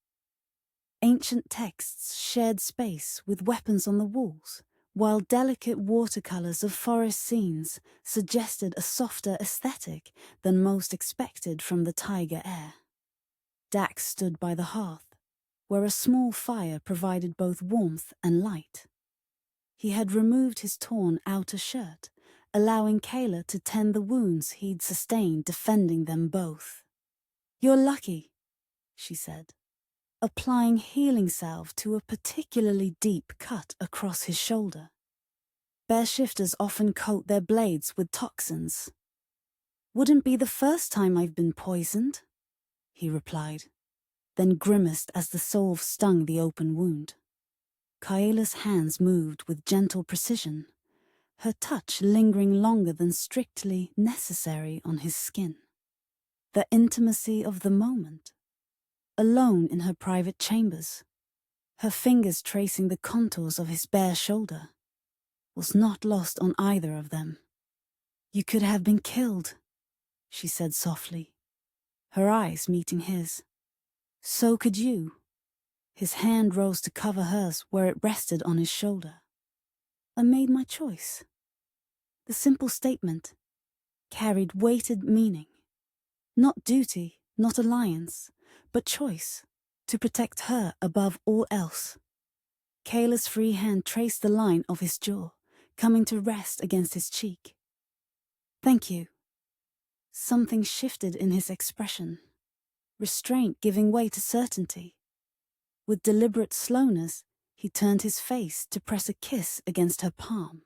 Ancient texts shared space with weapons on the walls, while delicate watercolours of forest scenes suggested a softer aesthetic than most expected from the tiger heir. Dax stood by the hearth, where a small fire provided both warmth and light. He had removed his torn outer shirt, allowing Kaela to tend the wounds he'd sustained defending them both. You're lucky, she said, applying healing salve to a particularly deep cut across his shoulder. Bear shifters often coat their blades with toxins. Wouldn't be the first time I've been poisoned, he replied, then grimaced as the salve stung the open wound. Kaela's hands moved with gentle precision, her touch lingering longer than strictly necessary on his skin. The intimacy of the moment, alone in her private chambers, her fingers tracing the contours of his bare shoulder, was not lost on either of them. You could have been killed, she said softly, her eyes meeting his. So could you. His hand rose to cover hers where it rested on his shoulder. I made my choice. The simple statement carried weighted meaning. Not duty, not alliance, but choice, to protect her above all else. Kaela's free hand traced the line of his jaw, coming to rest against his cheek. Thank you. Something shifted in his expression, restraint giving way to certainty. With deliberate slowness, he turned his face to press a kiss against her palm.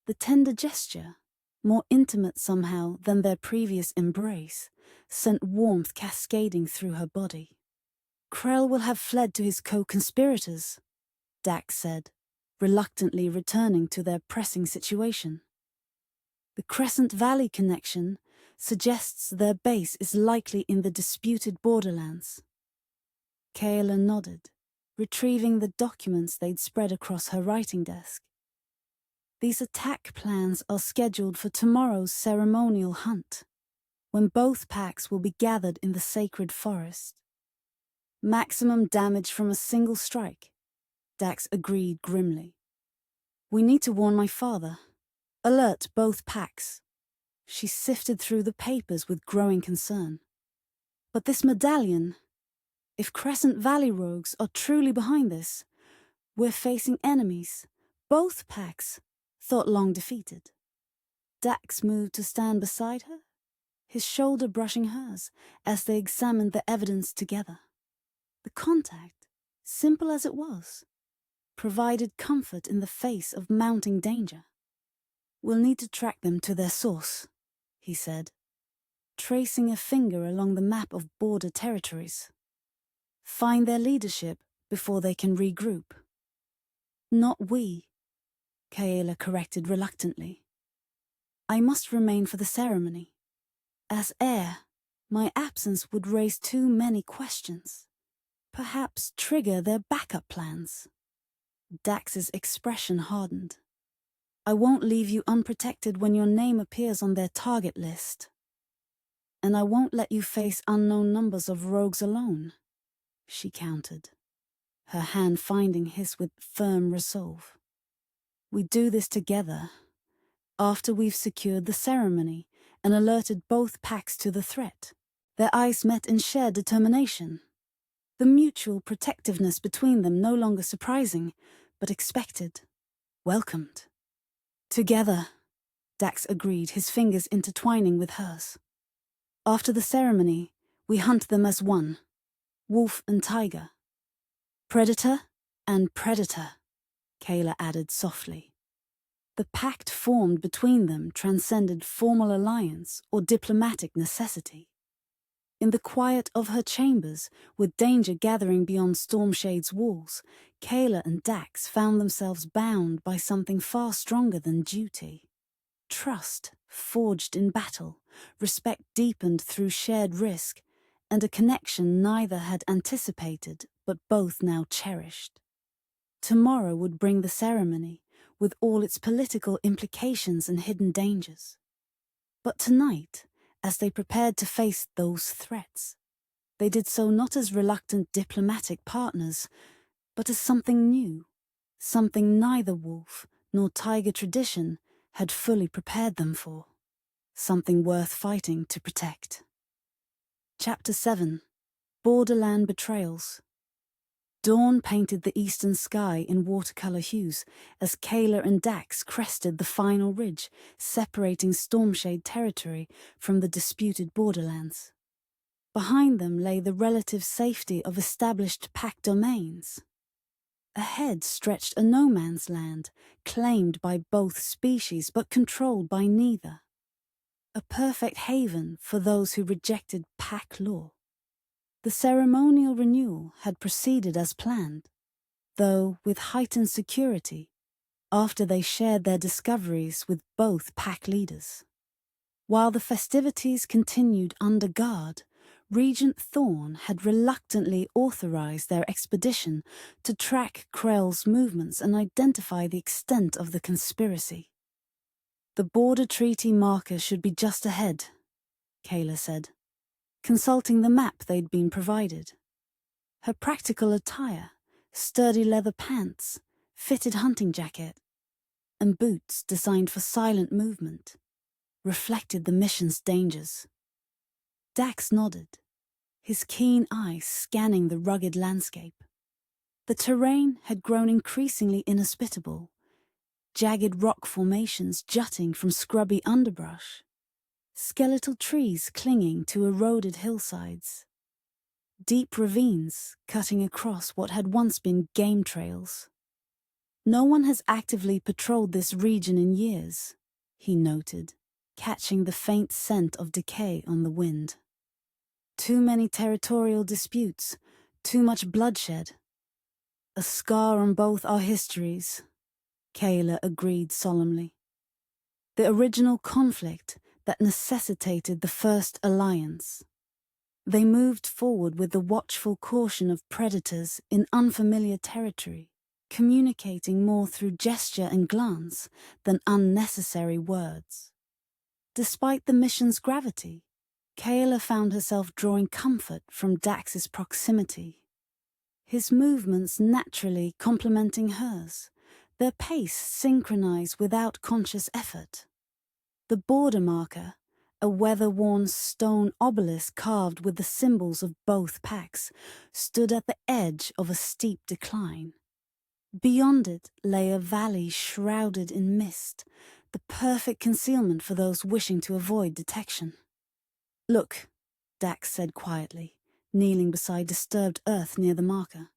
The tender gesture, more intimate somehow than their previous embrace, sent warmth cascading through her body. Krell will have fled to his co-conspirators, Dax said, reluctantly returning to their pressing situation. The Crescent Valley connection suggests their base is likely in the disputed borderlands. Kaela nodded, retrieving the documents they'd spread across her writing desk. These attack plans are scheduled for tomorrow's ceremonial hunt, when both packs will be gathered in the sacred forest. Maximum damage from a single strike, Dax agreed grimly. We need to warn my father. Alert both packs. She sifted through the papers with growing concern. But this medallion, if Crescent Valley rogues are truly behind this, we're facing enemies, both packs, thought long defeated. Dax moved to stand beside her, his shoulder brushing hers as they examined the evidence together. The contact, simple as it was, provided comfort in the face of mounting danger. "We'll need to track them to their source," he said, tracing a finger along the map of border territories. "Find their leadership before they can regroup." "Not we," Kaela corrected reluctantly. "I must remain for the ceremony. As heir, my absence would raise too many questions, perhaps trigger their backup plans." Dax's expression hardened. "I won't leave you unprotected when your name appears on their target list. And I won't let you face unknown numbers of rogues alone," she countered, her hand finding his with firm resolve. "We do this together, after we've secured the ceremony and alerted both packs to the threat." Their eyes met in shared determination, the mutual protectiveness between them no longer surprising, but expected, welcomed. "Together," Dax agreed, his fingers intertwining with hers. "After the ceremony, we hunt them as one, wolf and tiger. Predator and predator," Kaela added softly. The pact formed between them transcended formal alliance or diplomatic necessity. In the quiet of her chambers, with danger gathering beyond Stormshade's walls, Kaela and Dax found themselves bound by something far stronger than duty. Trust, forged in battle, respect deepened through shared risk, and a connection neither had anticipated but both now cherished. Tomorrow would bring the ceremony, with all its political implications and hidden dangers. But tonight, as they prepared to face those threats, they did so not as reluctant diplomatic partners, but as something new, something neither wolf nor tiger tradition had fully prepared them for, something worth fighting to protect. Chapter 7. Borderland Betrayals. Dawn painted the eastern sky in watercolor hues as Kaela and Dax crested the final ridge, separating Stormshade territory from the disputed borderlands. Behind them lay the relative safety of established pact domains. Ahead stretched a no-man's land, claimed by both species but controlled by neither. A perfect haven for those who rejected pack law. The ceremonial renewal had proceeded as planned, though with heightened security, after they shared their discoveries with both pack leaders. While the festivities continued under guard, Regent Thorne had reluctantly authorized their expedition to track Krell's movements and identify the extent of the conspiracy. "The border treaty marker should be just ahead," Kaela said, consulting the map they'd been provided. Her practical attire, sturdy leather pants, fitted hunting jacket, and boots designed for silent movement, reflected the mission's dangers. Dax nodded, his keen eyes scanning the rugged landscape. The terrain had grown increasingly inhospitable, jagged rock formations jutting from scrubby underbrush, skeletal trees clinging to eroded hillsides, deep ravines cutting across what had once been game trails. "No one has actively patrolled this region in years," he noted, catching the faint scent of decay on the wind. "Too many territorial disputes, too much bloodshed. A scar on both our histories," Kaela agreed solemnly. "The original conflict that necessitated the first alliance. They moved forward with the watchful caution of predators in unfamiliar territory, communicating more through gesture and glance than unnecessary words. Despite the mission's gravity, Kaela found herself drawing comfort from Dax's proximity. His movements naturally complementing hers, their pace synchronized without conscious effort. The border marker, a weather-worn stone obelisk carved with the symbols of both packs, stood at the edge of a steep decline. Beyond it lay a valley shrouded in mist, the perfect concealment for those wishing to avoid detection. Look, Dax said quietly, kneeling beside disturbed earth near the marker.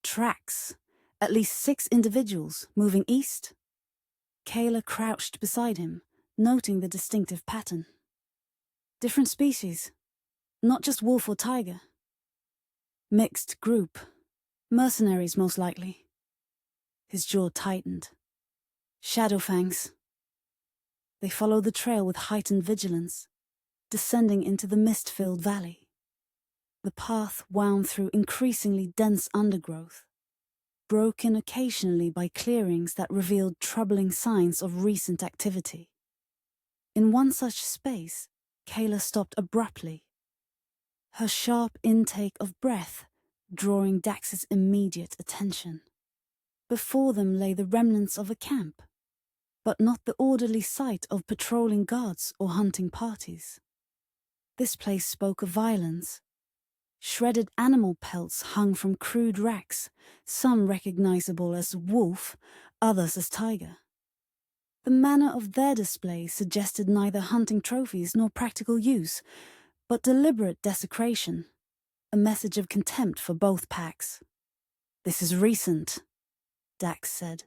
Tracks. At least 6 individuals, moving east. Kaela crouched beside him, noting the distinctive pattern. Different species. Not just wolf or tiger. Mixed group. Mercenaries, most likely. His jaw tightened. Shadowfangs. They followed the trail with heightened vigilance, descending into the mist-filled valley. The path wound through increasingly dense undergrowth, broken occasionally by clearings that revealed troubling signs of recent activity. In one such space, Kaela stopped abruptly, her sharp intake of breath drawing Dax's immediate attention. Before them lay the remnants of a camp, but not the orderly sight of patrolling guards or hunting parties. This place spoke of violence. Shredded animal pelts hung from crude racks, some recognizable as wolf, others as tiger. The manner of their display suggested neither hunting trophies nor practical use, but deliberate desecration, a message of contempt for both packs. "This is recent," Dax said,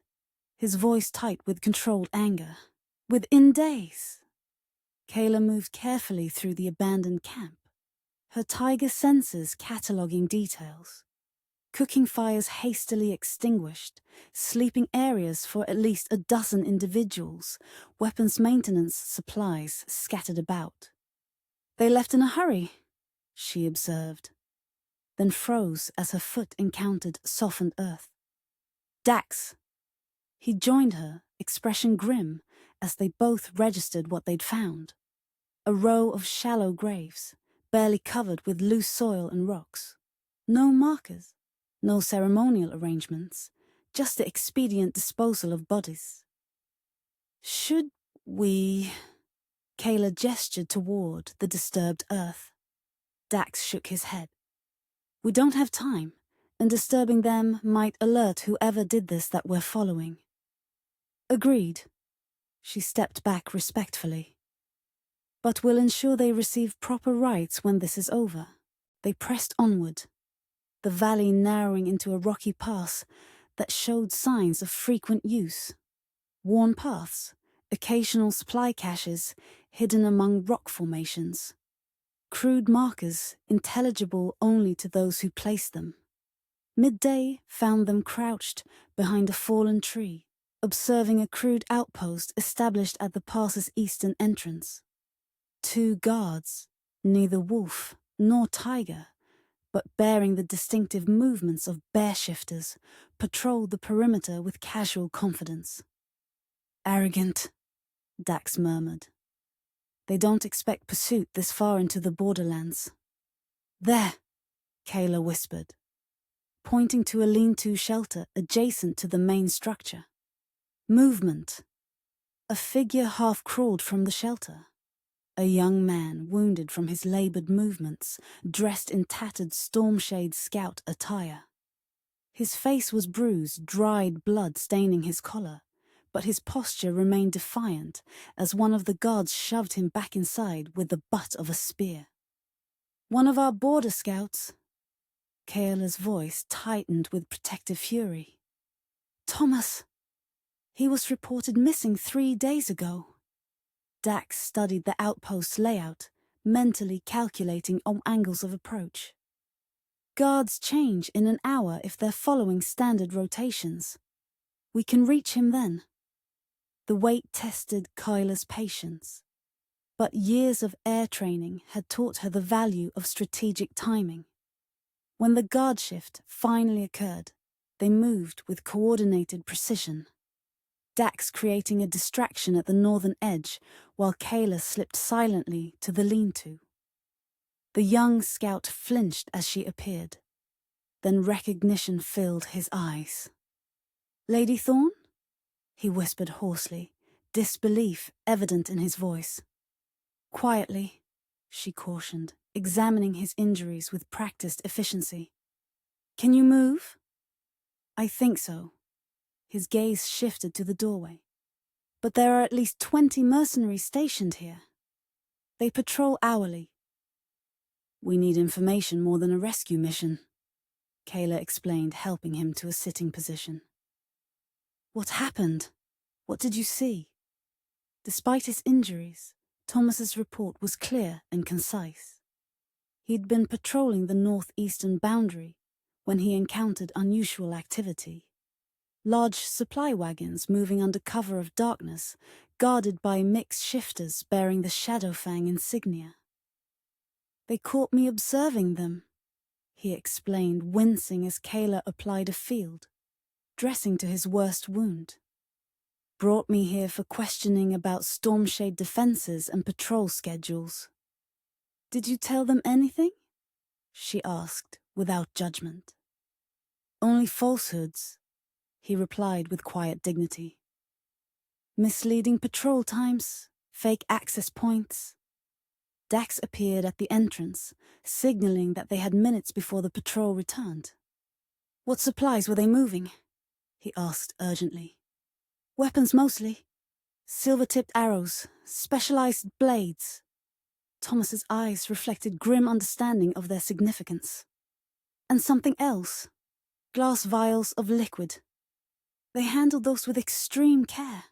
his voice tight with controlled anger. "Within days." Kaela moved carefully through the abandoned camp, her tiger senses cataloguing details. Cooking fires hastily extinguished, sleeping areas for at least a dozen individuals, weapons maintenance supplies scattered about. "They left in a hurry," she observed, then froze as her foot encountered softened earth. "Dax!" He joined her, expression grim, as they both registered what they'd found. A row of shallow graves, barely covered with loose soil and rocks. No markers, no ceremonial arrangements, just the expedient disposal of bodies. "Should we..." Kaela gestured toward the disturbed earth. Dax shook his head. "We don't have time, and disturbing them might alert whoever did this that we're following." "Agreed." She stepped back respectfully. "But we'll ensure they receive proper rights when this is over." They pressed onward, the valley narrowing into a rocky pass that showed signs of frequent use. Worn paths, occasional supply caches hidden among rock formations. Crude markers intelligible only to those who placed them. Midday found them crouched behind a fallen tree, observing a crude outpost established at the pass's eastern entrance. 2 guards, neither wolf nor tiger, but bearing the distinctive movements of bear shifters, patrolled the perimeter with casual confidence. "Arrogant," Dax murmured. "They don't expect pursuit this far into the borderlands." "There," Kaela whispered, pointing to a lean-to shelter adjacent to the main structure. Movement. A figure half crawled from the shelter. A young man wounded from his labored movements, dressed in tattered Stormshade scout attire. His face was bruised, dried blood staining his collar, but his posture remained defiant as one of the guards shoved him back inside with the butt of a spear. "One of our border scouts." Kaela's voice tightened with protective fury. "Thomas. He was reported missing 3 days ago." Dax studied the outpost's layout, mentally calculating all angles of approach. "Guards change in an hour if they're following standard rotations. We can reach him then." The wait tested Kaela's patience, but years of air training had taught her the value of strategic timing. When the guard shift finally occurred, they moved with coordinated precision. Dax creating a distraction at the northern edge while Kaela slipped silently to the lean-to. The young scout flinched as she appeared. Then recognition filled his eyes. "Lady Thorne?" he whispered hoarsely, disbelief evident in his voice. "Quietly," she cautioned, examining his injuries with practiced efficiency. "Can you move?" "I think so." His gaze shifted to the doorway. "But there are at least 20 mercenaries stationed here. They patrol hourly, We need information more than a rescue mission, Kaela explained, helping him to a sitting position. What happened? What did you see? Despite his injuries, Thomas's report was clear and concise. He'd been patrolling the northeastern boundary when he encountered unusual activity. Large supply wagons moving under cover of darkness, guarded by mixed shifters bearing the Shadowfang insignia. They caught me observing them, he explained, wincing as Kaela applied a field, dressing to his worst wound. Brought me here for questioning about Stormshade defenses and patrol schedules. Did you tell them anything? She asked, without judgment. Only falsehoods, he replied with quiet dignity. Misleading patrol times, fake access points. Dax appeared at the entrance, signaling that they had minutes before the patrol returned. What supplies were they moving? He asked urgently. Weapons mostly. Silver-tipped arrows, specialized blades. Thomas's eyes reflected grim understanding of their significance. And something else. Glass vials of liquid. They handled those with extreme care.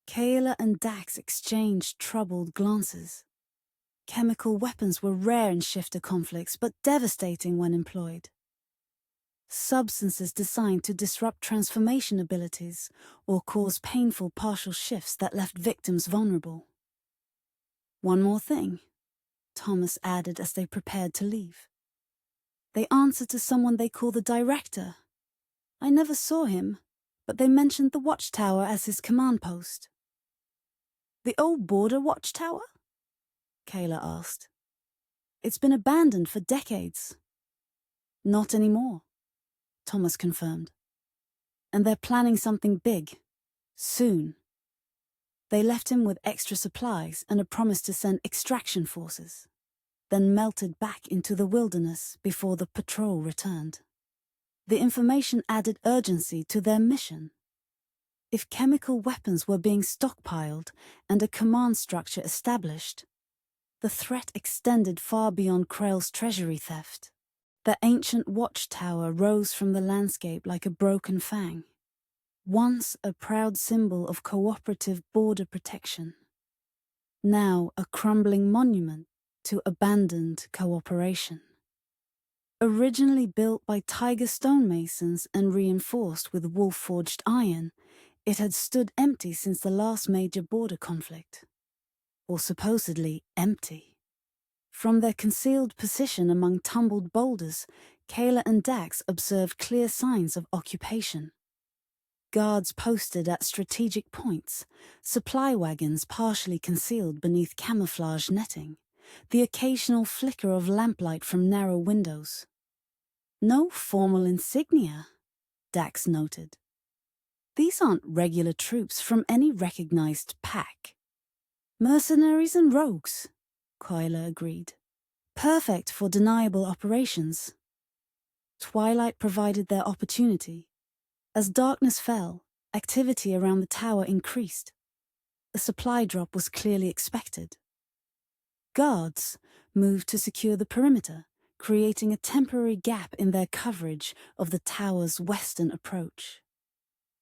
Kaela and Dax exchanged troubled glances. Chemical weapons were rare in shifter conflicts, but devastating when employed. Substances designed to disrupt transformation abilities or cause painful partial shifts that left victims vulnerable. One more thing, Thomas added as they prepared to leave. They answer to someone they call the Director. I never saw him, but they mentioned the watchtower as his command post. The old border watchtower? Kaela asked. It's been abandoned for decades. Not anymore, Thomas confirmed. And they're planning something big. Soon. They left him with extra supplies and a promise to send extraction forces, then melted back into the wilderness before the patrol returned. The information added urgency to their mission. If chemical weapons were being stockpiled and a command structure established, the threat extended far beyond Krell's treasury theft. The ancient watchtower rose from the landscape like a broken fang, once a proud symbol of cooperative border protection, now a crumbling monument to abandoned cooperation. Originally built by tiger stonemasons and reinforced with wolf-forged iron, it had stood empty since the last major border conflict. Or supposedly empty. From their concealed position among tumbled boulders, Kaela and Dax observed clear signs of occupation. Guards posted at strategic points, supply wagons partially concealed beneath camouflage netting, the occasional flicker of lamplight from narrow windows. No formal insignia, Dax noted. These aren't regular troops from any recognized pack. Mercenaries and rogues, Kaela agreed. Perfect for deniable operations. Twilight provided their opportunity. As darkness fell, activity around the tower increased. A supply drop was clearly expected. Guards moved to secure the perimeter, creating a temporary gap in their coverage of the tower's western approach.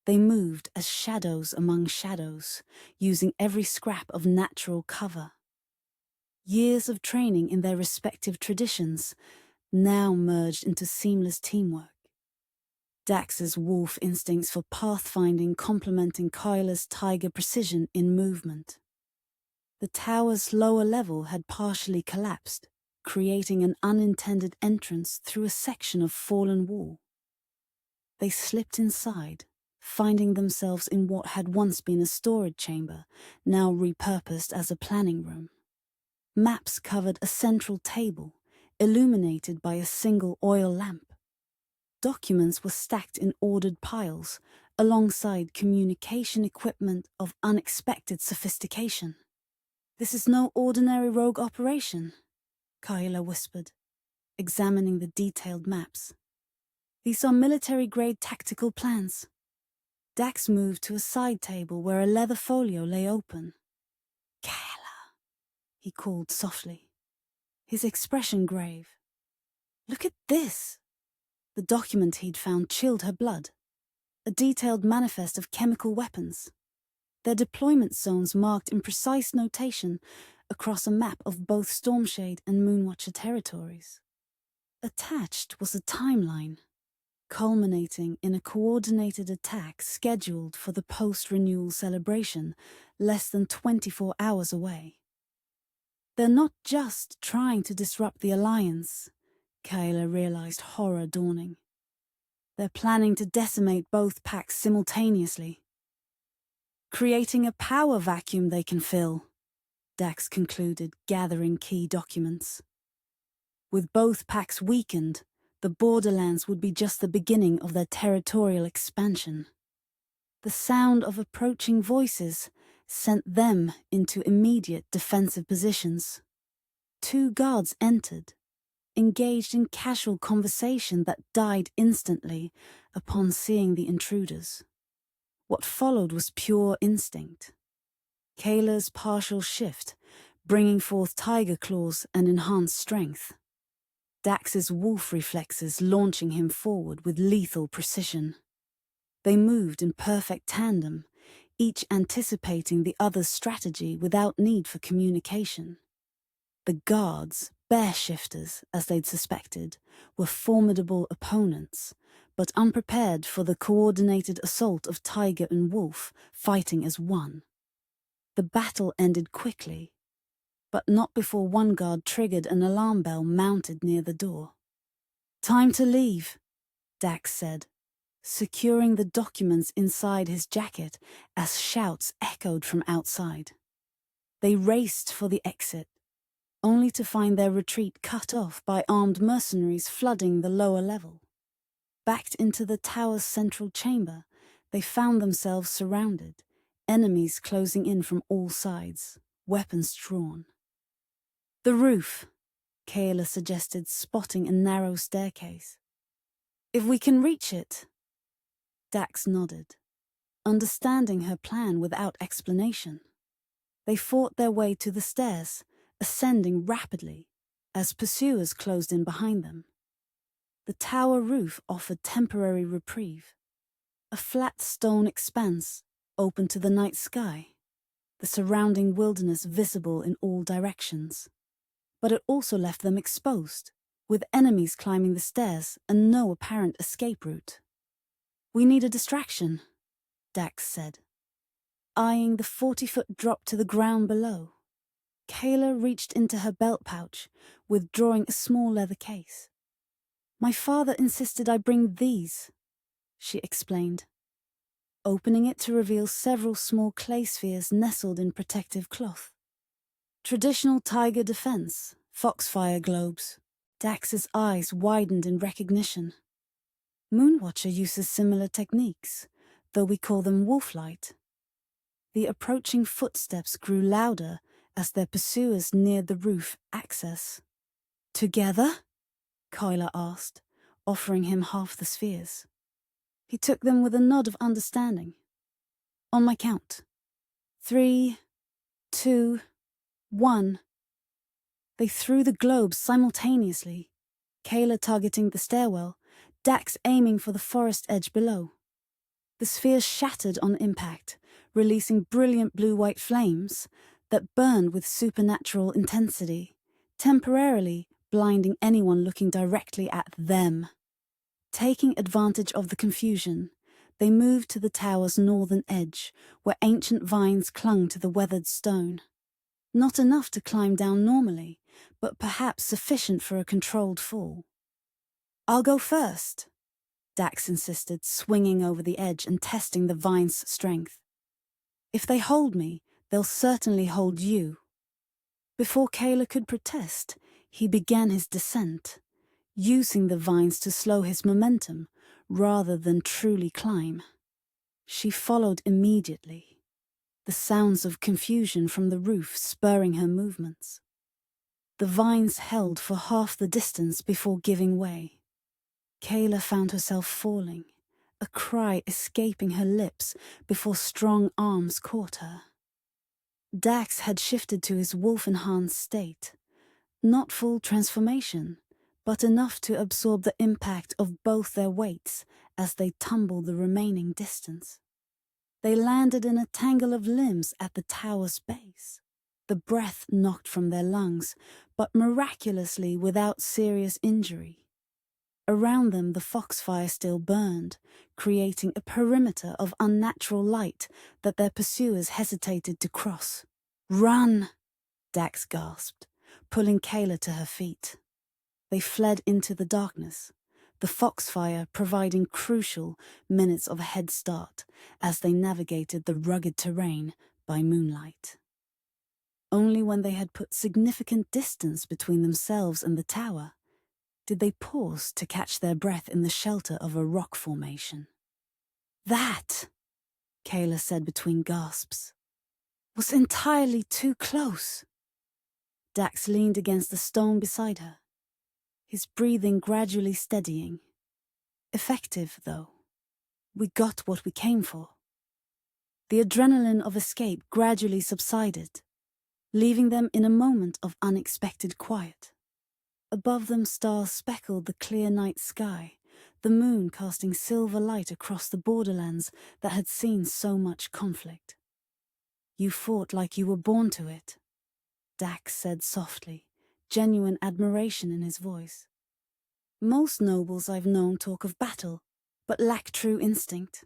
They moved as shadows among shadows, using every scrap of natural cover. Years of training in their respective traditions now merged into seamless teamwork. Dax's wolf instincts for pathfinding complementing Kaela's tiger precision in movement. The tower's lower level had partially collapsed, creating an unintended entrance through a section of fallen wall. They slipped inside, finding themselves in what had once been a storage chamber, now repurposed as a planning room. Maps covered a central table, illuminated by a single oil lamp. Documents were stacked in ordered piles, alongside communication equipment of unexpected sophistication. This is no ordinary rogue operation, Kaela whispered, examining the detailed maps. These are military-grade tactical plans. Dax moved to a side table where a leather folio lay open. Kaela, he called softly. his expression grave. "Look at this!" The document he'd found chilled her blood. A detailed manifest of chemical weapons. Their deployment zones marked in precise notation across a map of both Stormshade and Moonwatcher territories. Attached was a timeline, culminating in a coordinated attack scheduled for the post-renewal celebration less than 24 hours away. They're not just trying to disrupt the Alliance, Kaela realized, horror dawning. They're planning to decimate both packs simultaneously, creating a power vacuum they can fill, Dax concluded, gathering key documents. With both packs weakened, the borderlands would be just the beginning of their territorial expansion. The sound of approaching voices sent them into immediate defensive positions. 2 guards entered, engaged in casual conversation that died instantly upon seeing the intruders. What followed was pure instinct. Kaela's partial shift, bringing forth tiger claws and enhanced strength. Dax's wolf reflexes launching him forward with lethal precision. They moved in perfect tandem, each anticipating the other's strategy without need for communication. The guards, bear shifters as they'd suspected, were formidable opponents, but unprepared for the coordinated assault of tiger and wolf fighting as one. The battle ended quickly, but not before one guard triggered an alarm bell mounted near the door. "Time to leave," Dax said, securing the documents inside his jacket as shouts echoed from outside. They raced for the exit, only to find their retreat cut off by armed mercenaries flooding the lower level. Backed into the tower's central chamber, they found themselves surrounded, enemies closing in from all sides, weapons drawn. "The roof," Kaela suggested, spotting a narrow staircase. "If we can reach it." Dax nodded, understanding her plan without explanation. They fought their way to the stairs, ascending rapidly, as pursuers closed in behind them. The tower roof offered temporary reprieve, a flat stone expanse open to the night sky, the surrounding wilderness visible in all directions. But it also left them exposed, with enemies climbing the stairs and no apparent escape route. "We need a distraction," Dax said, eyeing the 40-foot drop to the ground below. Kaela reached into her belt pouch, withdrawing a small leather case. "My father insisted I bring these," she explained, opening it to reveal several small clay spheres nestled in protective cloth. Traditional tiger defense, foxfire globes. Dax's eyes widened in recognition. Moonwatcher uses similar techniques, though we call them wolflight. The approaching footsteps grew louder as their pursuers neared the roof access. "Together?" Kaela asked, offering him half the spheres. He took them with a nod of understanding. "On my count. 3, 2, 1. They threw the globes simultaneously, Kaela targeting the stairwell, Dax aiming for the forest edge below. The spheres shattered on impact, releasing brilliant blue-white flames that burned with supernatural intensity, temporarily blinding anyone looking directly at them. Taking advantage of the confusion, they moved to the tower's northern edge, where ancient vines clung to the weathered stone. Not enough to climb down normally, but perhaps sufficient for a controlled fall. "I'll go first," Dax insisted, swinging over the edge and testing the vine's strength. "If they hold me, they'll certainly hold you." Before Kaela could protest, he began his descent, using the vines to slow his momentum rather than truly climb. She followed immediately, the sounds of confusion from the roof spurring her movements. The vines held for half the distance before giving way. Kaela found herself falling, a cry escaping her lips before strong arms caught her. Dax had shifted to his wolf-enhanced state, Not full transformation, but enough to absorb the impact of both their weights as they tumbled the remaining distance. They landed in a tangle of limbs at the tower's base. The breath knocked from their lungs, but miraculously without serious injury. Around them the foxfire still burned, creating a perimeter of unnatural light that their pursuers hesitated to cross. "Run!" Dax gasped, pulling Kaela to her feet. They fled into the darkness, the foxfire providing crucial minutes of a head start as they navigated the rugged terrain by moonlight. Only when they had put significant distance between themselves and the tower did they pause to catch their breath in the shelter of a rock formation. "That," Kaela said between gasps, "was entirely too close." Dax leaned against the stone beside her, his breathing gradually steadying. Effective, though. We got what we came for. The adrenaline of escape gradually subsided, leaving them in a moment of unexpected quiet. Above them stars speckled the clear night sky, the moon casting silver light across the borderlands that had seen so much conflict. "You fought like you were born to it," Dax said softly, genuine admiration in his voice. "Most nobles I've known talk of battle, but lack true instinct."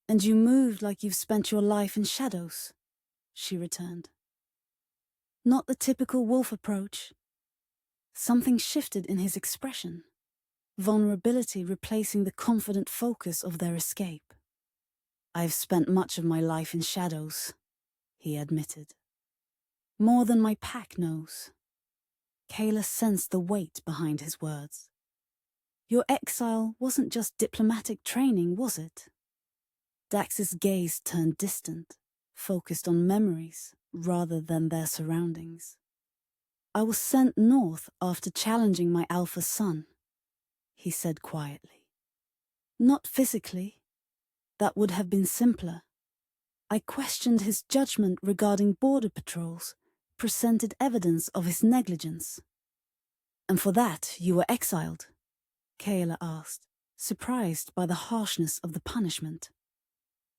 "And you moved like you've spent your life in shadows," she returned. "Not the typical wolf approach." Something shifted in his expression, vulnerability replacing the confident focus of their escape. "I've spent much of my life in shadows," he admitted. "More than my pack knows." Kaela sensed the weight behind his words. "Your exile wasn't just diplomatic training, was it?" Dax's gaze turned distant, focused on memories rather than their surroundings. "I was sent north after challenging my alpha son," he said quietly. "Not physically. That would have been simpler. I questioned his judgment regarding border patrols, presented evidence of his negligence." "And for that you were exiled?" Kaela asked, surprised by the harshness of the punishment.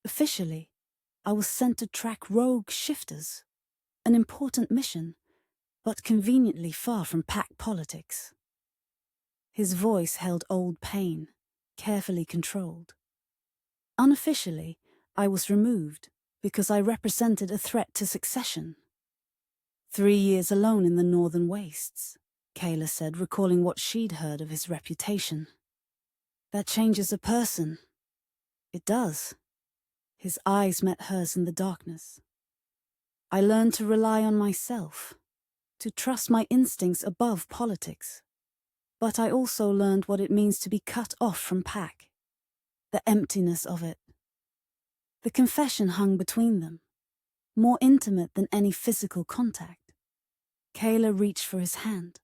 "Officially, I was sent to track rogue shifters, an important mission, but conveniently far from pack politics." His voice held old pain, carefully controlled. "Unofficially, I was removed because I represented a threat to succession." 3 years alone in the northern wastes," Kaela said, recalling what she'd heard of his reputation. "That changes a person." "It does." His eyes met hers in the darkness. "I learned to rely on myself, to trust my instincts above politics. But I also learned what it means to be cut off from pack, the emptiness of it." The confession hung between them, more intimate than any physical contact. Kaela reached for his hand,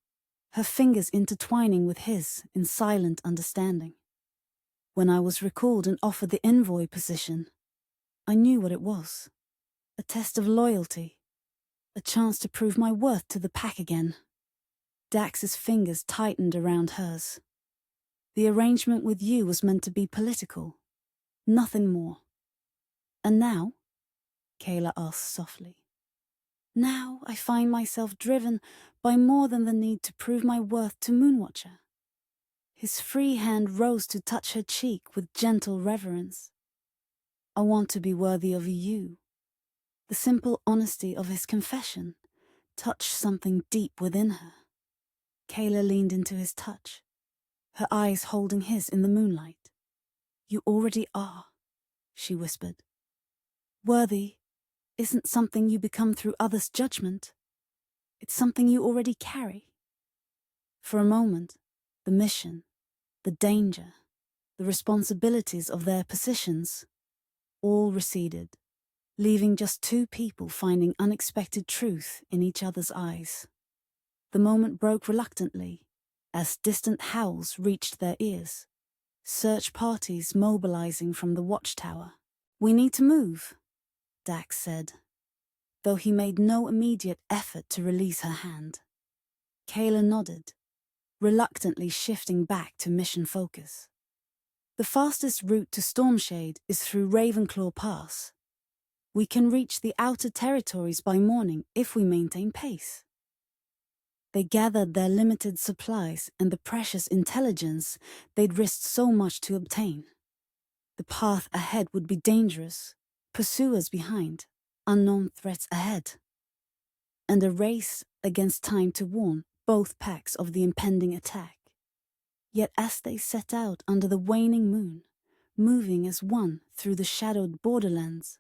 her fingers intertwining with his in silent understanding. "When I was recalled and offered the envoy position, I knew what it was. A test of loyalty, a chance to prove my worth to the pack again." Dax's fingers tightened around hers. "The arrangement with you was meant to be political, nothing more." "And now?" Kaela asked softly. "Now I find myself driven by more than the need to prove my worth to Moonwatcher." His free hand rose to touch her cheek with gentle reverence. "I want to be worthy of you." The simple honesty of his confession touched something deep within her. Kaela leaned into his touch, her eyes holding his in the moonlight. "You already are," she whispered. "Worthy isn't something you become through others' judgment. It's something you already carry." For a moment, the mission, the danger, the responsibilities of their positions, all receded, leaving just two people finding unexpected truth in each other's eyes. The moment broke reluctantly, as distant howls reached their ears, search parties mobilizing from the watchtower. "We need to move," Dax said, though he made no immediate effort to release her hand. Kaela nodded, reluctantly shifting back to mission focus. The fastest route to Stormshade is through Ravenclaw Pass. We can reach the outer territories by morning if we maintain pace. They gathered their limited supplies and the precious intelligence they'd risked so much to obtain. The path ahead would be dangerous, pursuers behind, unknown threats ahead, and a race against time to warn both packs of the impending attack. Yet as they set out under the waning moon, moving as one through the shadowed borderlands,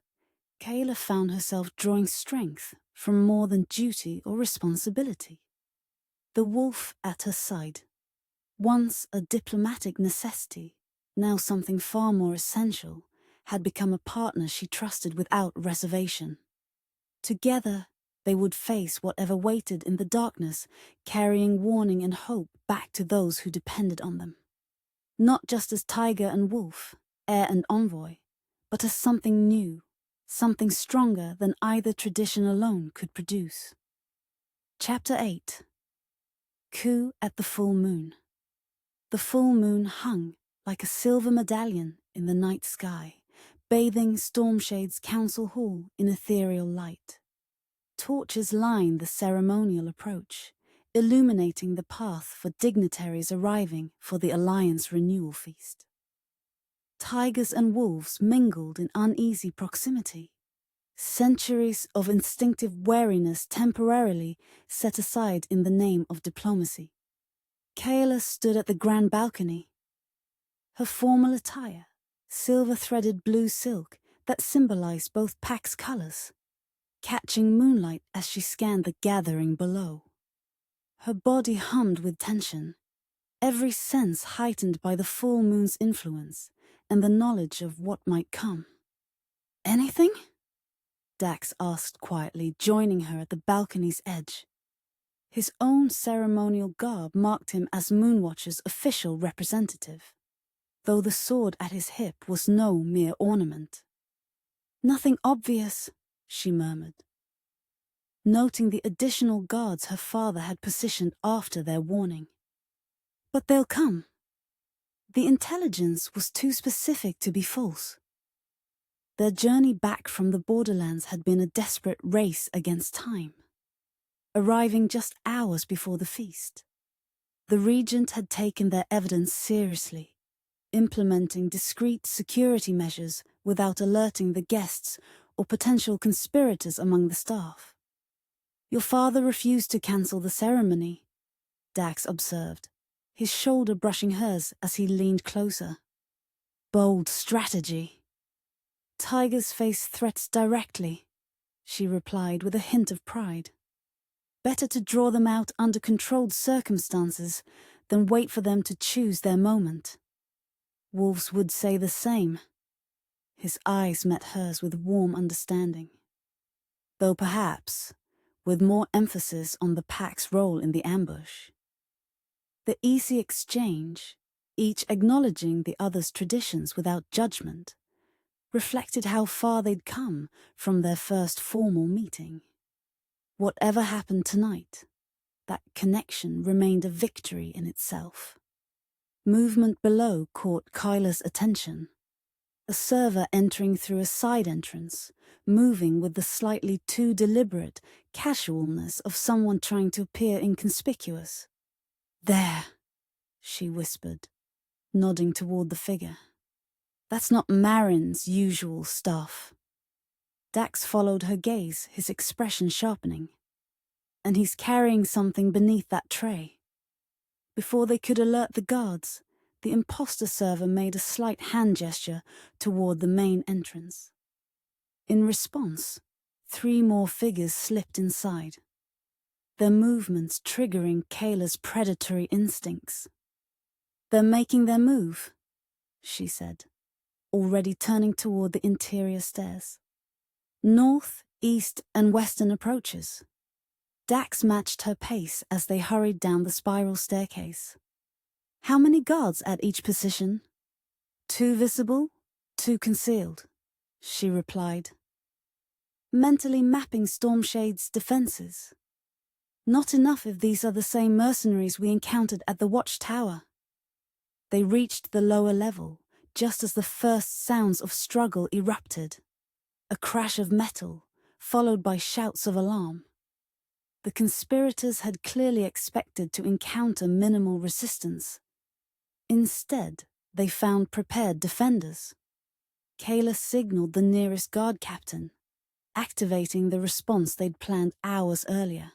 Kaela found herself drawing strength from more than duty or responsibility. The wolf at her side, once a diplomatic necessity, now something far more essential, had become a partner she trusted without reservation. Together, they would face whatever waited in the darkness, carrying warning and hope back to those who depended on them. Not just as tiger and wolf, heir and envoy, but as something new, something stronger than either tradition alone could produce. Chapter 8. Coup at the Full Moon. The full moon hung like a silver medallion in the night sky, bathing Stormshade's council hall in ethereal light. Torches lined the ceremonial approach, illuminating the path for dignitaries arriving for the Alliance renewal feast. Tigers and wolves mingled in uneasy proximity. Centuries of instinctive wariness temporarily set aside in the name of diplomacy. Kaela stood at the grand balcony. Her formal attire, silver-threaded blue silk that symbolized both packs' colors, catching moonlight as she scanned the gathering below. Her body hummed with tension, every sense heightened by the full moon's influence and the knowledge of what might come. "Anything?" Dax asked quietly, joining her at the balcony's edge. His own ceremonial garb marked him as Moonwatcher's official representative, though the sword at his hip was no mere ornament. "Nothing obvious," she murmured, noting the additional guards her father had positioned after their warning. "But they'll come." The intelligence was too specific to be false. Their journey back from the borderlands had been a desperate race against time, arriving just hours before the feast. The Regent had taken their evidence seriously, implementing discreet security measures without alerting the guests or potential conspirators among the staff. "Your father refused to cancel the ceremony," Dax observed, his shoulder brushing hers as he leaned closer. "Bold strategy." "Tigers face threats directly," she replied with a hint of pride. "Better to draw them out under controlled circumstances than wait for them to choose their moment." "Wolves would say the same." His eyes met hers with warm understanding, though perhaps with more emphasis on the pack's role in the ambush. The easy exchange, each acknowledging the other's traditions without judgment, reflected how far they'd come from their first formal meeting. Whatever happened tonight, that connection remained a victory in itself. Movement below caught Kaela's attention. A server entering through a side entrance, moving with the slightly too deliberate casualness of someone trying to appear inconspicuous. "There," she whispered, nodding toward the figure. "That's not Marin's usual stuff." Dax followed her gaze, his expression sharpening. "And he's carrying something beneath that tray." Before they could alert the guards, the imposter server made a slight hand gesture toward the main entrance. In response, 3 more figures slipped inside, their movements triggering Kaela's predatory instincts. "They're making their move," she said, already turning toward the interior stairs. "North, east, and western approaches." Dax matched her pace as they hurried down the spiral staircase. "How many guards at each position?" "2 visible, 2 concealed," she replied, mentally mapping Stormshade's defenses. Not enough if these are the same mercenaries we encountered at the watchtower. They reached the lower level, just as the first sounds of struggle erupted. A crash of metal, followed by shouts of alarm. The conspirators had clearly expected to encounter minimal resistance. Instead, they found prepared defenders. Kaela signaled the nearest guard captain, activating the response they'd planned hours earlier.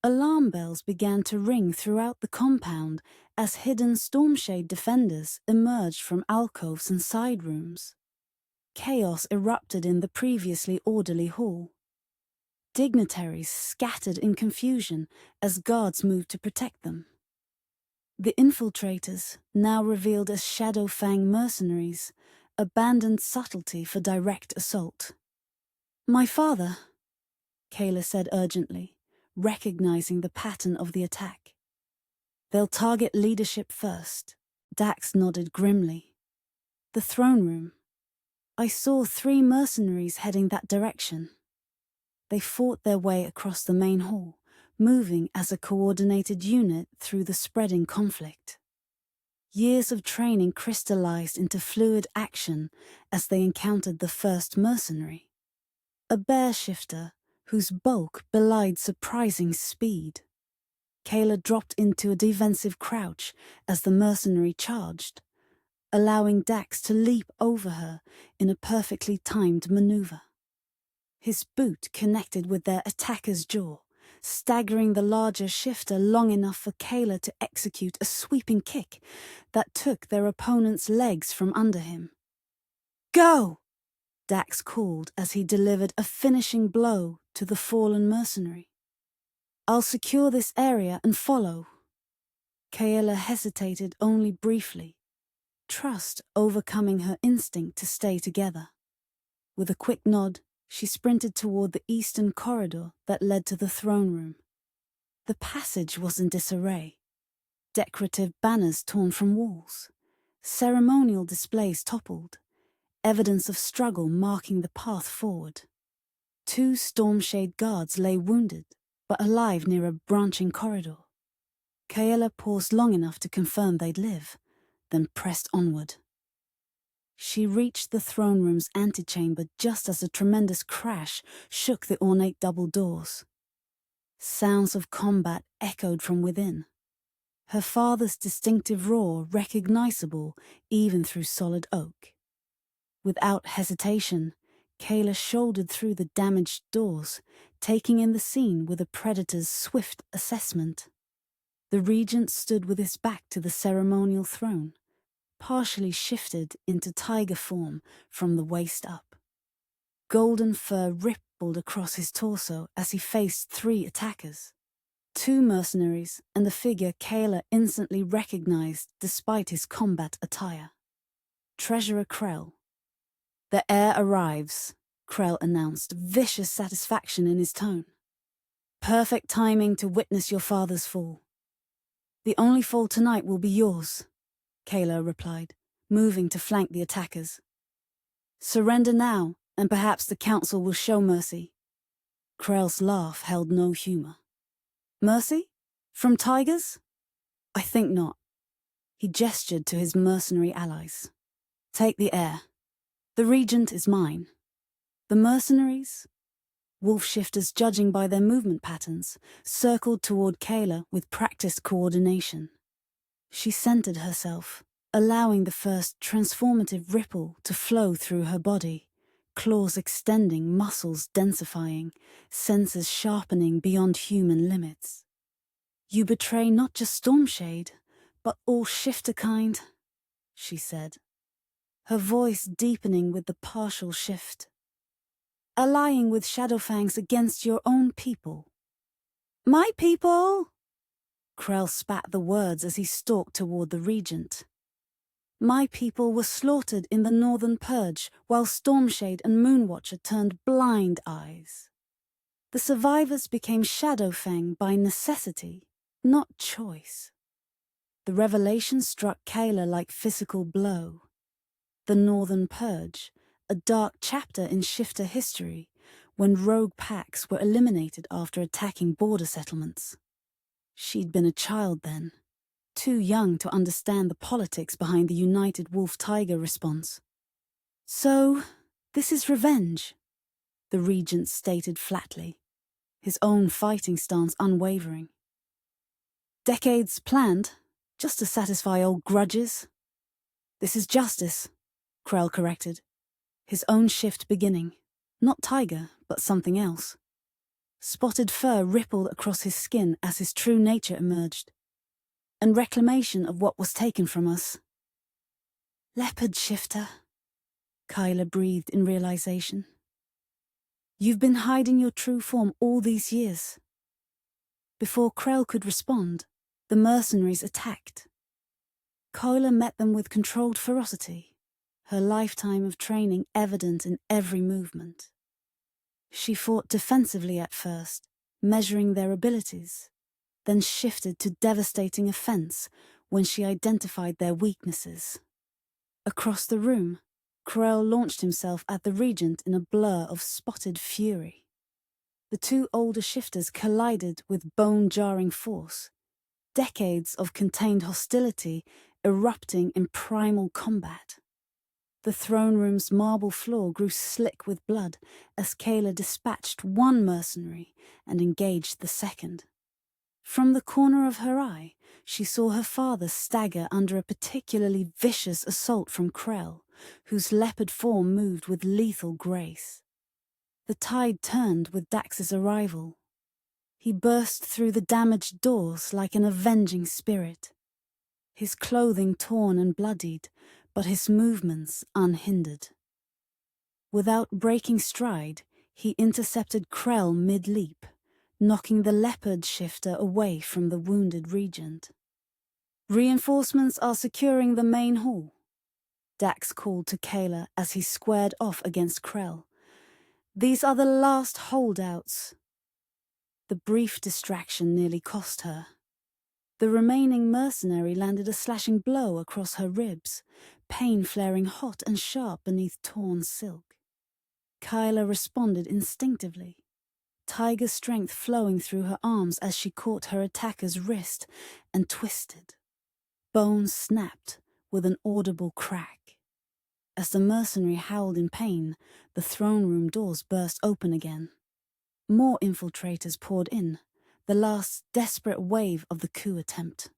Alarm bells began to ring throughout the compound as hidden Stormshade defenders emerged from alcoves and side rooms. Chaos erupted in the previously orderly hall. Dignitaries scattered in confusion as guards moved to protect them. The infiltrators, now revealed as Shadowfang mercenaries, abandoned subtlety for direct assault. "My father," Kaela said urgently, recognizing the pattern of the attack. "They'll target leadership first," Dax nodded grimly. "The throne room. I saw 3 mercenaries heading that direction." They fought their way across the main hall, moving as a coordinated unit through the spreading conflict. Years of training crystallized into fluid action as they encountered the first mercenary, a bear shifter whose bulk belied surprising speed. Kaela dropped into a defensive crouch as the mercenary charged, allowing Dax to leap over her in a perfectly timed maneuver. His boot connected with their attacker's jaw, staggering the larger shifter long enough for Kaela to execute a sweeping kick that took their opponent's legs from under him. "Go!" Dax called as he delivered a finishing blow to the fallen mercenary. "I'll secure this area and follow." Kaela hesitated only briefly, trust overcoming her instinct to stay together. With a quick nod, she sprinted toward the eastern corridor that led to the throne room. The passage was in disarray. Decorative banners torn from walls. Ceremonial displays toppled. Evidence of struggle marking the path forward. 2 Stormshade guards lay wounded, but alive near a branching corridor. Kaela paused long enough to confirm they'd live, then pressed onward. She reached the throne room's antechamber just as a tremendous crash shook the ornate double doors. Sounds of combat echoed from within. Her father's distinctive roar recognizable even through solid oak. Without hesitation, Kaela shouldered through the damaged doors, taking in the scene with a predator's swift assessment. The regent stood with his back to the ceremonial throne, partially shifted into tiger form from the waist up. Golden fur rippled across his torso as he faced 3 attackers. 2 mercenaries and a figure Kaela instantly recognized despite his combat attire. Treasurer Krell. "The heir arrives," Krell announced, vicious satisfaction in his tone. "Perfect timing to witness your father's fall." "The only fall tonight will be yours," Kaela replied, moving to flank the attackers. "Surrender now, and perhaps the council will show mercy." Krell's laugh held no humor. "Mercy? From tigers? I think not." He gestured to his mercenary allies. "Take the heir. The regent is mine. The mercenaries?" Wolf shifters, judging by their movement patterns, circled toward Kaela with practiced coordination. She centered herself, allowing the first transformative ripple to flow through her body, claws extending, muscles densifying, senses sharpening beyond human limits. "You betray not just Stormshade, but all shifter kind," she said, her voice deepening with the partial shift. "Allying with Shadowfangs against your own people." "My people!" Krell spat the words as he stalked toward the regent. "My people were slaughtered in the Northern Purge while Stormshade and Moonwatcher turned blind eyes. The survivors became Shadowfang by necessity, not choice." The revelation struck Kaela like physical blow. The Northern Purge, a dark chapter in shifter history, when rogue packs were eliminated after attacking border settlements. She'd been a child then, too young to understand the politics behind the United Wolf-Tiger response. "So, this is revenge," the regent stated flatly, his own fighting stance unwavering. "Decades planned, just to satisfy old grudges." "This is justice," Krell corrected, his own shift beginning. Not tiger, but something else. Spotted fur rippled across his skin as his true nature emerged. "And reclamation of what was taken from us." "Leopard shifter," Kaela breathed in realization. "You've been hiding your true form all these years." Before Krell could respond, the mercenaries attacked. Kaela met them with controlled ferocity, her lifetime of training evident in every movement. She fought defensively at first, measuring their abilities, then shifted to devastating offense when she identified their weaknesses. Across the room, Krell launched himself at the regent in a blur of spotted fury. The two older shifters collided with bone-jarring force, decades of contained hostility erupting in primal combat. The throne room's marble floor grew slick with blood as Kaela dispatched one mercenary and engaged the second. From the corner of her eye, she saw her father stagger under a particularly vicious assault from Krell, whose leopard form moved with lethal grace. The tide turned with Dax's arrival. He burst through the damaged doors like an avenging spirit, his clothing torn and bloodied, but his movements unhindered. Without breaking stride, he intercepted Krell mid-leap, knocking the leopard shifter away from the wounded regent. "Reinforcements are securing the main hall," Dax called to Kaela as he squared off against Krell. "These are the last holdouts." The brief distraction nearly cost her. The remaining mercenary landed a slashing blow across her ribs, pain flaring hot and sharp beneath torn silk. Kaela responded instinctively, tiger strength flowing through her arms as she caught her attacker's wrist and twisted. Bones snapped with an audible crack. As the mercenary howled in pain, the throne room doors burst open again. More infiltrators poured in, the last desperate wave of the coup attempt.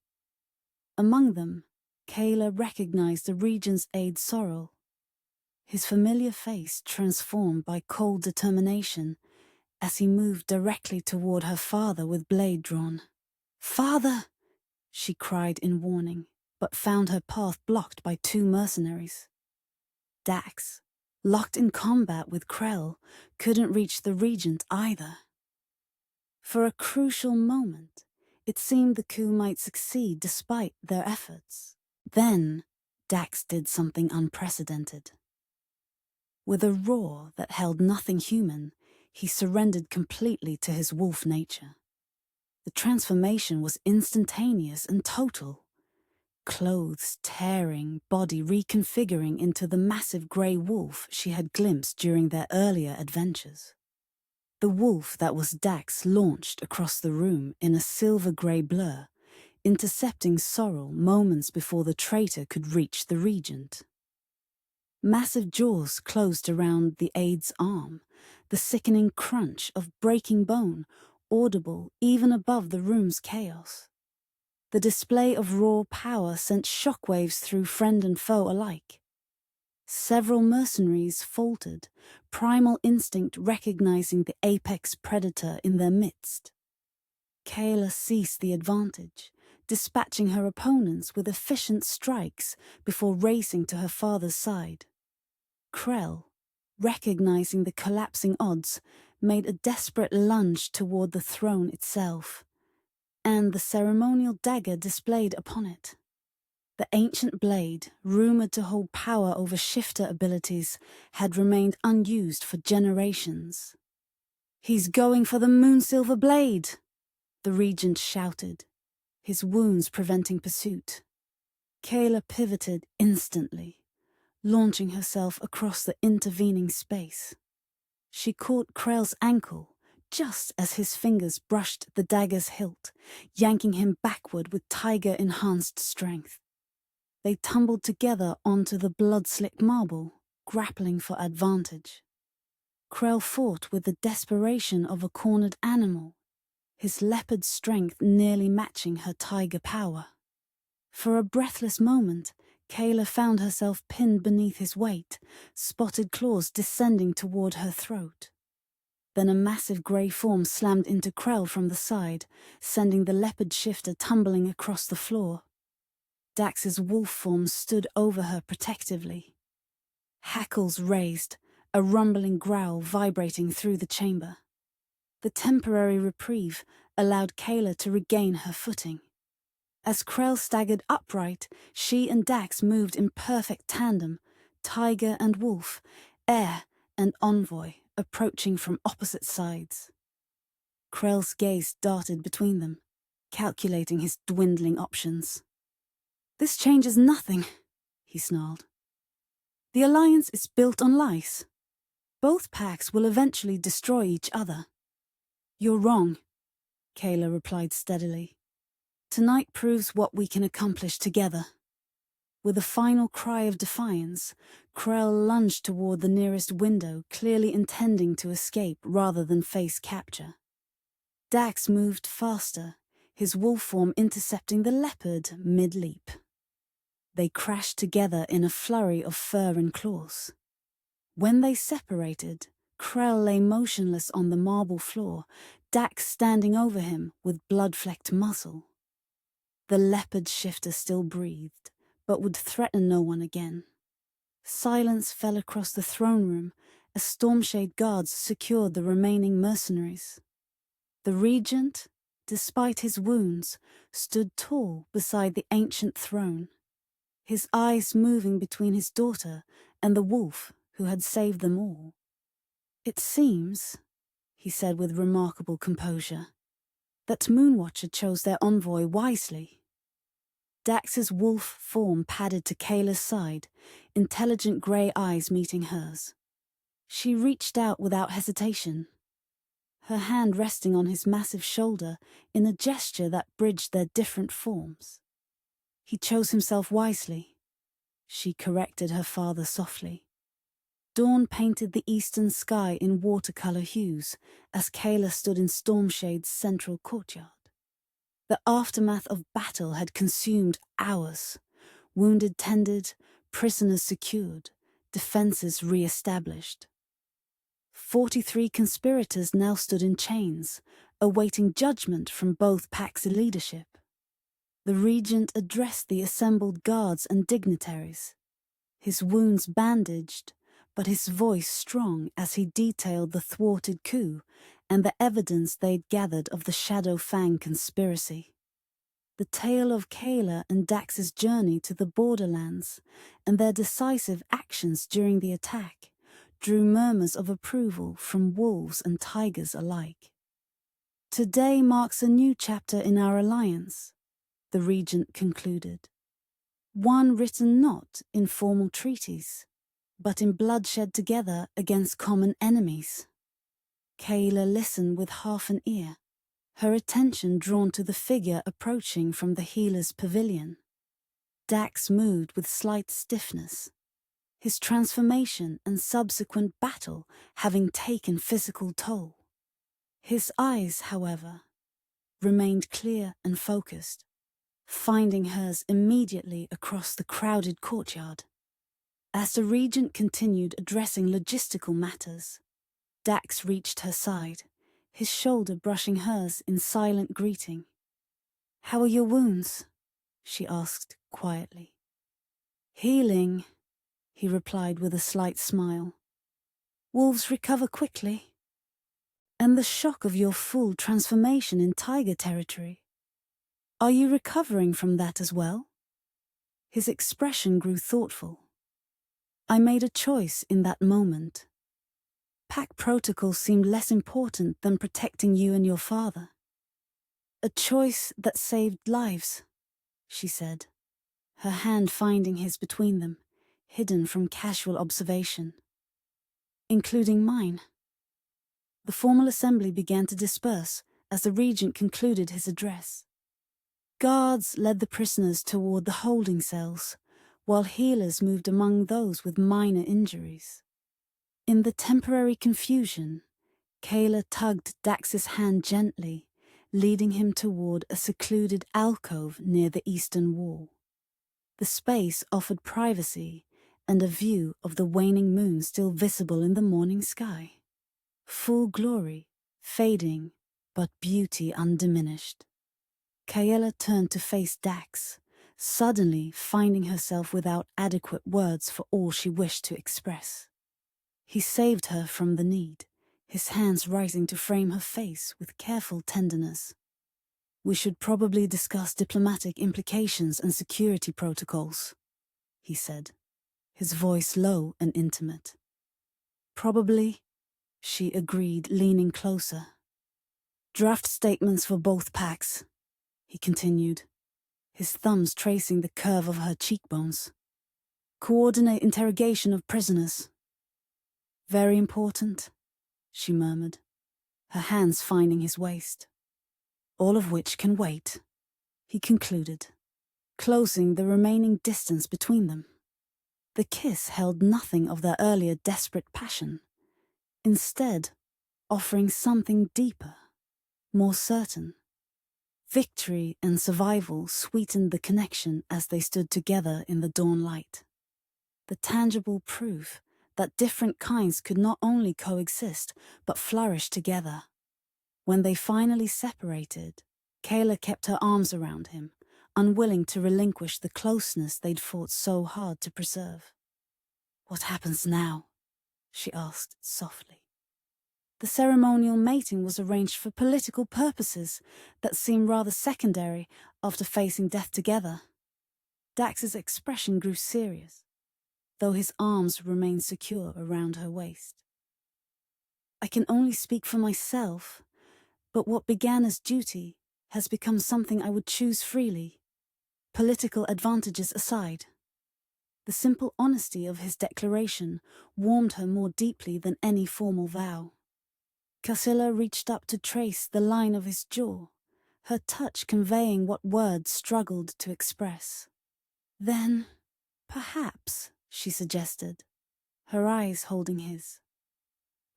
Among them, Kaela recognized the regent's aide Sorrel, his familiar face transformed by cold determination as he moved directly toward her father with blade drawn. "Father!" she cried in warning, but found her path blocked by two mercenaries. Dax, locked in combat with Krell, couldn't reach the regent either. For a crucial moment, it seemed the coup might succeed despite their efforts. Then, Dax did something unprecedented. With a roar that held nothing human, he surrendered completely to his wolf nature. The transformation was instantaneous and total. Clothes tearing, body reconfiguring into the massive grey wolf she had glimpsed during their earlier adventures. The wolf that was Dax launched across the room in a silver-grey blur, intercepting Sorrel moments before the traitor could reach the regent. Massive jaws closed around the aide's arm, the sickening crunch of breaking bone audible even above the room's chaos. The display of raw power sent shockwaves through friend and foe alike. Several mercenaries faltered, primal instinct recognizing the apex predator in their midst. Kaela seized the advantage, dispatching her opponents with efficient strikes before racing to her father's side. Krell, recognizing the collapsing odds, made a desperate lunge toward the throne itself, and the ceremonial dagger displayed upon it. The ancient blade, rumored to hold power over shifter abilities, had remained unused for generations. "He's going for the Moonsilver blade!" the regent shouted, his wounds preventing pursuit. Kaela pivoted instantly, launching herself across the intervening space. She caught Krell's ankle just as his fingers brushed the dagger's hilt, yanking him backward with tiger-enhanced strength. They tumbled together onto the blood-slick marble, grappling for advantage. Krell fought with the desperation of a cornered animal, his leopard strength nearly matching her tiger power. For a breathless moment, Kaela found herself pinned beneath his weight, spotted claws descending toward her throat. Then a massive grey form slammed into Krell from the side, sending the leopard shifter tumbling across the floor. Dax's wolf form stood over her protectively. Hackles raised, a rumbling growl vibrating through the chamber. The temporary reprieve allowed Kaela to regain her footing. As Krell staggered upright, she and Dax moved in perfect tandem, tiger and wolf, heir and envoy, approaching from opposite sides. Krell's gaze darted between them, calculating his dwindling options. "This changes nothing," he snarled. "The alliance is built on lies. Both packs will eventually destroy each other." "You're wrong," Kaela replied steadily. "Tonight proves what we can accomplish together." With a final cry of defiance, Krell lunged toward the nearest window, clearly intending to escape rather than face capture. Dax moved faster, his wolf form intercepting the leopard mid-leap. They crashed together in a flurry of fur and claws. When they separated, Krell lay motionless on the marble floor, Dax standing over him with blood-flecked muscle. The leopard shifter still breathed, but would threaten no one again. Silence fell across the throne room as Stormshade guards secured the remaining mercenaries. The regent, despite his wounds, stood tall beside the ancient throne, his eyes moving between his daughter and the wolf who had saved them all. "It seems," he said with remarkable composure, "that Moonwatcher chose their envoy wisely." Dax's wolf form padded to Kaela's side, intelligent grey eyes meeting hers. She reached out without hesitation, her hand resting on his massive shoulder in a gesture that bridged their different forms. "He chose himself wisely," she corrected her father softly. Dawn painted the eastern sky in watercolor hues as Kaela stood in Stormshade's central courtyard. The aftermath of battle had consumed hours. Wounded tended, prisoners secured, defenses re-established. 43 conspirators now stood in chains, awaiting judgment from both packs' leadership. The regent addressed the assembled guards and dignitaries, his wounds bandaged, but his voice strong as he detailed the thwarted coup and the evidence they'd gathered of the Shadow Fang conspiracy. The tale of Kaela and Dax's journey to the borderlands and their decisive actions during the attack drew murmurs of approval from wolves and tigers alike. "Today marks a new chapter in our alliance," the regent concluded. "One written not in formal treaties, but in bloodshed together against common enemies." Kaela listened with half an ear, her attention drawn to the figure approaching from the healer's pavilion. Dax moved with slight stiffness, his transformation and subsequent battle having taken physical toll. His eyes, however, remained clear and focused, finding hers immediately across the crowded courtyard. As the regent continued addressing logistical matters, Dax reached her side, his shoulder brushing hers in silent greeting. "How are your wounds?" she asked quietly. "Healing," he replied with a slight smile. "Wolves recover quickly. And the shock of your full transformation in tiger territory. Are you recovering from that as well?" His expression grew thoughtful. "I made a choice in that moment. Pack protocol seemed less important than protecting you and your father. A choice that saved lives," she said, her hand finding his between them, hidden from casual observation. "Including mine." The formal assembly began to disperse as the regent concluded his address. Guards led the prisoners toward the holding cells, while healers moved among those with minor injuries. In the temporary confusion, Kaela tugged Dax's hand gently, leading him toward a secluded alcove near the eastern wall. The space offered privacy and a view of the waning moon still visible in the morning sky. Full glory, fading, but beauty undiminished. Kaela turned to face Dax, suddenly finding herself without adequate words for all she wished to express. He saved her from the need, his hands rising to frame her face with careful tenderness. "We should probably discuss diplomatic implications and security protocols," he said, his voice low and intimate. "Probably," she agreed, leaning closer. "Draft statements for both packs," he continued, his thumbs tracing the curve of her cheekbones. "Coordinate interrogation of prisoners." "Very important," she murmured, her hands finding his waist. "All of which can wait," he concluded, closing the remaining distance between them. The kiss held nothing of their earlier desperate passion, instead offering something deeper, more certain. Victory and survival sweetened the connection as they stood together in the dawn light. The tangible proof that different kinds could not only coexist, but flourish together. When they finally separated, Kaela kept her arms around him, unwilling to relinquish the closeness they'd fought so hard to preserve. "What happens now?" she asked softly. The ceremonial mating was arranged for political purposes that seemed rather secondary after facing death together. Dax's expression grew serious, though his arms remained secure around her waist. "I can only speak for myself, but what began as duty has become something I would choose freely, political advantages aside." The simple honesty of his declaration warmed her more deeply than any formal vow. Kaela reached up to trace the line of his jaw, her touch conveying what words struggled to express. "Then, perhaps," she suggested, her eyes holding his,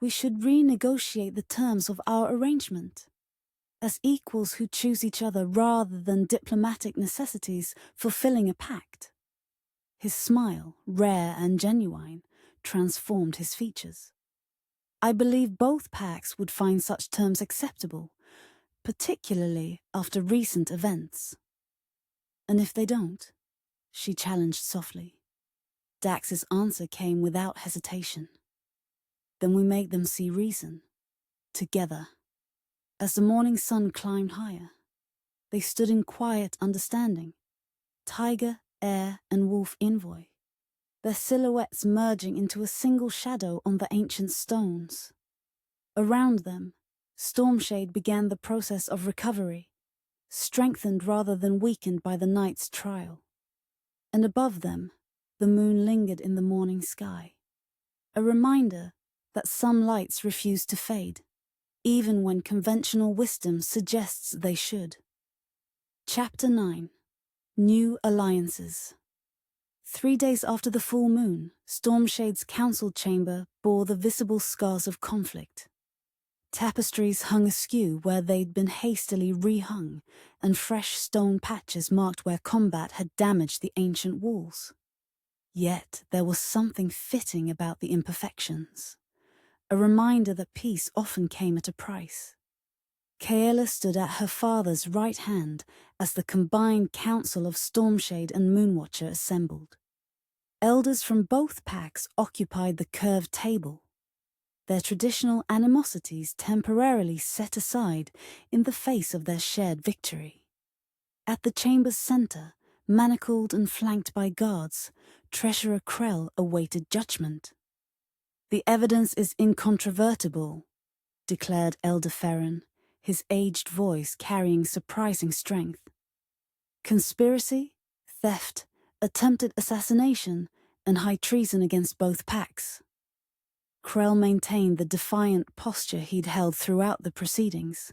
"we should renegotiate the terms of our arrangement, as equals who choose each other rather than diplomatic necessities fulfilling a pact." His smile, rare and genuine, transformed his features. "I believe both packs would find such terms acceptable, particularly after recent events." "And if they don't?" she challenged softly. Dax's answer came without hesitation. "Then we make them see reason. Together." As the morning sun climbed higher, they stood in quiet understanding, Tiger, Heir, and Wolf Envoy, their silhouettes merging into a single shadow on the ancient stones. Around them, Stormshade began the process of recovery, strengthened rather than weakened by the night's trial. And above them, the moon lingered in the morning sky, a reminder that some lights refuse to fade, even when conventional wisdom suggests they should. Chapter 9. New Alliances. 3 days after the full moon, Stormshade's council chamber bore the visible scars of conflict. Tapestries hung askew where they'd been hastily rehung, and fresh stone patches marked where combat had damaged the ancient walls. Yet there was something fitting about the imperfections, a reminder that peace often came at a price. Kaela stood at her father's right hand as the combined council of Stormshade and Moonwatcher assembled. Elders from both packs occupied the curved table, their traditional animosities temporarily set aside in the face of their shared victory. At the chamber's center, manacled and flanked by guards, Treasurer Krell awaited judgment. "The evidence is incontrovertible," declared Elder Ferren, his aged voice carrying surprising strength. "Conspiracy, theft, attempted assassination, and high treason against both packs." Krell maintained the defiant posture he'd held throughout the proceedings,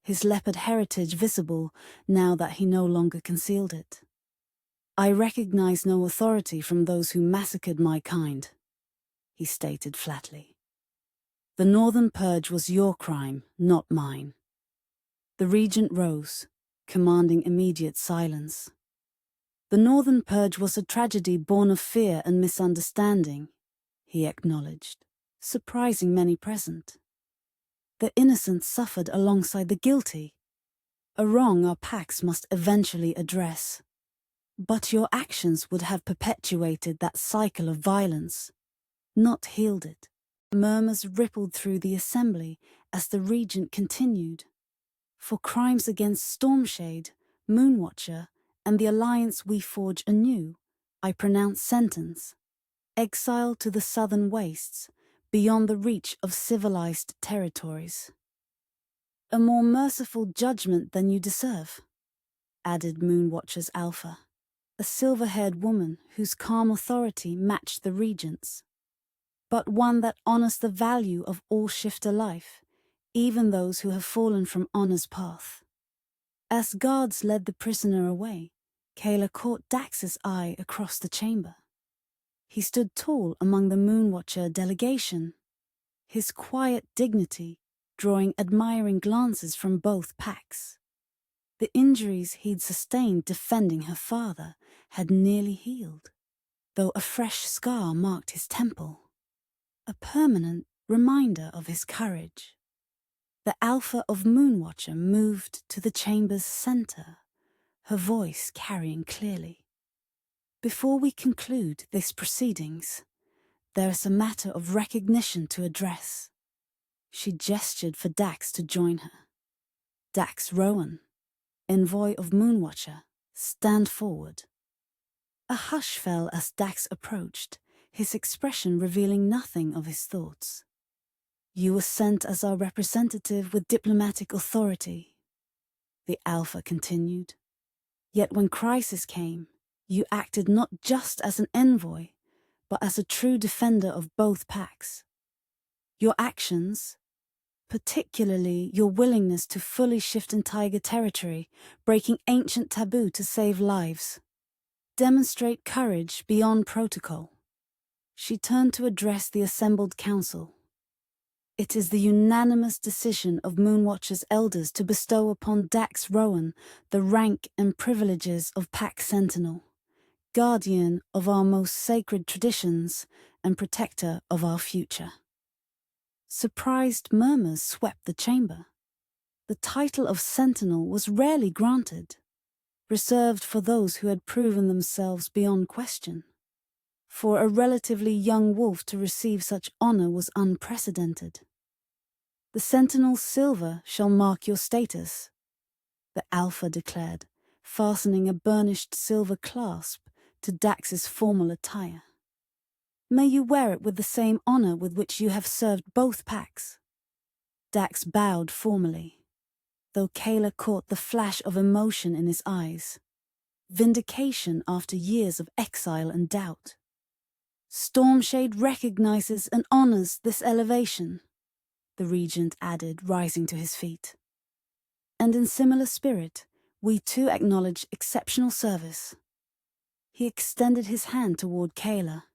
his leopard heritage visible now that he no longer concealed it. "I recognize no authority from those who massacred my kind," he stated flatly. "The Northern Purge was your crime, not mine." The regent rose, commanding immediate silence. "The Northern Purge was a tragedy born of fear and misunderstanding," he acknowledged, surprising many present. "The innocent suffered alongside the guilty, a wrong our pacts must eventually address. But your actions would have perpetuated that cycle of violence, not healed it." Murmurs rippled through the assembly as the regent continued. "For crimes against Stormshade, Moonwatcher, and the alliance we forge anew, I pronounce sentence. Exile to the southern wastes, beyond the reach of civilized territories." "A more merciful judgment than you deserve," added Moonwatcher's Alpha, a silver-haired woman whose calm authority matched the regent's. "But one that honors the value of all shifter life, even those who have fallen from honor's path." As guards led the prisoner away, Kaela caught Dax's eye across the chamber. He stood tall among the Moonwatcher delegation, his quiet dignity drawing admiring glances from both packs. The injuries he'd sustained defending her father had nearly healed, though a fresh scar marked his temple, a permanent reminder of his courage. The Alpha of Moonwatcher moved to the chamber's center, her voice carrying clearly. "Before we conclude this proceedings, there is a matter of recognition to address." She gestured for Dax to join her. "Dax Rowan, envoy of Moonwatcher, stand forward." A hush fell as Dax approached, his expression revealing nothing of his thoughts. "You were sent as our representative with diplomatic authority," the Alpha continued. "Yet when crisis came, you acted not just as an envoy, but as a true defender of both packs. Your actions, particularly your willingness to fully shift in Tiger territory, breaking ancient taboo to save lives, demonstrate courage beyond protocol." She turned to address the assembled council. "It is the unanimous decision of Moonwatcher's elders to bestow upon Dax Rowan the rank and privileges of Pack Sentinel, guardian of our most sacred traditions and protector of our future." Surprised murmurs swept the chamber. The title of Sentinel was rarely granted, reserved for those who had proven themselves beyond question. For a relatively young wolf to receive such honor was unprecedented. "The Sentinel's silver shall mark your status," the Alpha declared, fastening a burnished silver clasp to Dax's formal attire. "May you wear it with the same honor with which you have served both packs." Dax bowed formally, though Kaela caught the flash of emotion in his eyes. Vindication after years of exile and doubt. "Stormshade recognizes and honors this elevation," the regent added, rising to his feet. "And in similar spirit, we too acknowledge exceptional service." He extended his hand toward Kaela.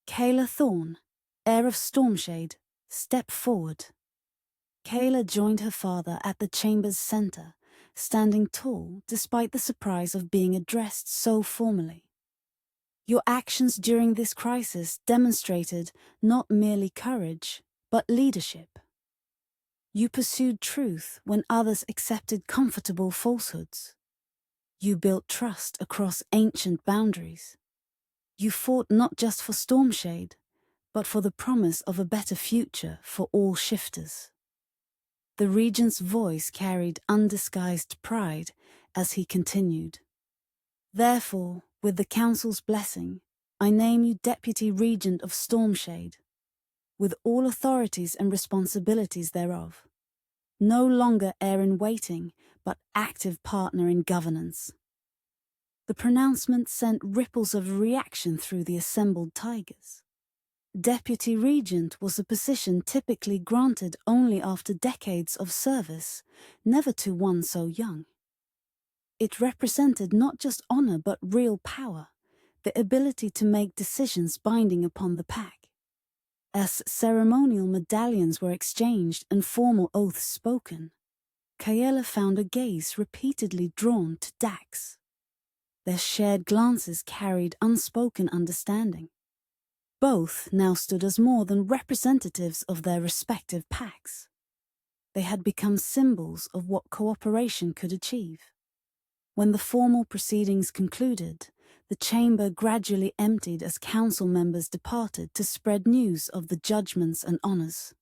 "Kaela Thorne, heir of Stormshade, step forward." Kaela joined her father at the chamber's center, standing tall despite the surprise of being addressed so formally. "Your actions during this crisis demonstrated not merely courage, but leadership. You pursued truth when others accepted comfortable falsehoods. You built trust across ancient boundaries. You fought not just for Stormshade, but for the promise of a better future for all shifters." The regent's voice carried undisguised pride as he continued. "Therefore, with the council's blessing, I name you Deputy Regent of Stormshade, with all authorities and responsibilities thereof. No longer heir in waiting, but active partner in governance." The pronouncement sent ripples of reaction through the assembled tigers. Deputy Regent was a position typically granted only after decades of service, never to one so young. It represented not just honor but real power, the ability to make decisions binding upon the pack. As ceremonial medallions were exchanged and formal oaths spoken, Kaela found her gaze repeatedly drawn to Dax. Their shared glances carried unspoken understanding. Both now stood as more than representatives of their respective packs. They had become symbols of what cooperation could achieve. When the formal proceedings concluded, the chamber gradually emptied as council members departed to spread news of the judgments and honors.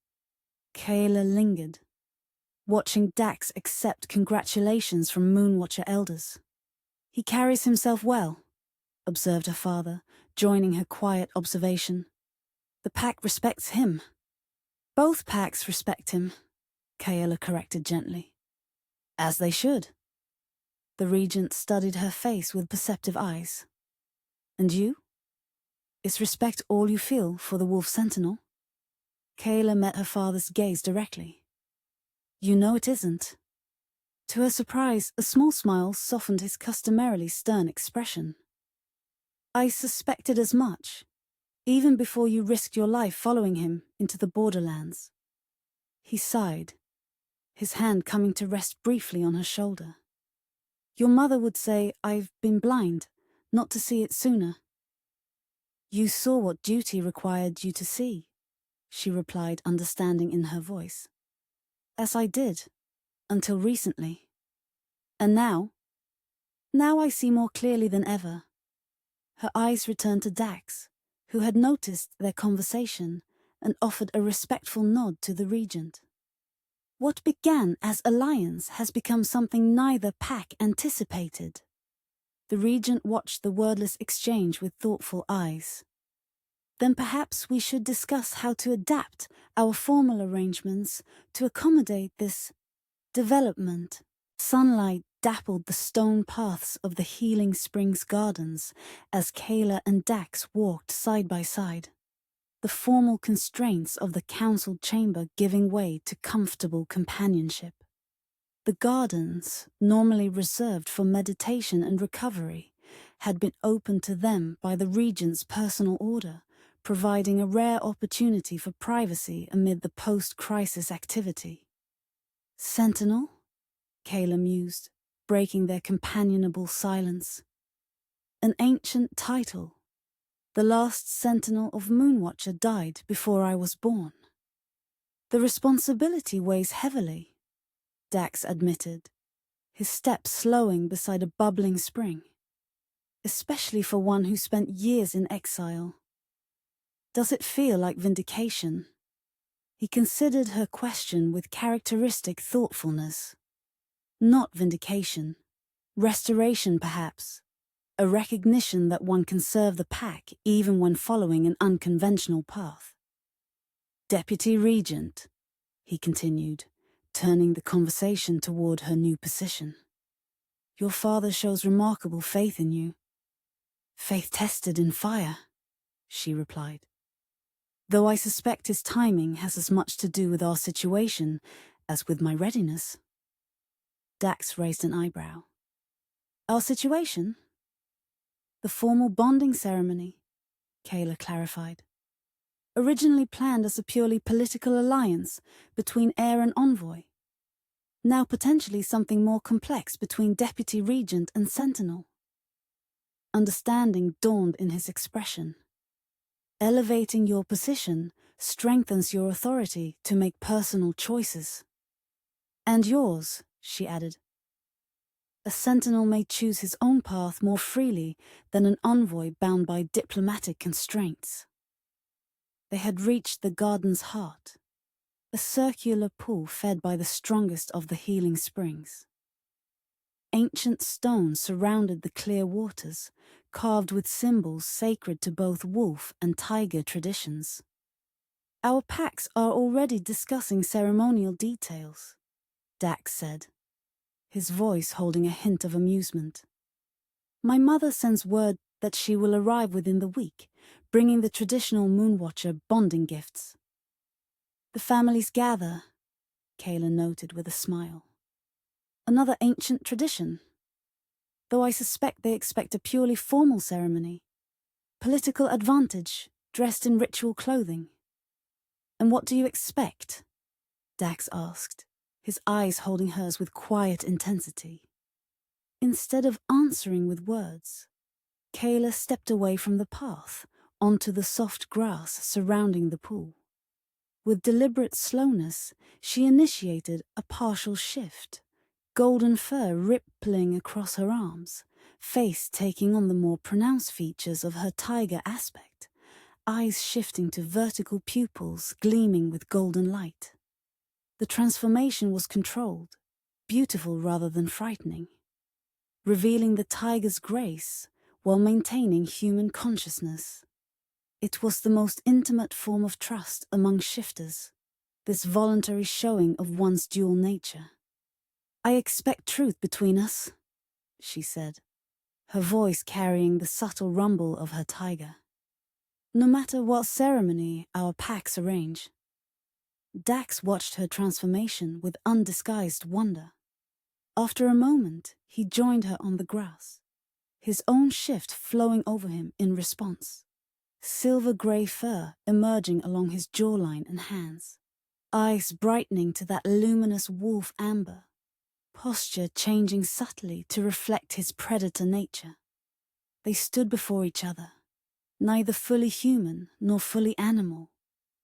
Kaela lingered, watching Dax accept congratulations from Moonwatcher elders. "He carries himself well," observed her father, joining her quiet observation. "The pack respects him." "Both packs respect him," Kaela corrected gently. "As they should." The regent studied her face with perceptive eyes. "And you? Is respect all you feel for the Wolf Sentinel?" Kaela met her father's gaze directly. "You know it isn't." To her surprise, a small smile softened his customarily stern expression. "I suspected as much, even before you risked your life following him into the borderlands." He sighed, his hand coming to rest briefly on her shoulder. "Your mother would say I've been blind, not to see it sooner." "You saw what duty required you to see," she replied, understanding in her voice. "As I did, until recently. And now? Now I see more clearly than ever." Her eyes returned to Dax, who had noticed their conversation and offered a respectful nod to the regent. What began as alliance has become something neither pack anticipated. The regent watched the wordless exchange with thoughtful eyes. "Then perhaps we should discuss how to adapt our formal arrangements to accommodate this development." Sunlight dappled the stone paths of the Healing Springs Gardens as Kaela and Dax walked side by side, the formal constraints of the council chamber giving way to comfortable companionship. The gardens, normally reserved for meditation and recovery, had been opened to them by the regent's personal order, providing a rare opportunity for privacy amid the post-crisis activity. "Sentinel?" Kaela mused, breaking their companionable silence. "An ancient title. The last sentinel of Moonwatcher died before I was born." "The responsibility weighs heavily," Dax admitted, his steps slowing beside a bubbling spring. "Especially for one who spent years in exile. Does it feel like vindication?" He considered her question with characteristic thoughtfulness. "Not vindication. Restoration, perhaps. A recognition that one can serve the pack even when following an unconventional path." "Deputy Regent," he continued, turning the conversation toward her new position. "Your father shows remarkable faith in you." "Faith tested in fire," she replied. "Though I suspect his timing has as much to do with our situation as with my readiness." Dax raised an eyebrow. "Our situation?" "The formal bonding ceremony," Kaela clarified. "Originally planned as a purely political alliance between heir and envoy. Now potentially something more complex between Deputy Regent and Sentinel." Understanding dawned in his expression. "Elevating your position strengthens your authority to make personal choices." "And yours," she added. "A sentinel may choose his own path more freely than an envoy bound by diplomatic constraints." They had reached the garden's heart, a circular pool fed by the strongest of the healing springs. Ancient stones surrounded the clear waters, carved with symbols sacred to both wolf and tiger traditions. "Our packs are already discussing ceremonial details," Dax said, his voice holding a hint of amusement. "My mother sends word that she will arrive within the week, bringing the traditional Moonwatcher bonding gifts. The families gather, Kaela noted with a smile. Another ancient tradition, though I suspect they expect a purely formal ceremony. Political advantage, dressed in ritual clothing. And what do you expect? Dax asked, his eyes holding hers with quiet intensity. Instead of answering with words, Kaela stepped away from the path, onto the soft grass surrounding the pool. With deliberate slowness, she initiated a partial shift, golden fur rippling across her arms, face taking on the more pronounced features of her tiger aspect, eyes shifting to vertical pupils gleaming with golden light. The transformation was controlled, beautiful rather than frightening, revealing the tiger's grace while maintaining human consciousness. It was the most intimate form of trust among shifters, this voluntary showing of one's dual nature. I expect truth between us, she said, her voice carrying the subtle rumble of her tiger. No matter what ceremony our packs arrange. Dax watched her transformation with undisguised wonder. After a moment, he joined her on the grass, his own shift flowing over him in response. Silver-grey fur emerging along his jawline and hands, eyes brightening to that luminous wolf amber, posture changing subtly to reflect his predator nature. They stood before each other, neither fully human nor fully animal,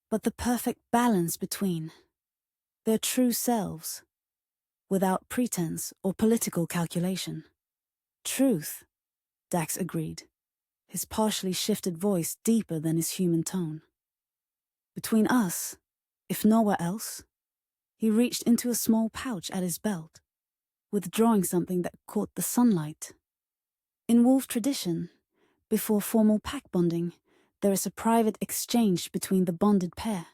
but the perfect balance between. Their true selves, without pretense or political calculation. Truth, Dax agreed, his partially shifted voice deeper than his human tone. Between us, if nowhere else, he reached into a small pouch at his belt, withdrawing something that caught the sunlight. In wolf tradition, before formal pack bonding, there is a private exchange between the bonded pair.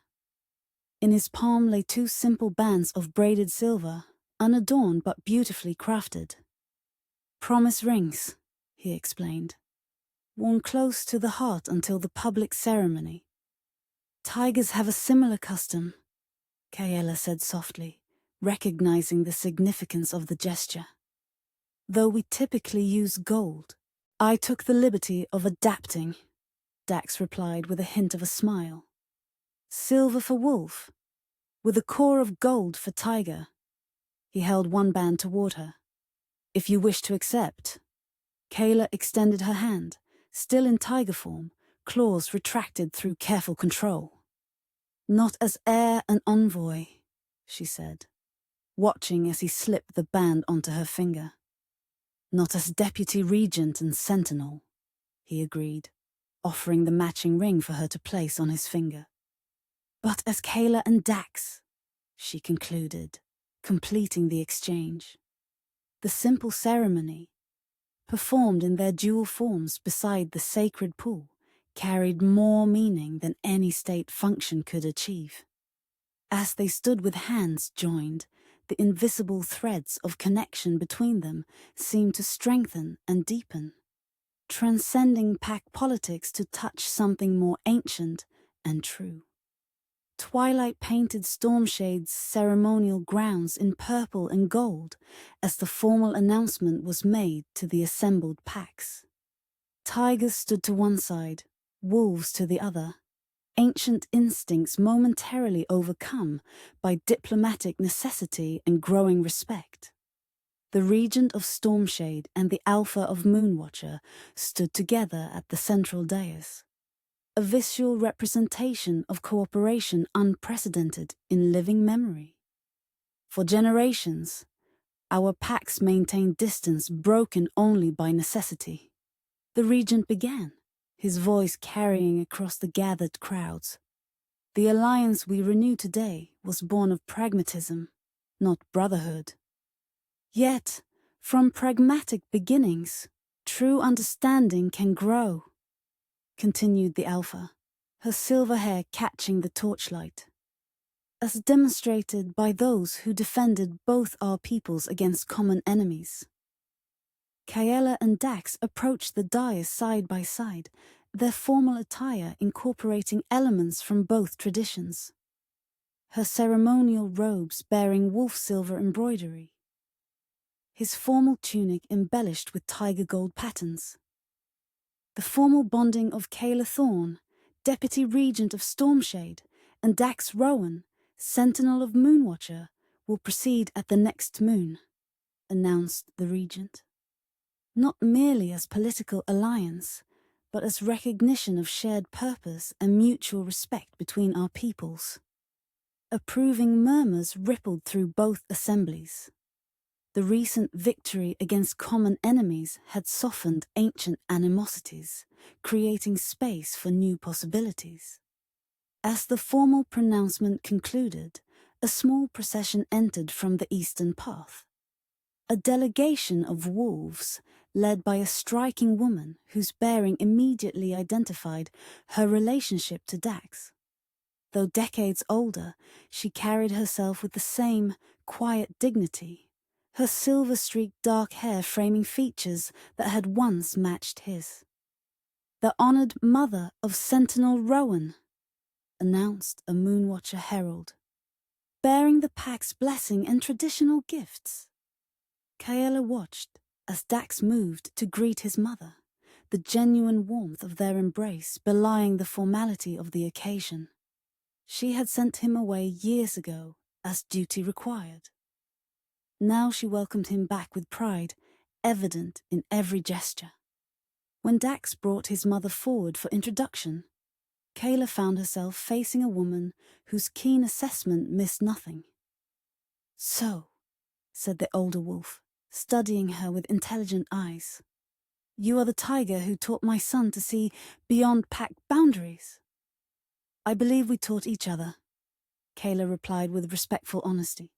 In his palm lay 2 simple bands of braided silver, unadorned but beautifully crafted. Promise rings, he explained, worn close to the heart until the public ceremony. Tigers have a similar custom, Kaela said softly, recognizing the significance of the gesture. Though we typically use gold, I took the liberty of adapting, Dax replied with a hint of a smile. Silver for wolf, with a core of gold for tiger. He held one band toward her. If you wish to accept. Kaela extended her hand, still in tiger form, claws retracted through careful control. Not as heir and envoy, she said, watching as he slipped the band onto her finger. Not as deputy regent and sentinel, he agreed, offering the matching ring for her to place on his finger. But as Kaela and Dax, she concluded, completing the exchange. The simple ceremony, performed in their dual forms beside the sacred pool, carried more meaning than any state function could achieve. As they stood with hands joined, the invisible threads of connection between them seemed to strengthen and deepen, transcending pack politics to touch something more ancient and true. Twilight painted Stormshade's ceremonial grounds in purple and gold as the formal announcement was made to the assembled packs. Tigers stood to one side, wolves to the other, ancient instincts momentarily overcome by diplomatic necessity and growing respect. The regent of Stormshade and the alpha of Moonwatcher stood together at the central dais, a visual representation of cooperation unprecedented in living memory. For generations, our packs maintained distance broken only by necessity. The regent began, his voice carrying across the gathered crowds. The alliance we renew today was born of pragmatism, not brotherhood. Yet, from pragmatic beginnings, true understanding can grow, continued the alpha, her silver hair catching the torchlight. As demonstrated by those who defended both our peoples against common enemies. Kaela and Dax approached the dais side by side, their formal attire incorporating elements from both traditions. Her ceremonial robes bearing wolf silver embroidery. His formal tunic embellished with tiger gold patterns. The formal bonding of Kaela Thorne, Deputy Regent of Stormshade, and Dax Rowan, Sentinel of Moonwatcher, will proceed at the next moon, announced the Regent. Not merely as political alliance, but as recognition of shared purpose and mutual respect between our peoples. Approving murmurs rippled through both assemblies. The recent victory against common enemies had softened ancient animosities, creating space for new possibilities. As the formal pronouncement concluded, a small procession entered from the eastern path. A delegation of wolves, led by a striking woman whose bearing immediately identified her relationship to Dax. Though decades older, she carried herself with the same quiet dignity, her silver-streaked dark hair framing features that had once matched his. The honored mother of Sentinel Rowan, announced a Moonwatcher herald, bearing the pack's blessing and traditional gifts. Kaela watched as Dax moved to greet his mother, the genuine warmth of their embrace belying the formality of the occasion. She had sent him away years ago, as duty required. Now she welcomed him back with pride, evident in every gesture. When Dax brought his mother forward for introduction, Kaela found herself facing a woman whose keen assessment missed nothing. "So," said the older wolf, studying her with intelligent eyes, "you are the tiger who taught my son to see beyond pact boundaries." "I believe we taught each other," Kaela replied with respectful honesty.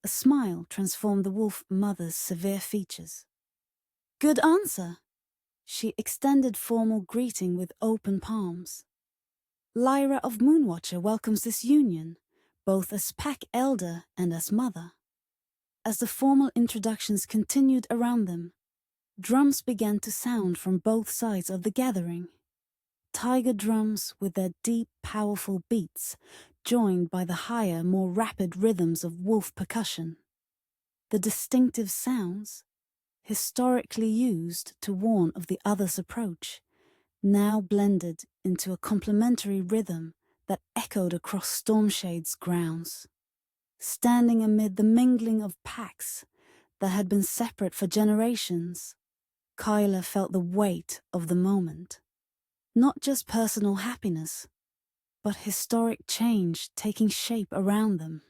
A smile transformed the wolf mother's severe features. "Good answer." She extended formal greeting with open palms. "Lyra of Moonwatcher welcomes this union, both as pack elder and as mother." As the formal introductions continued around them, drums began to sound from both sides of the gathering. Tiger drums with their deep, powerful beats, joined by the higher, more rapid rhythms of wolf percussion. The distinctive sounds, historically used to warn of the other's approach, now blended into a complementary rhythm that echoed across Stormshade's grounds. Standing amid the mingling of packs that had been separate for generations, Kaela felt the weight of the moment. Not just personal happiness, but historic change taking shape around them.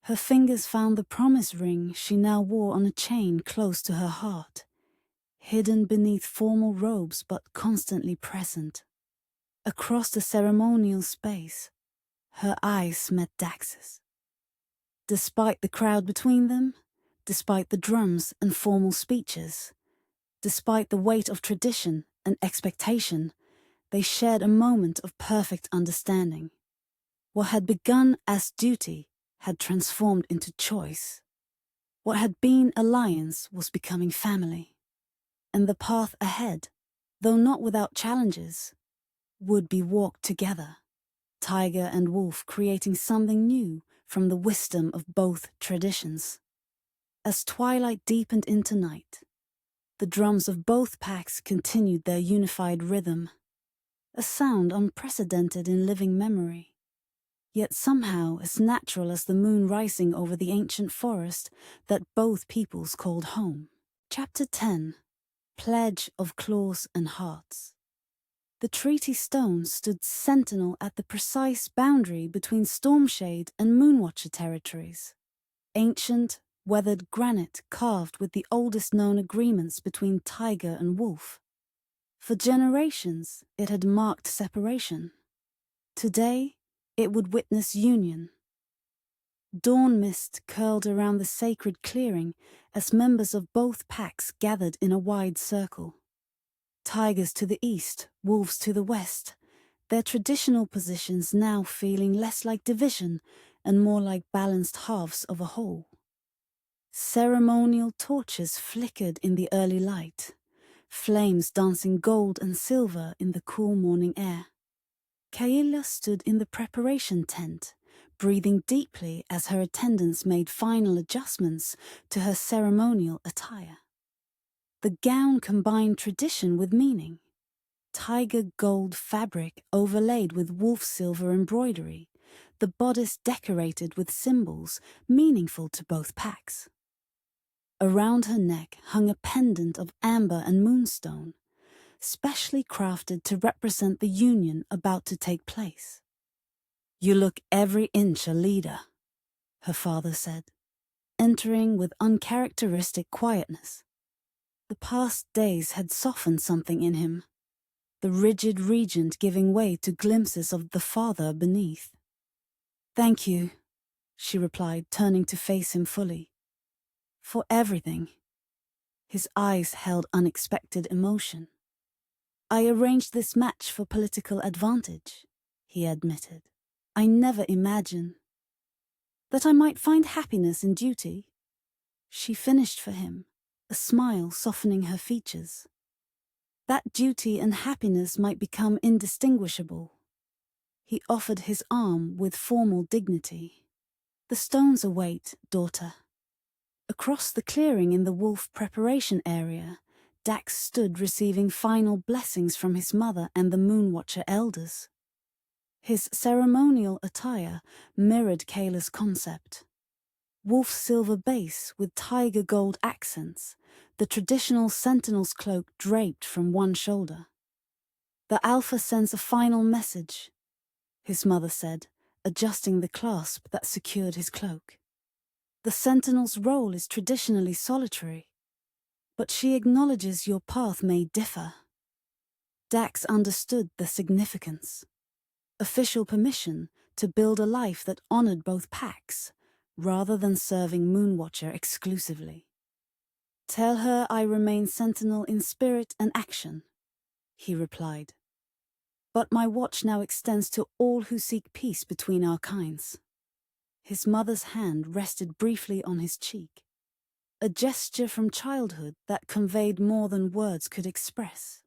Her fingers found the promise ring she now wore on a chain close to her heart, hidden beneath formal robes but constantly present. Across the ceremonial space, her eyes met Dax's. Despite the crowd between them, despite the drums and formal speeches, despite the weight of tradition and expectation, they shared a moment of perfect understanding. What had begun as duty had transformed into choice. What had been alliance was becoming family. And the path ahead, though not without challenges, would be walked together, tiger and wolf creating something new from the wisdom of both traditions. As twilight deepened into night, the drums of both packs continued their unified rhythm, a sound unprecedented in living memory, yet somehow as natural as the moon rising over the ancient forest that both peoples called home. Chapter 10. Pledge of Claws and Hearts. The treaty stone stood sentinel at the precise boundary between Stormshade and Moonwatcher territories. Ancient, weathered granite carved with the oldest known agreements between tiger and wolf. For generations, it had marked separation. Today, it would witness union. Dawn mist curled around the sacred clearing as members of both packs gathered in a wide circle. Tigers to the east, wolves to the west, their traditional positions now feeling less like division and more like balanced halves of a whole. Ceremonial torches flickered in the early light, flames dancing gold and silver in the cool morning air. Kaela stood in the preparation tent, breathing deeply as her attendants made final adjustments to her ceremonial attire. The gown combined tradition with meaning. Tiger gold fabric overlaid with wolf silver embroidery, the bodice decorated with symbols meaningful to both packs. Around her neck hung a pendant of amber and moonstone, specially crafted to represent the union about to take place. "You look every inch a leader," her father said, entering with uncharacteristic quietness. The past days had softened something in him, the rigid regent giving way to glimpses of the father beneath. "Thank you," she replied, turning to face him fully. "For everything." His eyes held unexpected emotion. "I arranged this match for political advantage," he admitted. "I never imagined that I might find happiness in duty." She finished for him, a smile softening her features. That duty and happiness might become indistinguishable. He offered his arm with formal dignity. "The stones await, daughter." Across the clearing in the wolf preparation area, Dax stood receiving final blessings from his mother and the Moonwatcher elders. His ceremonial attire mirrored Kaela's concept. Wolf silver base with tiger gold accents, the traditional sentinel's cloak draped from one shoulder. "The Alpha sends a final message," his mother said, adjusting the clasp that secured his cloak. "The sentinel's role is traditionally solitary, but she acknowledges your path may differ." Dax understood the significance. Official permission to build a life that honored both packs, rather than serving Moonwatcher exclusively. "Tell her I remain sentinel in spirit and action," he replied. "But my watch now extends to all who seek peace between our kinds." His mother's hand rested briefly on his cheek, a gesture from childhood that conveyed more than words could express.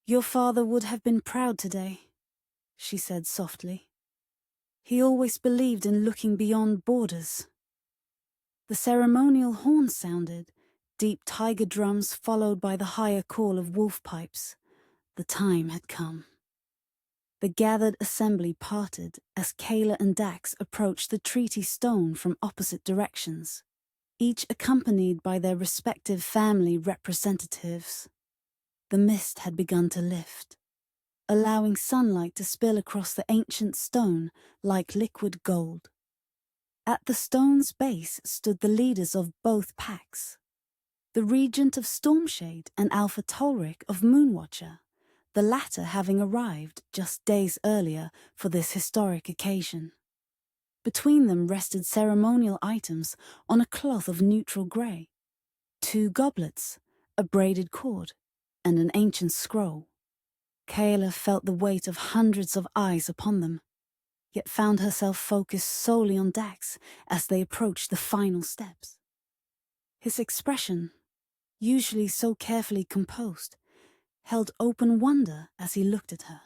"Your father would have been proud today," she said softly. "He always believed in looking beyond borders." The ceremonial horn sounded, deep tiger drums followed by the higher call of wolf pipes. The time had come. The gathered assembly parted as Kaela and Dax approached the treaty stone from opposite directions, each accompanied by their respective family representatives. The mist had begun to lift, allowing sunlight to spill across the ancient stone like liquid gold. At the stone's base stood the leaders of both packs, the Regent of Stormshade and Alpha Tolric of Moonwatcher, the latter having arrived just days earlier for this historic occasion. Between them rested ceremonial items on a cloth of neutral grey: 2 goblets, a braided cord, and an ancient scroll. Kaela felt the weight of hundreds of eyes upon them, yet found herself focused solely on Dax as they approached the final steps. His expression, usually so carefully composed, held open wonder as he looked at her,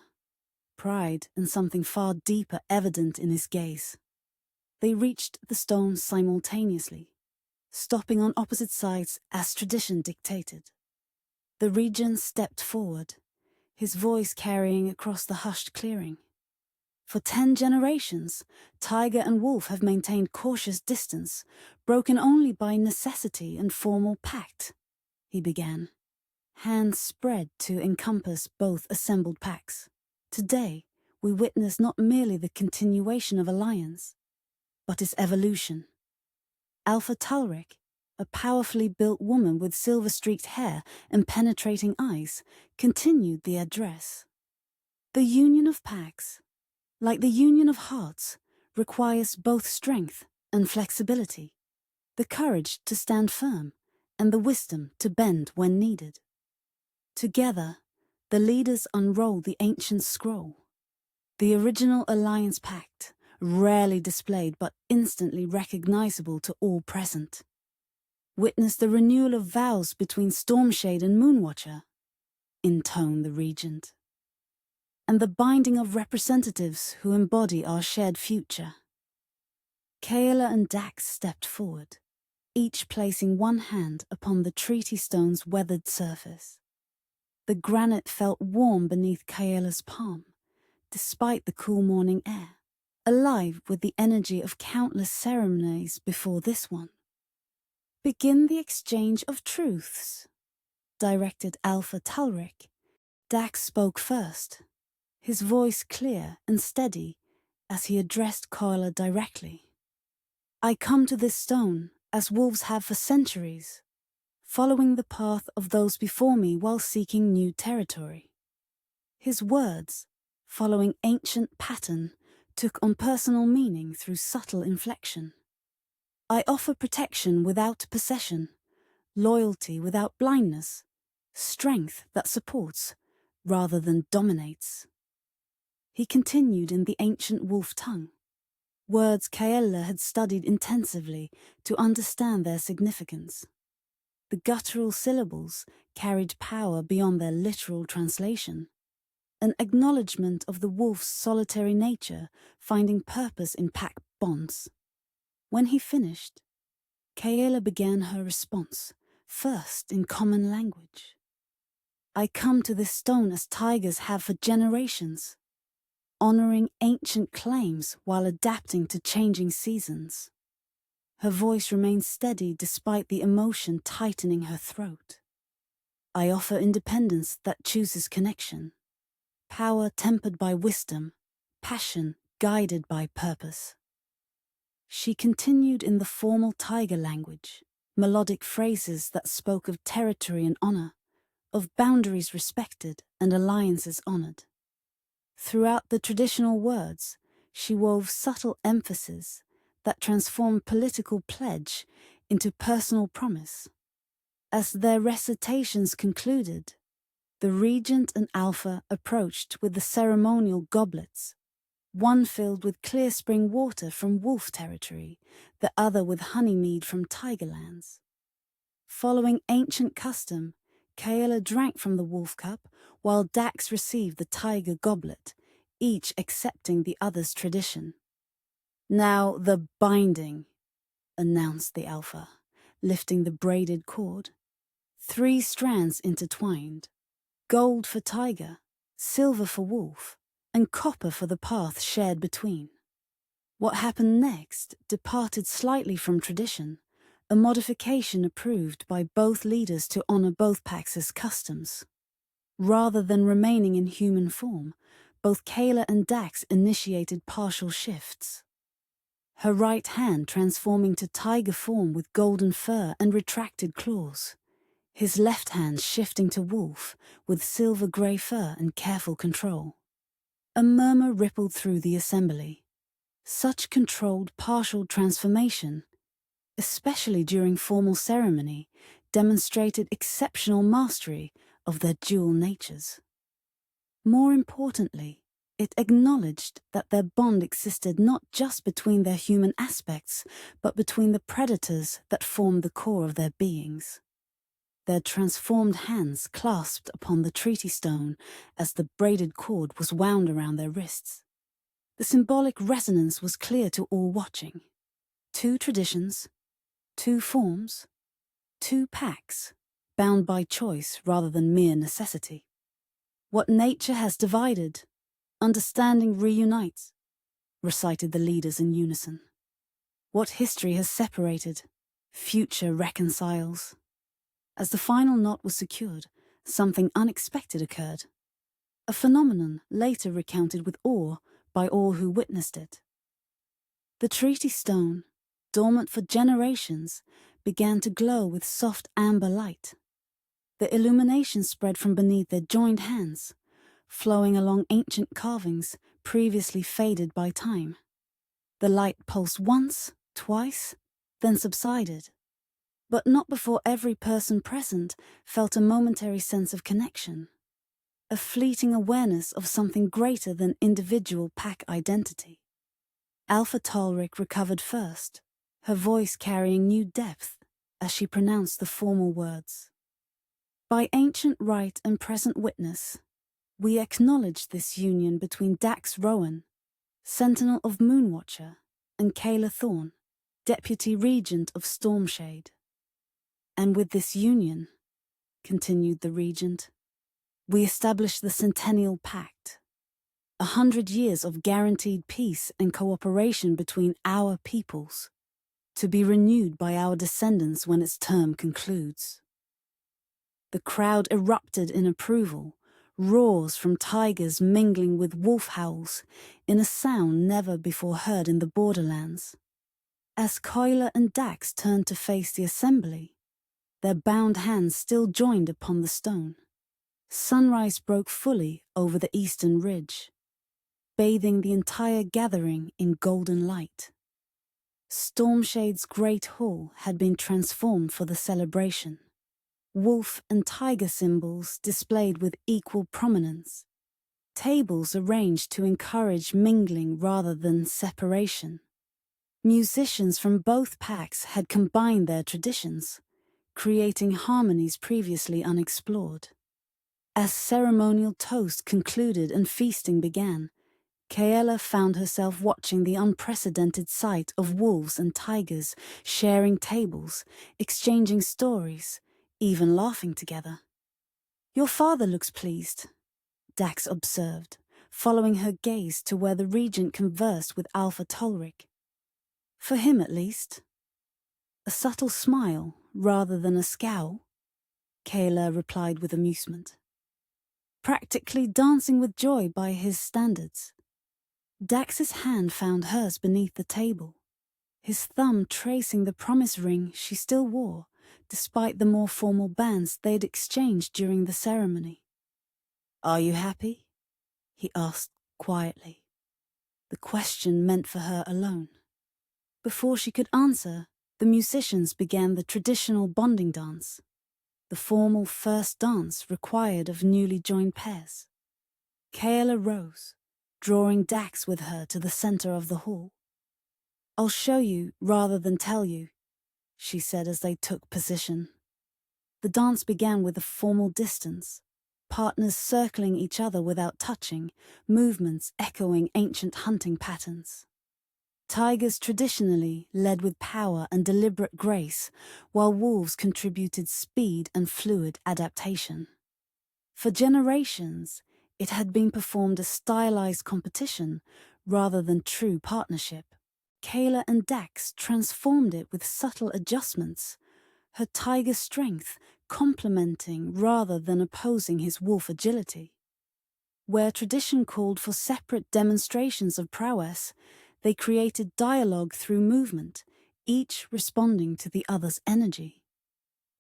pride and something far deeper evident in his gaze. They reached the stone simultaneously, stopping on opposite sides as tradition dictated. The regent stepped forward, his voice carrying across the hushed clearing. "For 10 generations, tiger and wolf have maintained cautious distance, broken only by necessity and formal pact," he began, hands spread to encompass both assembled packs. "Today, we witness not merely the continuation of alliance, but its evolution." Alpha Talric, a powerfully built woman with silver-streaked hair and penetrating eyes, continued the address. "The union of packs, like the union of hearts, requires both strength and flexibility, the courage to stand firm, and the wisdom to bend when needed." Together, the leaders unrolled the ancient scroll, the original alliance pact, rarely displayed but instantly recognizable to all present. witnessed the renewal of vows between Stormshade and Moonwatcher, intoned the regent, and the binding of representatives who embody our shared future. Kaela and Dax stepped forward, each placing one hand upon the treaty stone's weathered surface. The granite felt warm beneath Kaela's palm, despite the cool morning air, alive with the energy of countless ceremonies before this one. "Begin the exchange of truths," directed Alpha Talric. Dax spoke first, his voice clear and steady as he addressed Kaela directly. "I come to this stone, as wolves have for centuries, following the path of those before me while seeking new territory." His words, following ancient pattern, took on personal meaning through subtle inflection. "I offer protection without possession, loyalty without blindness, strength that supports rather than dominates." He continued in the ancient wolf tongue, words Kaela had studied intensively to understand their significance. The guttural syllables carried power beyond their literal translation, an acknowledgement of the wolf's solitary nature finding purpose in pack bonds. When he finished, Kaela began her response, first in common language. "I come to this stone as tigers have for generations, honoring ancient claims while adapting to changing seasons." Her voice remained steady despite the emotion tightening her throat. "I offer independence that chooses connection, power tempered by wisdom, passion guided by purpose." She continued in the formal tiger language, melodic phrases that spoke of territory and honor, of boundaries respected and alliances honored. Throughout the traditional words, she wove subtle emphasis that transformed political pledge into personal promise. As their recitations concluded, the regent and Alpha approached with the ceremonial goblets, one filled with clear spring water from wolf territory, the other with honeymead from tigerlands. Following ancient custom, Kaela drank from the wolf cup while Dax received the tiger goblet, each accepting the other's tradition. "Now the binding," announced the Alpha, lifting the braided cord. 3 strands intertwined, gold for tiger, silver for wolf, and copper for the path shared between. What happened next departed slightly from tradition, a modification approved by both leaders to honor both packs' customs. Rather than remaining in human form, both Kaela and Dax initiated partial shifts. Her right hand transforming to tiger form with golden fur and retracted claws, his left hand shifting to wolf with silver-grey fur and careful control. A murmur rippled through the assembly. Such controlled partial transformation, especially during formal ceremony, demonstrated exceptional mastery of their dual natures. More importantly, it acknowledged that their bond existed not just between their human aspects, but between the predators that formed the core of their beings. Their transformed hands clasped upon the treaty stone as the braided cord was wound around their wrists. The symbolic resonance was clear to all watching. 2 traditions, 2 forms, 2 packs, bound by choice rather than mere necessity. "What nature has divided, understanding reunites," recited the leaders in unison. "What history has separated, future reconciles." As the final knot was secured, something unexpected occurred. A phenomenon later recounted with awe by all who witnessed it. The treaty stone, dormant for generations, began to glow with soft amber light. The illumination spread from beneath their joined hands, flowing along ancient carvings previously faded by time. The light pulsed once, twice, then subsided, but not before every person present felt a momentary sense of connection, a fleeting awareness of something greater than individual pack identity. Alpha Talric recovered first, her voice carrying new depth as she pronounced the formal words. By ancient right and present witness, we acknowledge this union between Dax Rowan, Sentinel of Moonwatcher, and Kaela Thorne, Deputy Regent of Stormshade. And with this union, continued the Regent, we establish the Centennial Pact, 100 years of guaranteed peace and cooperation between our peoples, to be renewed by our descendants when its term concludes. The crowd erupted in approval, roars from tigers mingling with wolf howls, in a sound never before heard in the borderlands. As Kaela and Dax turned to face the assembly, their bound hands still joined upon the stone. Sunrise broke fully over the eastern ridge, bathing the entire gathering in golden light. Stormshade's great hall had been transformed for the celebration. Wolf and tiger symbols displayed with equal prominence. Tables arranged to encourage mingling rather than separation. Musicians from both packs had combined their traditions, creating harmonies previously unexplored. As ceremonial toast concluded and feasting began, Kaela found herself watching the unprecedented sight of wolves and tigers sharing tables, exchanging stories, even laughing together. "Your father looks pleased," Dax observed, following her gaze to where the Regent conversed with Alpha Tolric. "For him, at least." A subtle smile, rather than a scowl, Kaela replied with amusement. Practically dancing with joy by his standards. Dax's hand found hers beneath the table, his thumb tracing the promise ring she still wore, despite the more formal bands they'd exchanged during the ceremony. "Are you happy?" he asked quietly. The question meant for her alone. Before she could answer, the musicians began the traditional bonding dance, the formal first dance required of newly joined pairs. Kaela rose, drawing Dax with her to the center of the hall. "I'll show you rather than tell you," she said as they took position. The dance began with a formal distance, partners circling each other without touching, movements echoing ancient hunting patterns. Tigers traditionally led with power and deliberate grace, while wolves contributed speed and fluid adaptation. For generations, it had been performed as stylized competition rather than true partnership. Kaela and Dax transformed it with subtle adjustments, her tiger strength complementing rather than opposing his wolf agility. Where tradition called for separate demonstrations of prowess, they created dialogue through movement, each responding to the other's energy.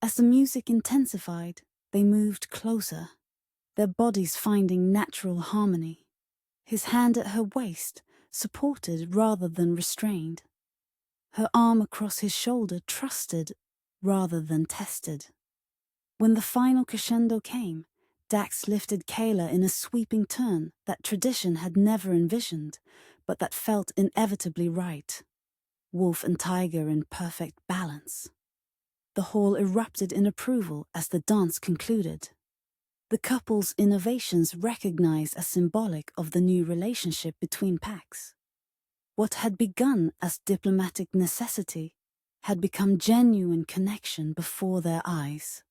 As the music intensified, they moved closer, their bodies finding natural harmony. His hand at her waist, supported rather than restrained. Her arm across his shoulder, trusted rather than tested. When the final crescendo came, Dax lifted Kaela in a sweeping turn that tradition had never envisioned, but that felt inevitably right. Wolf and tiger in perfect balance. The hall erupted in approval as the dance concluded. The couple's innovations recognized as symbolic of the new relationship between packs. What had begun as diplomatic necessity had become genuine connection before their eyes.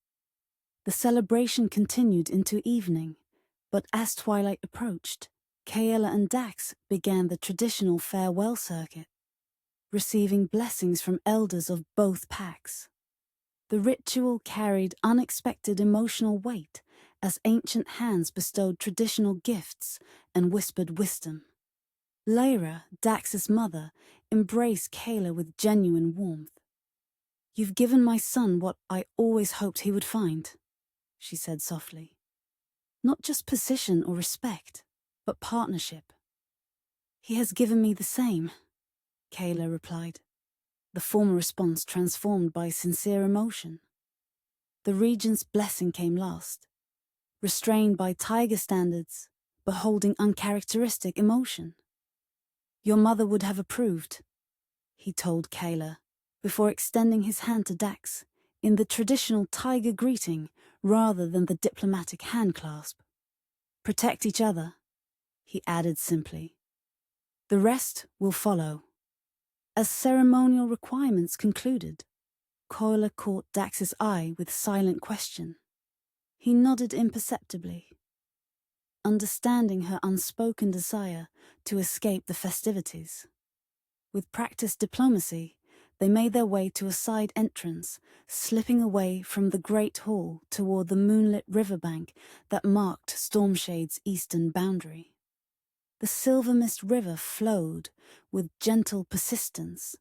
The celebration continued into evening, but as twilight approached, Kaela and Dax began the traditional farewell circuit, receiving blessings from elders of both packs. The ritual carried unexpected emotional weight as ancient hands bestowed traditional gifts and whispered wisdom. Lyra, Dax's mother, embraced Kaela with genuine warmth. "You've given my son what I always hoped he would find," she said softly. "Not just position or respect, but partnership." "He has given me the same," Kaela replied, the former response transformed by sincere emotion. The Regent's blessing came last, restrained by tiger standards, but holding uncharacteristic emotion. "Your mother would have approved," he told Kaela, before extending his hand to Dax, in the traditional tiger greeting rather than the diplomatic handclasp. "Protect each other," he added simply. "The rest will follow." As ceremonial requirements concluded, Kaela caught Dax's eye with silent question. He nodded imperceptibly, understanding her unspoken desire to escape the festivities. With practiced diplomacy, they made their way to a side entrance, slipping away from the Great Hall toward the moonlit riverbank that marked Stormshade's eastern boundary. The silver mist river flowed with gentle persistence,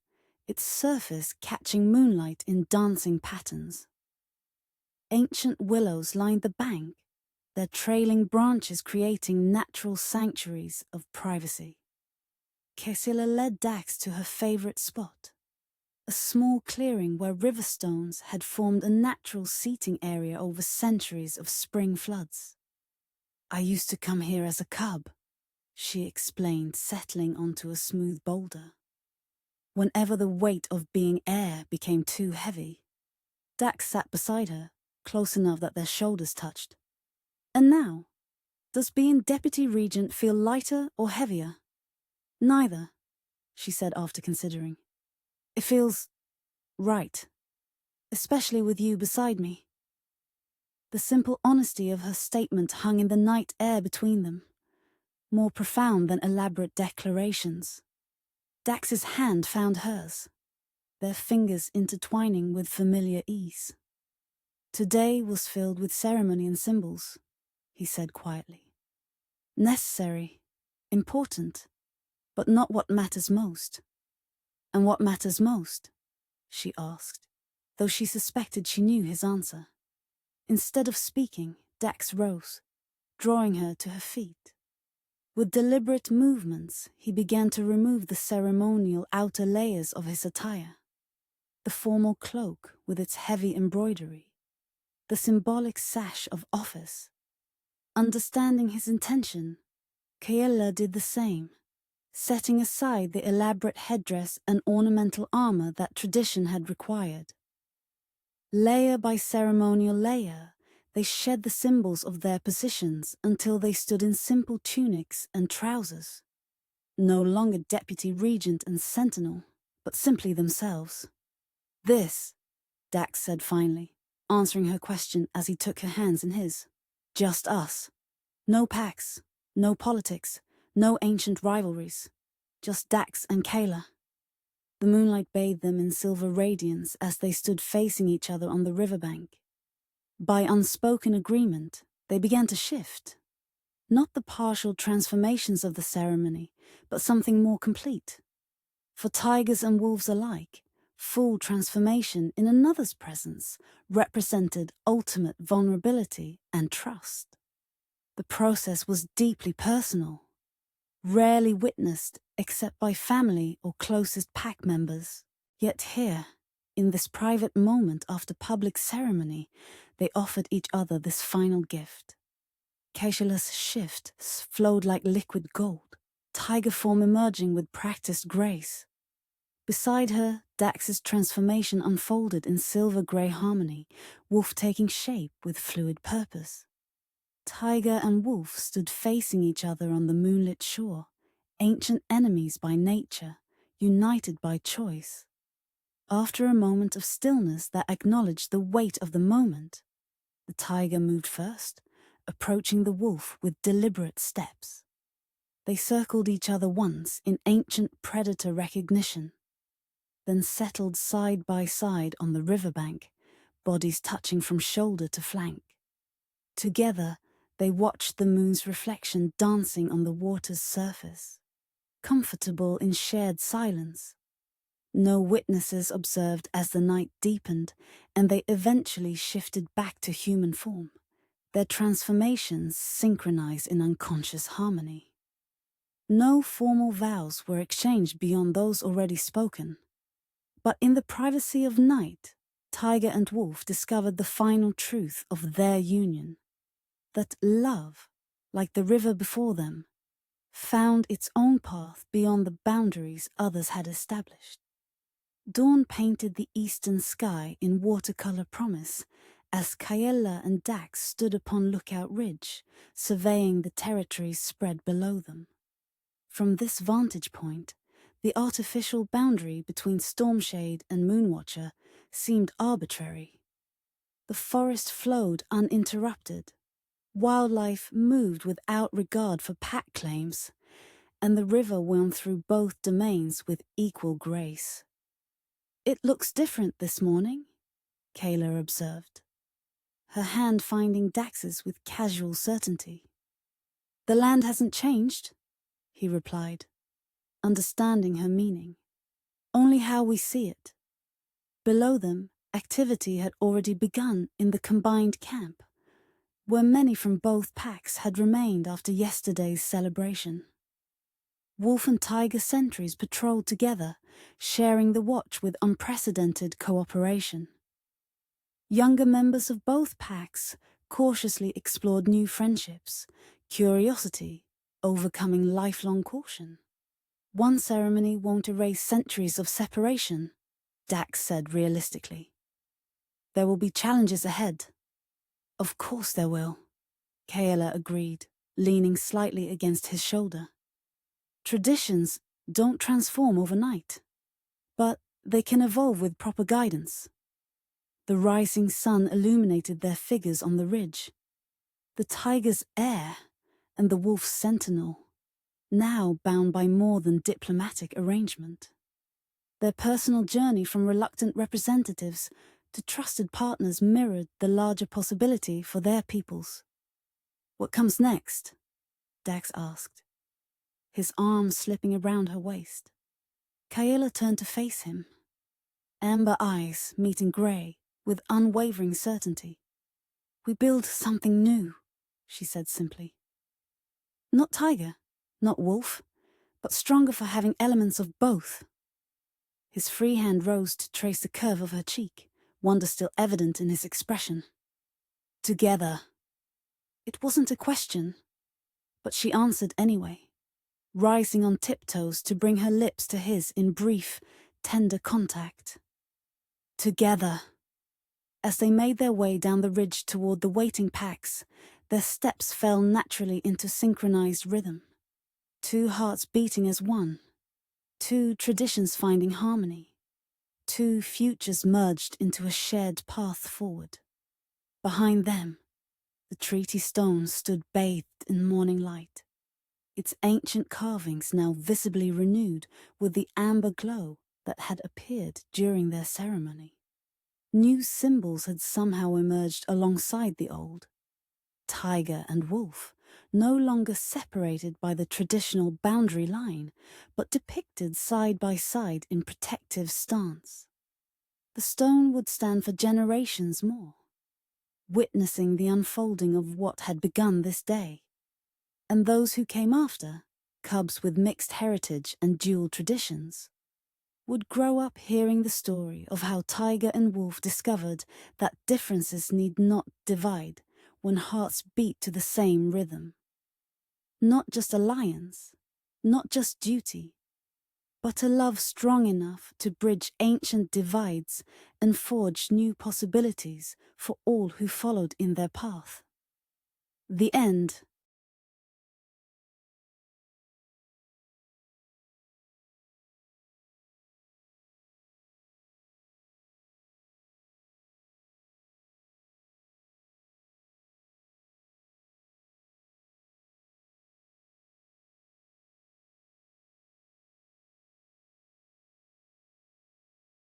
its surface catching moonlight in dancing patterns. Ancient willows lined the bank, their trailing branches creating natural sanctuaries of privacy. Kaela led Dax to her favorite spot, a small clearing where river stones had formed a natural seating area over centuries of spring floods. "I used to come here as a cub," she explained, settling onto a smooth boulder. Whenever the weight of being heir became too heavy, Dax sat beside her, close enough that their shoulders touched. "And now, does being deputy regent feel lighter or heavier?" "Neither," she said after considering. "It feels right, especially with you beside me." The simple honesty of her statement hung in the night air between them, more profound than elaborate declarations. Dax's hand found hers, their fingers intertwining with familiar ease. "Today was filled with ceremony and symbols," he said quietly. "Necessary, important, but not what matters most." "And what matters most?" she asked, though she suspected she knew his answer. Instead of speaking, Dax rose, drawing her to her feet. With deliberate movements, he began to remove the ceremonial outer layers of his attire. The formal cloak with its heavy embroidery, the symbolic sash of office. Understanding his intention, Kaela did the same, setting aside the elaborate headdress and ornamental armor that tradition had required. Layer by ceremonial layer, they shed the symbols of their positions until they stood in simple tunics and trousers. No longer deputy regent and sentinel, but simply themselves. "This," Dax said finally, answering her question as he took her hands in his. "Just us. No pacts, no politics, no ancient rivalries. Just Dax and Kaela." The moonlight bathed them in silver radiance as they stood facing each other on the riverbank. By unspoken agreement, they began to shift. Not the partial transformations of the ceremony, but something more complete. For tigers and wolves alike, full transformation in another's presence represented ultimate vulnerability and trust. The process was deeply personal, rarely witnessed except by family or closest pack members. Yet here, in this private moment after public ceremony, they offered each other this final gift. Kaela's shift flowed like liquid gold, tiger form emerging with practiced grace. Beside her, Dax's transformation unfolded in silver-grey harmony, wolf taking shape with fluid purpose. Tiger and wolf stood facing each other on the moonlit shore, ancient enemies by nature, united by choice. After a moment of stillness that acknowledged the weight of the moment, the tiger moved first, approaching the wolf with deliberate steps. They circled each other once in ancient predator recognition, then settled side by side on the riverbank, bodies touching from shoulder to flank. Together, they watched the moon's reflection dancing on the water's surface, comfortable in shared silence. No witnesses observed as the night deepened, and they eventually shifted back to human form, their transformations synchronized in unconscious harmony. No formal vows were exchanged beyond those already spoken, but in the privacy of night, tiger and wolf discovered the final truth of their union, that love, like the river before them, found its own path beyond the boundaries others had established. Dawn painted the eastern sky in watercolor promise as Kaela and Dax stood upon Lookout Ridge, surveying the territories spread below them. From this vantage point, the artificial boundary between Stormshade and Moonwatcher seemed arbitrary. The forest flowed uninterrupted, wildlife moved without regard for pact claims, and the river wound through both domains with equal grace. "It looks different this morning," Kaela observed, her hand finding Dax's with casual certainty. "The land hasn't changed," he replied, understanding her meaning. "Only how we see it." Below them, activity had already begun in the combined camp, where many from both packs had remained after yesterday's celebration. Wolf and tiger sentries patrolled together, sharing the watch with unprecedented cooperation. Younger members of both packs cautiously explored new friendships, curiosity overcoming lifelong caution. "One ceremony won't erase centuries of separation," Dax said realistically. "There will be challenges ahead." "Of course there will," Kaela agreed, leaning slightly against his shoulder. "Traditions don't transform overnight, but they can evolve with proper guidance." The rising sun illuminated their figures on the ridge. The tiger's heir and the wolf's sentinel, now bound by more than diplomatic arrangement. Their personal journey from reluctant representatives to trusted partners mirrored the larger possibility for their peoples. "What comes next?" Dax asked, his arm slipping around her waist. Kaela turned to face him, amber eyes meeting grey with unwavering certainty. "We build something new," she said simply. "Not tiger, not wolf, but stronger for having elements of both." His free hand rose to trace the curve of her cheek, wonder still evident in his expression. "Together." It wasn't a question, but she answered anyway, rising on tiptoes to bring her lips to his in brief, tender contact. "Together." As they made their way down the ridge toward the waiting packs, their steps fell naturally into synchronized rhythm. Two hearts beating as one, two traditions finding harmony, two futures merged into a shared path forward. Behind them, the treaty stone stood bathed in morning light, its ancient carvings now visibly renewed with the amber glow that had appeared during their ceremony. New symbols had somehow emerged alongside the old. Tiger and wolf, no longer separated by the traditional boundary line, but depicted side by side in protective stance. The stone would stand for generations more, witnessing the unfolding of what had begun this day. And those who came after, cubs with mixed heritage and dual traditions, would grow up hearing the story of how tiger and wolf discovered that differences need not divide when hearts beat to the same rhythm. Not just alliance, not just duty, but a love strong enough to bridge ancient divides and forge new possibilities for all who followed in their path. The end